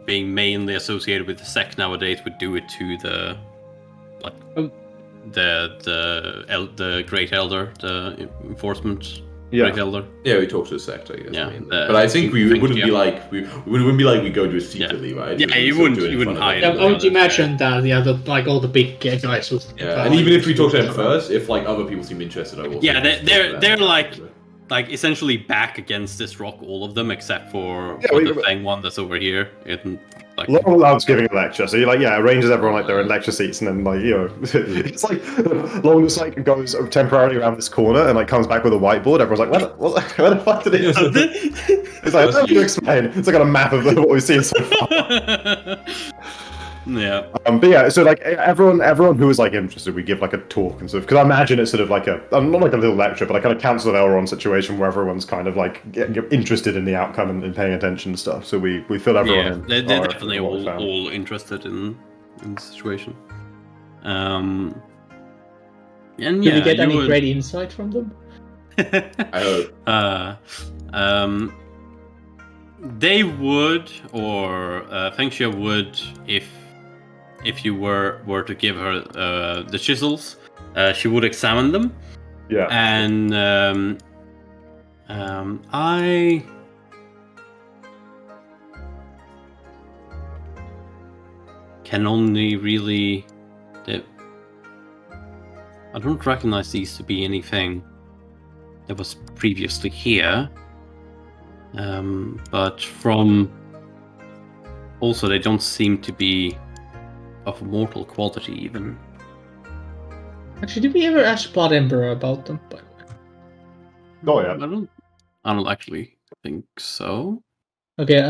being mainly associated with the sect nowadays would do it to the like. The Great Elder, the enforcement Great Elder. Yeah, we talked to the sect, I guess. Yeah, but I think we wouldn't be like we wouldn't be like we go do it secretly, right? Yeah, you wouldn't hide. I would imagine that the other like all the big guys would. Yeah, and even if we talk to them first, if like other people seem interested, I will. Yeah, they're like essentially back against this rock, all of them except for the thing one that's over here. Long loves giving a lecture, so he arranges everyone like they're in lecture seats, and then like it's like Long just like goes temporarily around this corner and like comes back with a whiteboard. Everyone's like, where the fuck did it? It's like, let me explain. It's like a map of what we've seen so far. Yeah. But yeah, so like everyone who is like interested, we give like a talk and stuff. Because I imagine it's sort of like not like a little lecture, but like kind of Council of Elrond situation where everyone's kind of like interested in the outcome and paying attention and stuff. So we fill everyone in. They're definitely all interested in the situation. And Did we get any great insight from them? I hope. They would, or Fengxia would, if you were to give her the chisels, she would examine them. Yeah. And I can only really. I don't recognize these to be anything that was previously here. But from also they don't seem to be of mortal quality even. Actually, did we ever ask Blood Emperor about them? By the way? Oh yeah. I don't actually think so. Okay,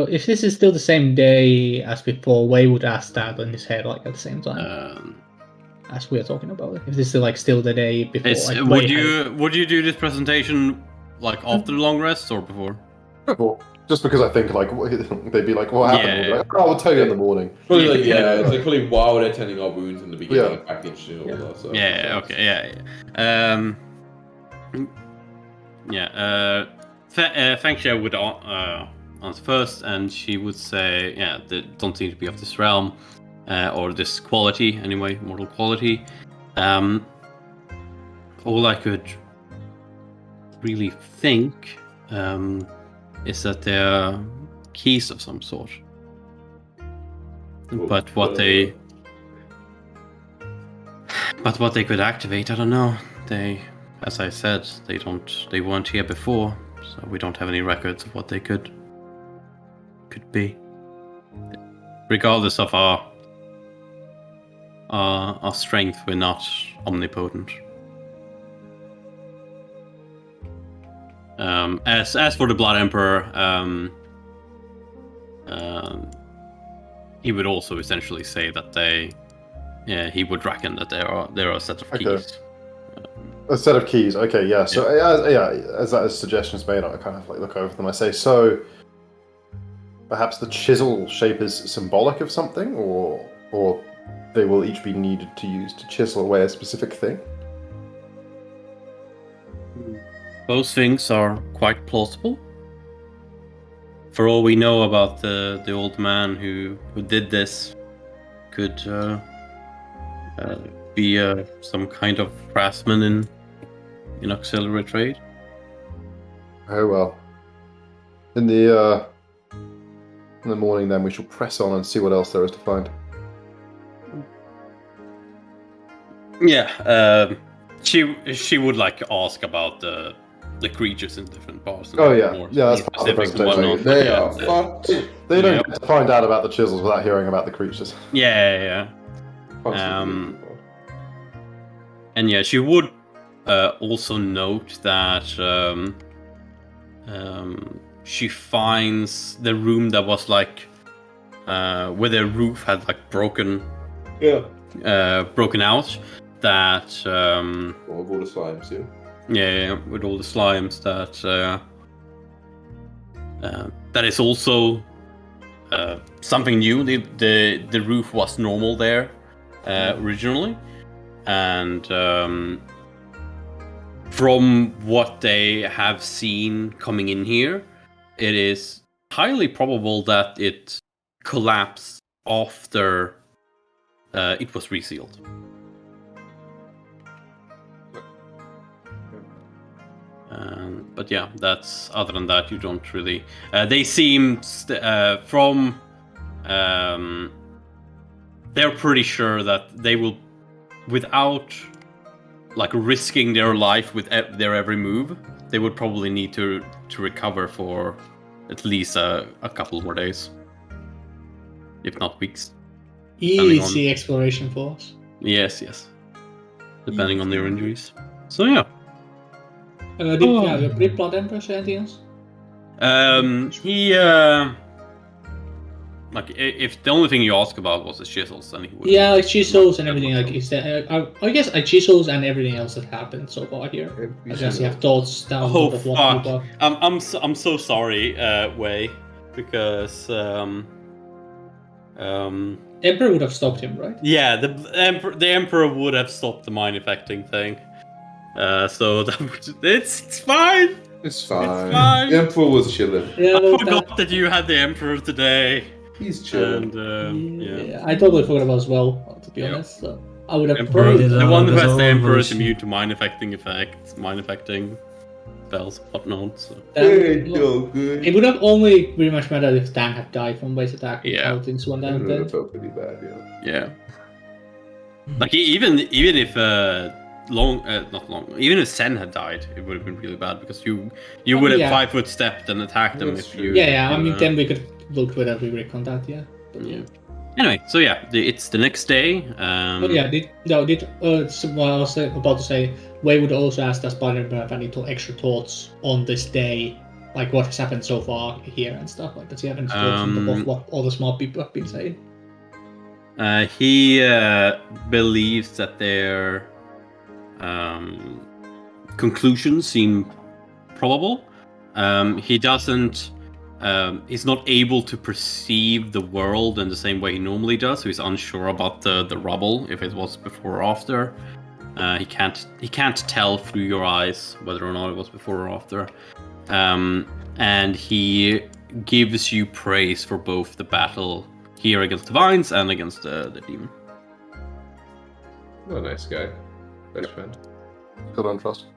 if this is still the same day as before, Wei would ask that in his head like at the same time. As we are talking about it. If this is like still the day before. Like, would you do this presentation like after the long rest or before? Before. Just because I think like they'd be like, what happened? Yeah. Like, I'll tell you in the morning. Probably like, it's like probably while they're tending our wounds in the beginning of package and all that. So Fengxia would answer first, and she would say, they don't seem to be of this realm, or this quality anyway, mortal quality. All I could really think is that they're keys of some sort. But what they could activate, I don't know. They, as I said, they weren't here before, so we don't have any records of what they could be. Regardless of our strength, we're not omnipotent. As for the Blood Emperor, he would also essentially say that he would reckon that there are a set of keys. A set of keys. Okay, yeah. So as that suggestion is made, I kind of like look over them. I say, so perhaps the chisel shape is symbolic of something, or they will each be needed to use to chisel away a specific thing. Both things are quite plausible. for all we know about the old man who did this, could be some kind of craftsman in auxiliary trade. Very well. In the morning, then, we shall press on and see what else there is to find. Yeah, she would like ask about the creatures in different parts. Oh yeah, more that's part of the specifics and presentation. whatnot. They Yeah, are fucked. They don't get to find out about the chisels without hearing about the creatures. Yeah. And yeah, she would also note that she finds the room that was like where the roof had like broken out. That with all the slimes, with all the slimes, that is also something new. The roof was normal there originally, and from what they have seen coming in here, it is highly probable that it collapsed after it was resealed. But yeah, that's other than that, you don't really. They seem from. They're pretty sure that they will, without like risking their life with their every move, they would probably need to recover for at least a couple more days, if not weeks. Easy exploration for us. Yes. Depending on their injuries. So yeah. Did Reupload Emperor say anything else? He like if the only thing you asked about was the chisels, then he would. Yeah, like chisels and everything. Like is that, I guess like chisels and everything else that happened so far here. I guess you have thoughts down Oh of what fuck! people. I'm so sorry, Wei, because Emperor would have stopped him, right? Yeah, the Emperor would have stopped the mind affecting thing. So it's fine. It's fine. The Emperor was chilling. Yeah, I forgot that you had the Emperor today. He's chilling. And, yeah, I totally forgot about it as well. To be honest, so I would have Emperor, probably the one who has the Emperor is version. immune to mind affecting effects, mind affecting spells, whatnot. So. It would have only pretty much mattered if Dan had died from base attack. Yeah. How things went That down would have then. felt pretty bad, Yeah. Like even if even if Sen had died, it would have been really bad because you would have 5 foot stepped and attacked them if you. Yeah. I mean, then we could look whether we recon that. Yeah. But, yeah. Anyway, so yeah, it's the next day. But yeah, what I was about to say, Wei would also ask us about if any extra thoughts on this day, like what has happened so far here and stuff like that. Does he have any thoughts on top of what all the smart people have been saying? He believes that their conclusions seem probable. He doesn't. He's not able to perceive the world in the same way he normally does, so he's unsure about the rubble, if it was before or after. He can't tell through your eyes whether or not it was before or after. And he gives you praise for both the battle here against the vines and against the demon. What a nice guy. Best friend. Still don't trust.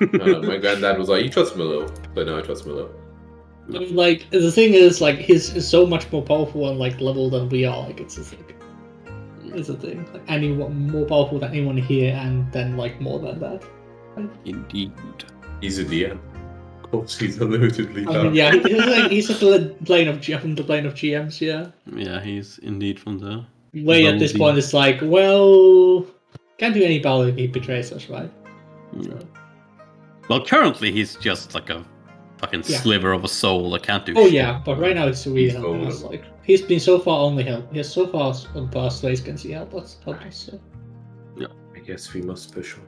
No, my granddad was like, you trust Milo. But no, I trust Milo. I mean, like the thing is, like he's so much more powerful and like level than we are. Like it's just like it's a thing. Like anyone more powerful than anyone here, and then like more than that. Indeed. He's a DM. Of course, he's unlimitedly I mean, yeah, he's at the plane of GMs. Yeah. Yeah, he's indeed from the. Way at this point, it's like, well, can't do any battle if he betrays us, right? Yeah. Well, currently he's just like a fucking sliver of a soul that can't do shit. Oh yeah, but right now it's really helping us. Like he's been so far only help. He has so far on past days can see helped us. So. Yeah. I guess we must push on.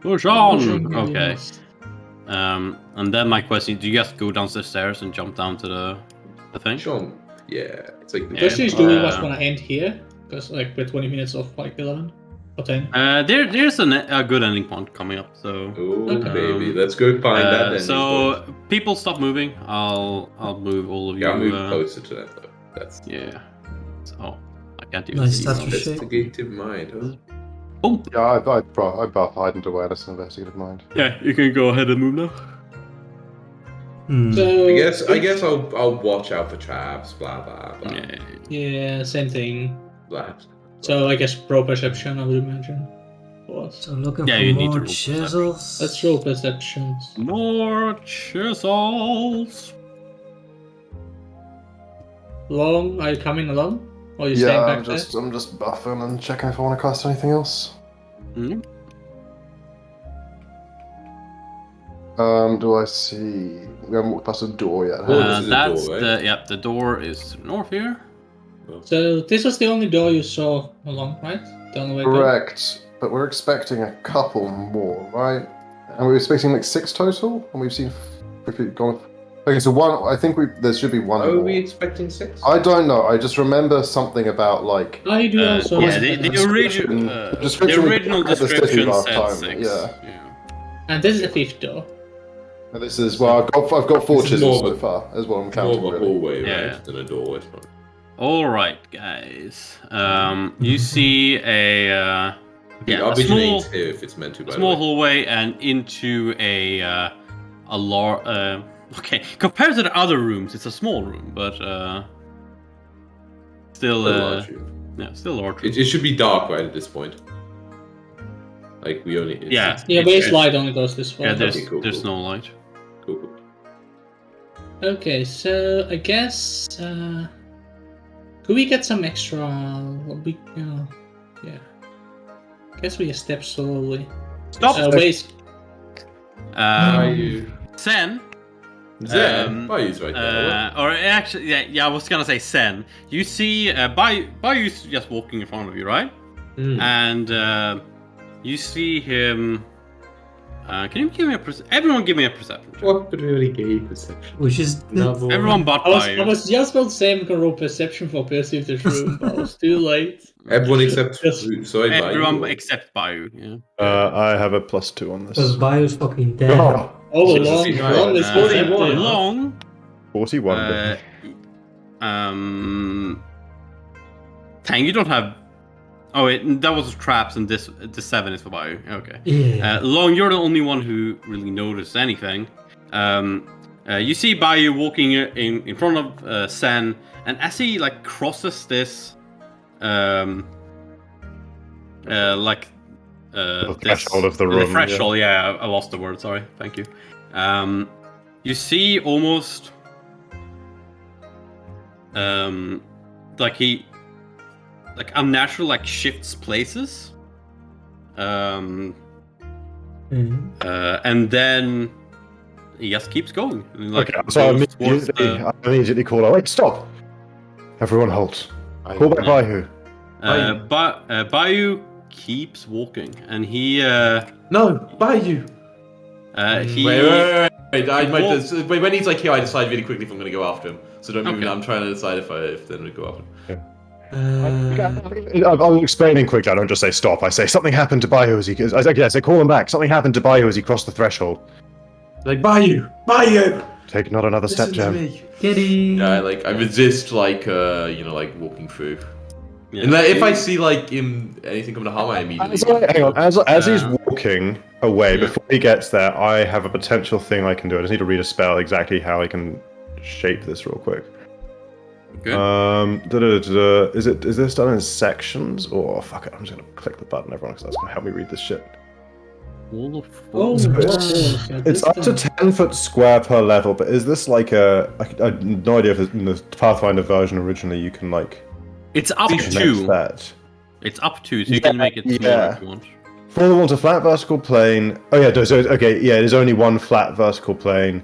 Push on. Okay. And then my question: do you guys go down the stairs and jump down to the thing? Sean, yeah, it's like The question is, do we just want to end here? Because like we're 20 minutes off like 11. There's a good ending point coming up. So. Oh baby, let's go find that ending So point. people stop moving. I'll move all of you. Yeah, I'll move closer to that though. That's So I can't even Nice see. statue shape. investigative mind. Huh? Boom. Yeah, I buff heightened awareness and investigative mind. Yeah, you can go ahead and move now. So I guess I'll watch out for traps. Blah blah blah. Yeah, same thing. Blah. So I guess pro perception, I would imagine. So I'm looking Yeah, for you need to more roll chisels. Let's roll perceptions. More chisels. Long, are you coming along? Or are you staying back I'm just buffing and checking if I want to cast anything else. Mhm. Do I see? We haven't walked past a door yet. Oh, this is a That's door, right? the door is north here. So this was the only door you saw along, right? The only way to go? Correct, but we're expecting a couple more, right? And we were expecting like 6 total, and we've seen quickly gone. Okay, so one. I think there should be one Are more. we expecting 6? I don't know. I just remember something about like. Oh, you do also. Yeah, the original description last said time, 6. yeah. And this is the 5th door. And this is I've got 4 This is chisels more so of a- far, as well. I'm More counting. of a Really. hallway, Yeah. right? Than a doorway. It's not. All right, guys. You see a I'll a be small here if it's meant to. By small the way. hallway and into a large. Okay, compared to the other rooms, it's a small room, but still large room. yeah, still large. Room. It should be dark right at this point. Like we only. Yeah. Yeah, base light only goes this far. Yeah, there's Okay, cool, there's cool. no light. Cool. Okay, so I guess could we get some extra? Yeah. I guess we just step slowly. Stop. Base. Sen. Zen. Bayou's right there. Or actually, yeah, I was gonna say Sen. You see, Bayou's just walking in front of you, right? Mm. And you see him. Can you give me everyone give me a perception check. What really gave perception? Which is Everyone but I Bayou. was just about to say I'm gonna roll perception for perceive this room, but I was too late. Everyone except Yes. who? Sorry, Everyone Bayou. except Bayou. Yeah. I have a +2 on because this. Bio's fucking dead. Oh, Oh, Jesus, long, he's long is right. 41. Long. 41. Tang, you don't have. Oh wait, that was traps, and the 7 is for Bayou. Okay. Yeah. Long, you're the only one who really noticed anything. You see Bayou walking in front of Sen, and as he like crosses this, the threshold of the room. the threshold. Yeah, I lost the word. Sorry. Thank you. You see almost like he like unnatural like shifts places. Mhm. And then he just keeps going. Like, Okay, so I goes towards immediately call out, wait, stop! Everyone halt. Call back Bayou. Bayou keeps walking, and he No, Bayou. he Wait. Well- When he's like here, I decide really quickly if I'm going to go after him. So don't even. Okay. I'm trying to decide if then we go after him. I'm explaining quickly, I don't just say stop, I say something happened to Bayou as he... I say call him back, something happened to Bayou as he crossed the threshold. Like Bayou. Take not another step, Listen to Jam. me. Kitty. Yeah, like I resist, like like walking through. yeah. And like, if I see like anything coming to harm, I immediately. Hang on, as he's Uh, walking away, yeah. before he gets there, I have a potential thing I can do. I just need to read a spell exactly how I can shape this real quick. Okay. Is this done in sections? Or fuck it, I'm just gonna click the button, everyone, because that's gonna help me read this shit. Oh, It's up to 10 foot square per level, but is this like I have no idea if in the Pathfinder version originally you can like It's up make to. that. It's up to, so you can make it smaller Yeah. if you want. For the walls, a flat vertical plane. Oh yeah, so okay, yeah, there's only one flat vertical plane.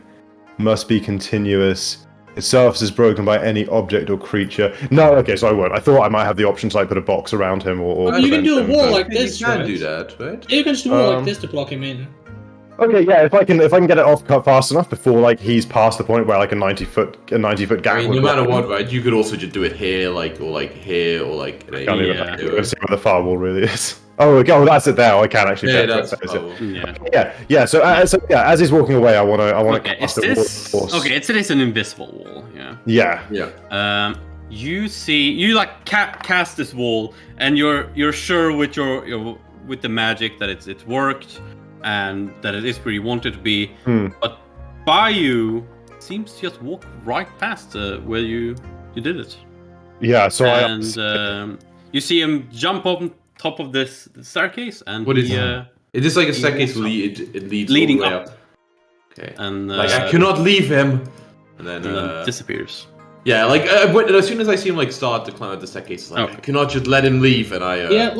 Must be continuous. Its surface is broken by any object or creature. No, okay, so I won't. I thought I might have the option to like put a box around him or You can do a prevent him, wall but- like this, You can right? do that, right? You can just do a wall like Um, this to block him in. Okay, yeah, if I can get it off fast enough before like he's past the point where like a 90 foot gap. I mean, would no matter block him. what, right? You could also just do it here, like here, or like. I mean, Yeah. let's see where the firewall really is. Oh, okay. Oh, that's it. There, I can actually. Yeah, check that's. Yeah. Yeah. So as he's walking away, I want to. Okay, is this... Okay, it is an invisible wall, yeah. Yeah. You like cast this wall, and you're sure with your with the magic that it's worked, and that it is where you want it to be. But by you seems to just walk right past where you did it. Yeah. So you see him jump up on top of this staircase, and what is it? Is this like a staircase leading up? Okay. And like I cannot leave him, and then disappears. Yeah, like as soon as I see him like start to climb up the staircase, it's like I cannot just let him leave, and I I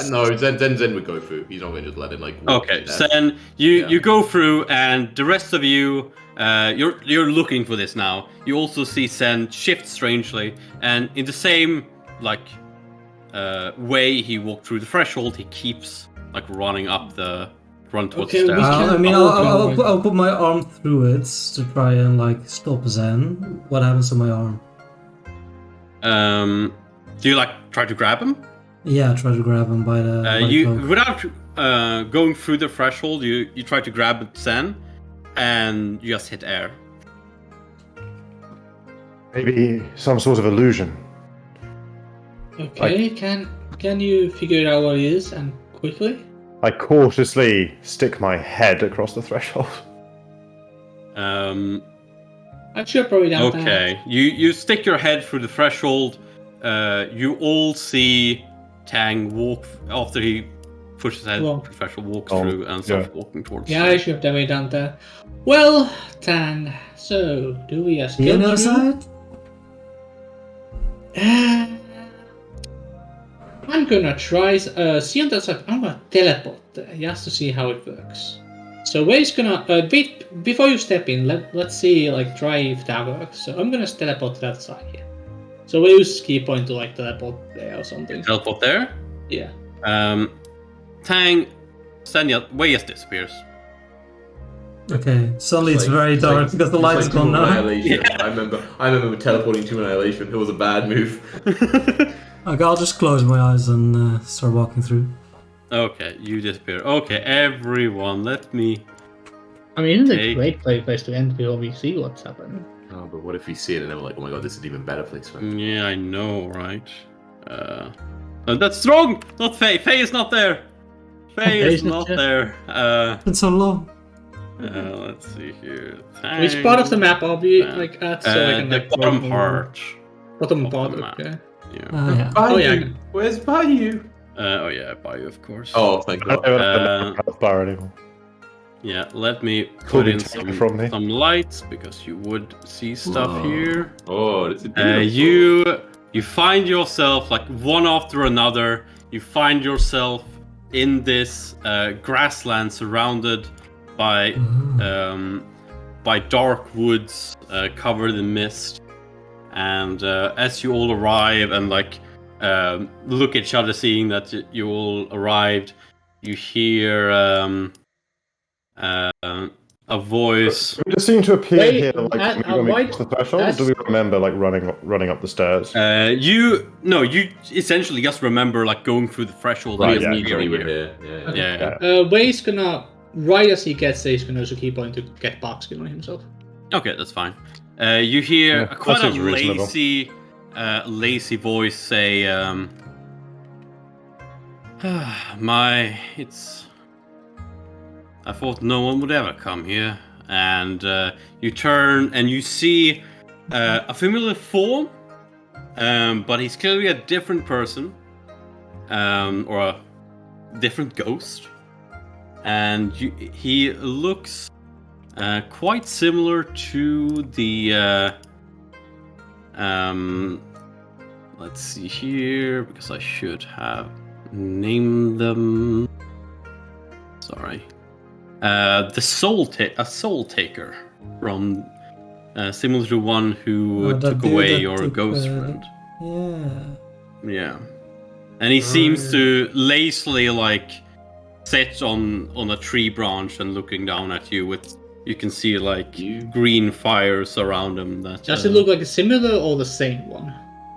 know. Then we go through. He's not going to just let him like. Okay, so then you go through, and the rest of you, you're looking for this now. You also see Sen shift strangely, and in the same like way he walked through the threshold, he keeps like running up the run towards the stairs. I mean, I'll put my arm through it to try and like stop Zen. What happens to my arm? Do you like try to grab him? Yeah, try to grab him by the. Without going through the threshold, you try to grab Zen, and you just hit air. Maybe some sort of illusion. Okay, can you figure out what it is and quickly? I cautiously stick my head across the threshold. I should probably down. Okay, you stick your head through the threshold. You all see Tang walk after he pushes his head through the threshold, walks through, and starts walking towards. Yeah, I should have definitely done that. Well, Tang, so do we escape? The other side? I'm gonna try. See on that side. I'm gonna teleport there just to see how it works. So Way's gonna before you step in. Let's see, like, try if that works. So I'm gonna teleport to that side here. So we use key point to like teleport there or something. Teleport there? Yeah. Tang, Way just disappears. Okay, suddenly it's very dark because the light's gone now. Yeah. I remember teleporting to Annihilation. It was a bad move. Okay, I'll just close my eyes and start walking through. Okay, you disappear. Okay, everyone, let me... I mean, it's a great place to end before we see what's happening. Oh, but what if we see it and then we're like, oh my god, this is an even better place for it. Yeah, I know, right? That's wrong! Not Faye! Faye is not there! Faye is not there. It's so long. Let's see here. Which part of the map are we like at? So I can the like bottom part. Bottom part, okay. Yeah. Bayou! Where's Bayou? Bayou, of course. Oh, thank god. Anymore. Yeah, let me put in some lights because you would see stuff here. Oh, it's beautiful. You find yourself like one after another. You find yourself in this grassland surrounded by dark woods covered in mist. And as you all arrive and like look at each other, seeing that you all arrived, you hear a voice. We just seem to appear here like when we cross the threshold. Do we remember like running up the stairs? You essentially just remember like going through the threshold. Right, immediately we're here. Yeah. Way's gonna, right as he gets there, he's gonna also keep on to get Barkskin on himself. Okay, that's fine. You hear quite a lazy voice say, I thought no one would ever come here. And you turn and you see a familiar form, but he's clearly a different person, or a different ghost. And he looks quite similar to the let's see here, because I should have named them. Sorry. A soul taker from similar to one who took away your ghost friend. Yeah. And he seems to lazily like sit on a tree branch and looking down at you with, you can see like green fires around him. Does it look like a similar or the same one?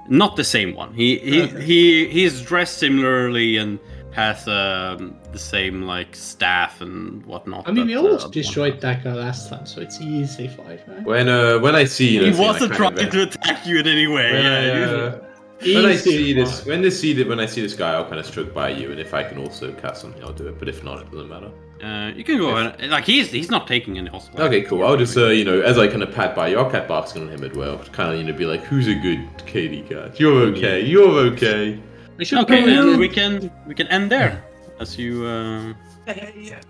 Not the same one. He's dressed similarly and has the same like staff and whatnot. I mean, we almost one destroyed has. that guy last time, so it's easy fight, right? When I see He wasn't trying to attack you in any way. When I see this guy, I'll kind of stroke by you, and if I can also cast something, I'll do it. But if not, it doesn't matter. You can go ahead. Like he's not taking any hostile. Okay, cool. I'll just as I kind of pat by you, I'll pat Barkskin on him as well. Kind of be like, who's a good KD card? You're okay. You're okay. We should Okay, probably and we can end there as you. Yeah.